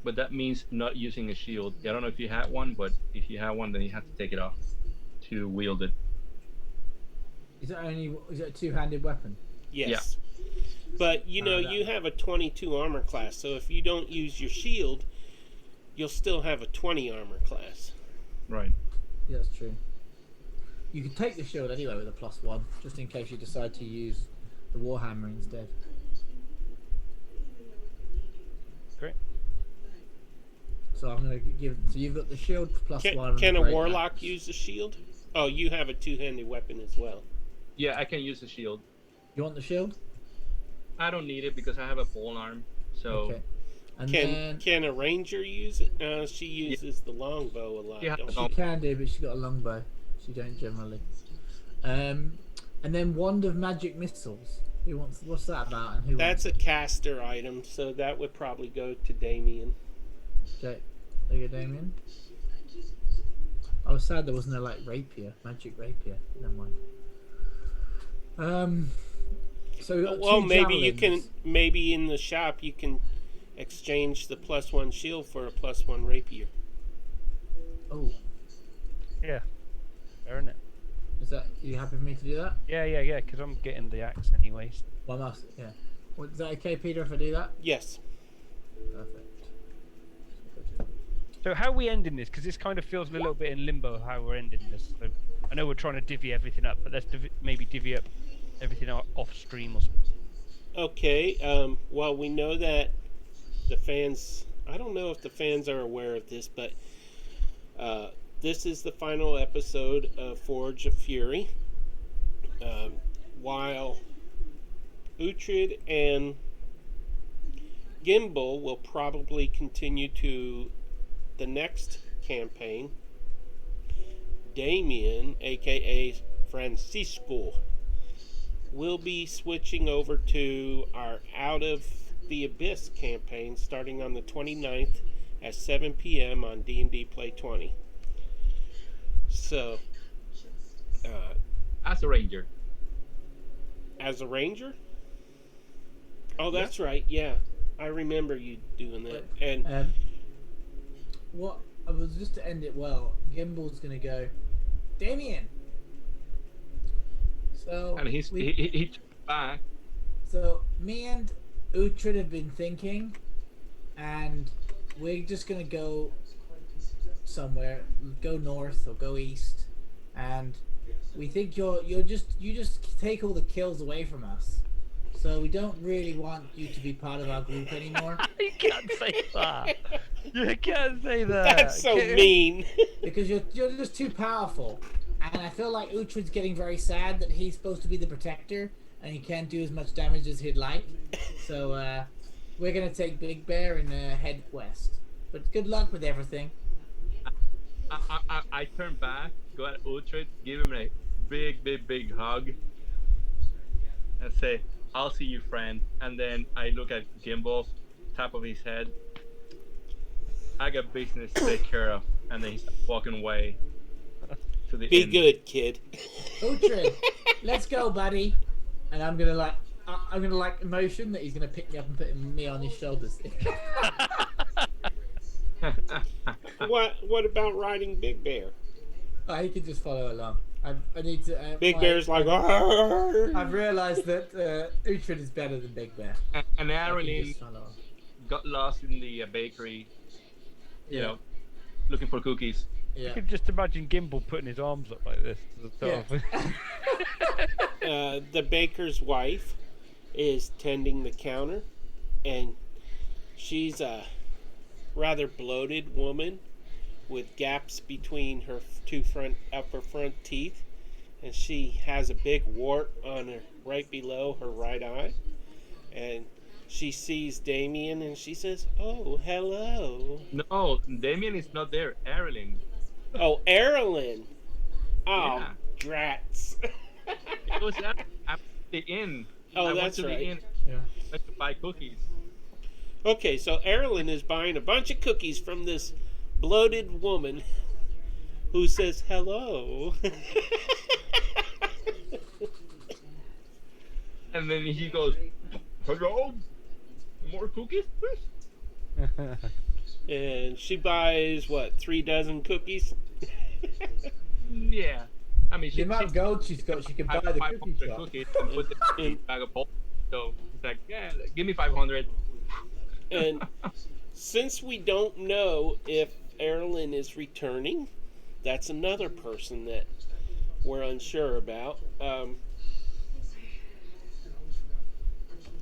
D: But that means not using a shield. I don't know if you had one, but if you have one, then you have to take it off to wield it.
B: Is it a two-handed weapon?
A: Yes. But you have a 22 armor class, so if you don't use your shield, you'll still have a 20 armor class.
D: Right.
B: Yeah, that's true. You could take the shield anyway with a +1, just in case you decide to use the warhammer instead.
C: Great.
B: So I'm gonna give. So you've got the shield +1.
A: Can
B: and
A: a
B: great
A: warlock
B: axe.
A: use a shield? Oh, you have a two-handed weapon as well.
D: Yeah, I can use a shield.
B: You want the shield?
D: I don't need it because I have a pole arm. So
B: Okay. And then
A: Can a ranger use it? She uses the longbow a lot.
D: Yeah,
A: don't
B: she
A: she?
B: can do, but she's got a longbow. She don't generally. And then wand of magic missiles. What's that about? And who?
A: That's a
B: wants
A: caster item, so that would probably go to Damien.
B: it? Okay. There you go, Damien. I was sad there wasn't a magic rapier. Never mind. So we got
A: Well,
B: two
A: maybe you
B: javelins.
A: can. Maybe in the shop you can exchange the +1 shield for a +1 rapier.
B: Oh,
C: Yeah. Fair enough.
B: is that? Are you happy for me to do that?
C: Yeah, because I'm getting the axe anyways.
B: Well, I must. Yeah. Well, is that okay, Peter, if I do that?
A: Yes.
B: Perfect.
C: So how are we ending this? Because this kind of feels a little bit in limbo how we're ending this. So I know we're trying to divvy everything up, but let's maybe divvy up everything off stream or something.
A: Okay. Well, we know that the fans. I don't know if the fans are aware of this, but this is the final episode of Forge of Fury. While Uhtred and Gimbal will probably continue to the next campaign, Damien, aka Francisco, will be switching over to our Out of the Abyss campaign starting on the 29th at 7 p.m. on D&D Play 20. So,
D: as a ranger.
A: as a ranger? Oh, that's right. Yeah, I remember you doing that. And
B: What I was just to end it well. Gimbal's gonna go, Damien. So
D: And he took back.
B: So me and Uhtred have been thinking, and we're just gonna go somewhere. Go north or go east, and we think you just take all the kills away from us,
E: so we don't really want you to be part of our group anymore.
C: You can't say that. You can't say that.
A: That's so mean.
E: Because you're just too powerful. And I feel like Uhtred's getting very sad that he's supposed to be the protector and he can't do as much damage as he'd like. So we're going to take Big Bear and head west. But good luck with everything.
D: I turn back, go at Uhtred, give him a big hug, and say, "I'll see you, friend." And then I look at Gimbal, top of his head. I got business to take care of, and then he's walking away to the
A: Be
D: inn.
A: good, kid.
E: Uhtred, let's go, buddy. And I'm gonna motion that he's gonna pick me up and put me on his shoulders.
A: What about riding Big Bear?
E: Oh, he can just follow along. I need to.
A: Big Bear's like, "Arr!"
E: I've realised that Uhtred is better than Big Bear.
D: And
E: I can
D: Arlen
E: just follow.
D: got lost in the bakery, you know, looking for cookies.
E: Yeah.
C: I can just imagine Gimbal putting his arms up like this to the top.
A: The baker's wife is tending the counter, and she's a rather bloated woman with gaps between her two upper front teeth, and she has a big wart on her right below her right eye. And she sees Damien and she says, "Oh, hello."
D: No, Damien is not there. Arlen.
A: Oh, Arlen. Oh,
D: Yeah.
A: drats.
D: It was at the inn.
A: Oh,
D: I went
A: that's
D: to
A: right.
D: the inn
E: Yeah.
D: to buy cookies.
A: Okay, so Arlen is buying a bunch of cookies from this bloated woman who says hello.
D: And then he goes, "Hello, more cookies, please."
A: And she buys, 3 dozen cookies?
D: Yeah, I mean,
E: The amount of gold she's got, she can buy the cookie
D: 500
E: shop.
D: cookies and put them in a bag of poultry. So it's like, yeah, give me 500.
A: And since we don't know if Arlen is returning, that's another person that we're unsure about.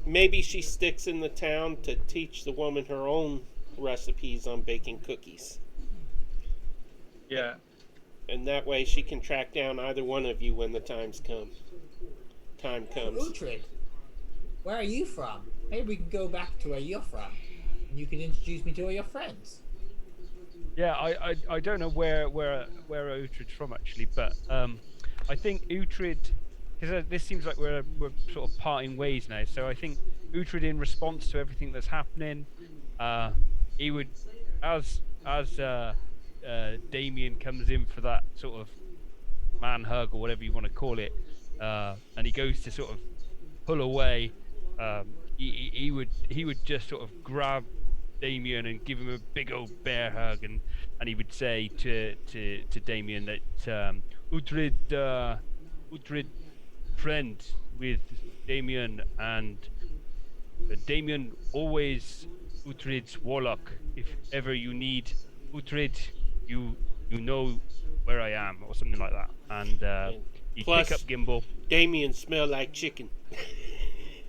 A: Maybe she sticks in the town to teach the woman her own recipes on baking cookies.
D: Yeah.
A: And that way she can track down either one of you when the time comes.
E: Uhtred, where are you from? Maybe we can go back to where you're from, and you can introduce me to all your friends.
C: Yeah, I don't know where Uhtred's from actually, but I think Uhtred, because this seems like we're sort of parting ways now. So I think Uhtred, in response to everything that's happening, he would, as Damien comes in for that sort of man hug or whatever you want to call it, and he goes to sort of pull away, he would just sort of grab Damien and give him a big old bear hug, and he would say to Damien that Uhtred friend with Damien, and Damien always Uhtred's warlock. If ever you need Uhtred, you know where I am, or something like that. And he'd
A: Plus,
C: pick up Gimbal.
A: Damien smelled like chicken.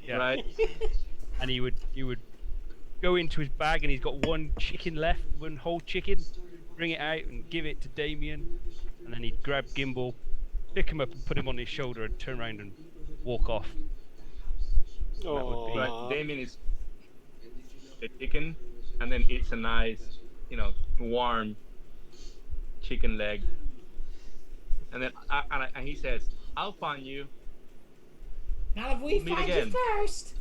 C: Yeah.
D: Right.
C: And he would go into his bag, and he's got one chicken left, one whole chicken. Bring it out and give it to Damien, and then he'd grab Gimbal, pick him up and put him on his shoulder, and turn around and walk off.
A: Oh,
D: Right. Damien is a chicken, and then it's a nice, warm chicken leg. And then and he says, "I'll find you."
E: Now if we
D: Meet
E: find
D: again.
E: you first.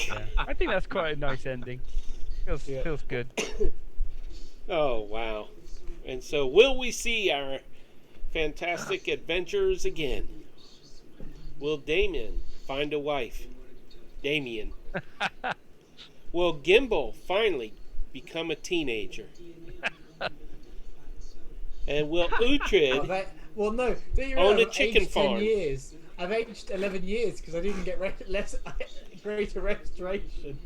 C: Yeah. I think that's quite a nice ending. Feels good.
A: Oh, wow. And so will we see our fantastic adventures again? Will Damien find a wife? Damien. Will Gimbal finally become a teenager? And will Uhtred
E: Well, no.
A: own a
E: I've
A: chicken
E: aged 10
A: farm?
E: years. I've aged 11 years because I didn't get greater restoration.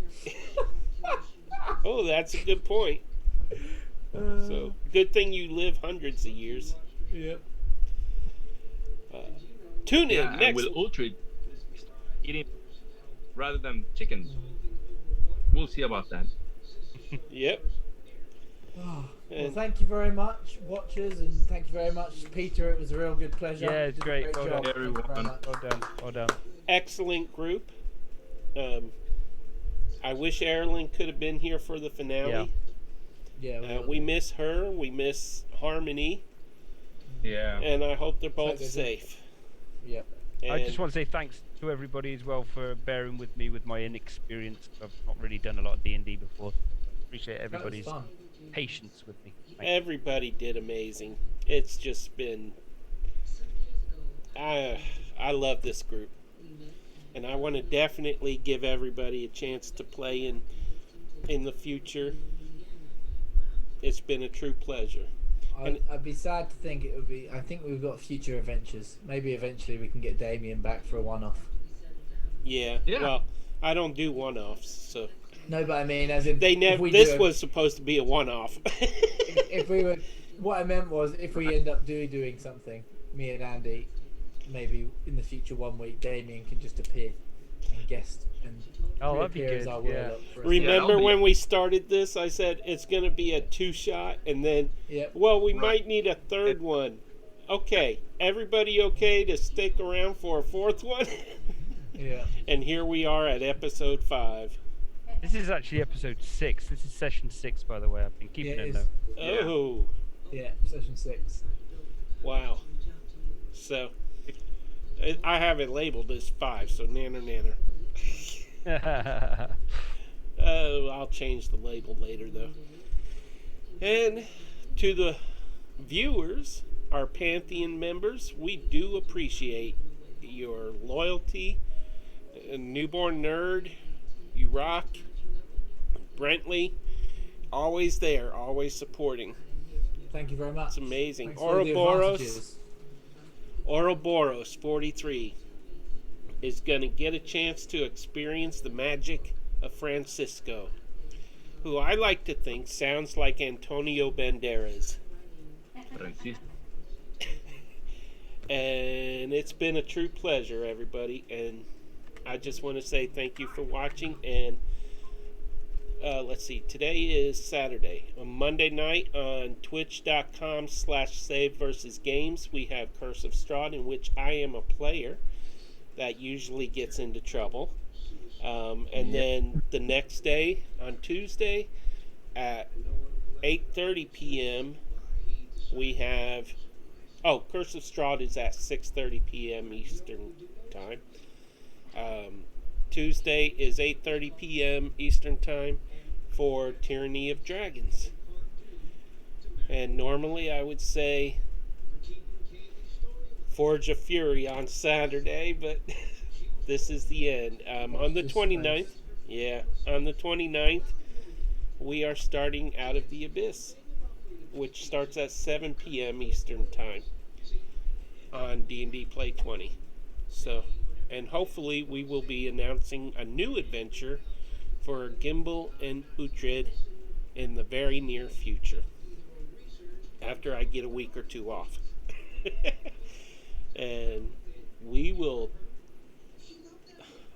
A: Oh, that's a good point. So, good thing you live hundreds of years.
E: Yep.
A: Tune in
D: Yeah, and
A: next
D: will Uhtred eating rather than chicken. We'll see about that.
A: Yep.
B: Well,
A: And
B: thank you very much, watchers, and thank you very much, Peter. It was a real good pleasure.
C: Yeah, it's
B: You did a
C: great. Well
B: job.
C: done,
B: Thank you very
D: everyone.
B: much.
C: Well done. Well done.
A: excellent group. I wish Erilyn could have been here for the finale.
B: Yeah,
A: We miss her. We miss Harmony.
D: Yeah.
A: And I hope they're both
B: they do.
A: safe.
B: Yep.
C: I just
A: And-
C: want to say thanks to everybody as well for bearing with me with my inexperience. I've not really done a lot of D&D before. Appreciate
B: That was
C: everybody's
B: fun.
C: patience with me. Thank you.
A: Everybody did amazing. It's just been. I love this group, and I want to definitely give everybody a chance to play in the future. It's been a true pleasure.
B: I'd be sad to think it would be. I think we've got future adventures. Maybe eventually we can get Damien back for a one-off.
A: Yeah.
D: Yeah.
A: Well, I don't do one-offs, so
B: No, but I mean, as in
A: they
B: if
A: never.
B: we
A: This
B: do a-
A: was supposed to be a one-off.
B: if we were. What I meant was, if we end up doing something, me and Andy, maybe in the future one week, Damien can just appear and guest and
C: Oh, that'd be
B: reappear as
C: good,
B: our
C: yeah.
B: warlock for us.
A: Remember
D: that'll be-
A: when we started this? I said it's going to be a two-shot, and then,
B: Yep.
A: well, we
D: Right.
A: might need a third one. Okay, everybody okay to stick around for a fourth one?
B: Yeah.
A: And here we are at episode 5.
C: This is actually episode 6. This is session 6, by the way. I've been keeping
B: Yeah,
C: a
B: it
C: note.
B: is.
D: Yeah.
A: Oh,
B: Yeah. Session 6.
A: wow. So, I have it labeled as 5, so nanner. I'll change the label later, though. And to the viewers, our Pantheon members, we do appreciate your loyalty. Newborn Nerd, you rock. Brentley, always there, always supporting.
B: Thank you very much.
A: It's amazing.
B: Thanks for all the
A: Ouroboros.
B: advantages.
A: Ouroboros 43 is going to get a chance to experience the magic of Francisco, who I like to think sounds like Antonio Banderas.
D: Francisco.
A: And it's been a true pleasure, everybody. And I just want to say thank you for watching. And let's see, today is Saturday. On Monday night on twitch.com/SaveVersusGames, we have Curse of Strahd, in which I am a player that usually gets into trouble. And then the next day, on Tuesday, at 8:30 p.m., we have... Oh, Curse of Strahd is at 6:30 p.m. Eastern Time. Tuesday is 8:30 p.m. Eastern Time for Tyranny of Dragons. And normally I would say Forge of Fury on Saturday, but this is the end. On the 29th, on the 29th, we are starting Out of the Abyss, which starts at 7 p.m. Eastern Time on D&D Play 20. So, and hopefully we will be announcing a new adventure for Gimbal and Uhtred in the very near future, after I get a week or two off. And we will...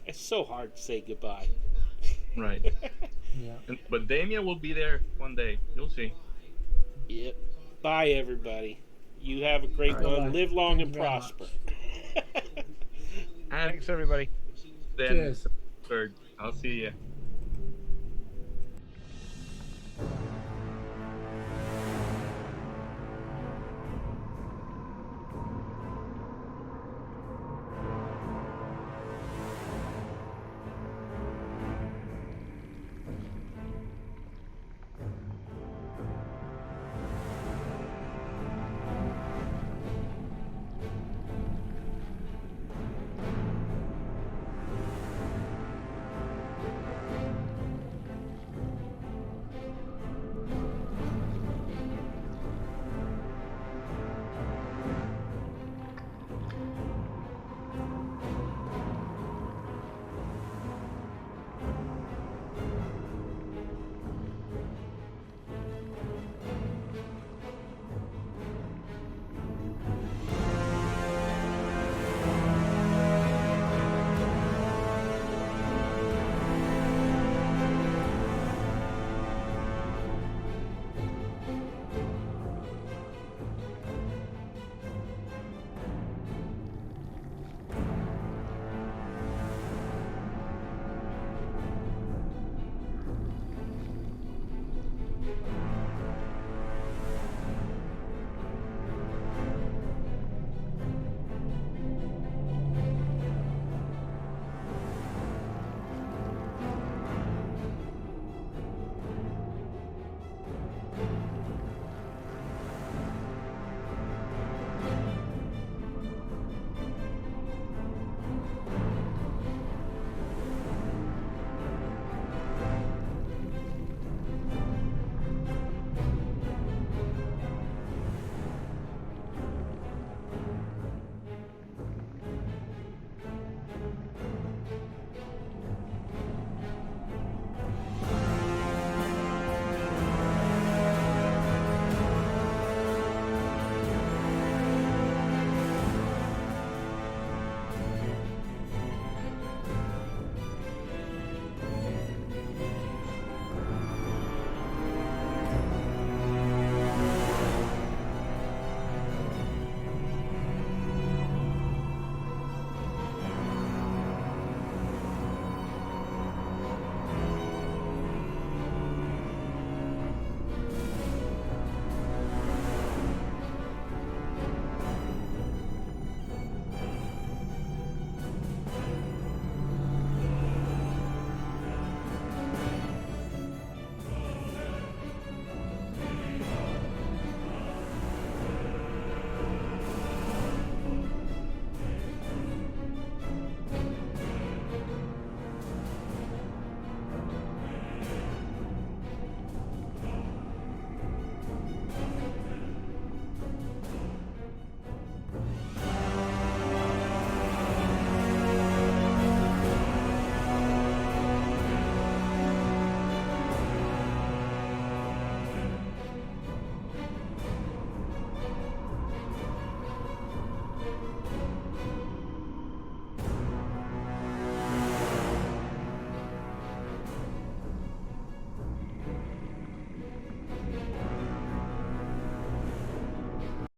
A: It's so hard to say goodbye.
D: Right.
B: Yeah.
D: But Damien will be there one day. You'll see.
A: Yep. Bye, everybody. You have a great
D: All right.
A: one.
B: Bye-bye.
A: Live long
B: Thank
A: and
B: you very
A: prosper.
D: And
C: Thanks, everybody.
D: then
B: Cheers.
D: third, I'll see you.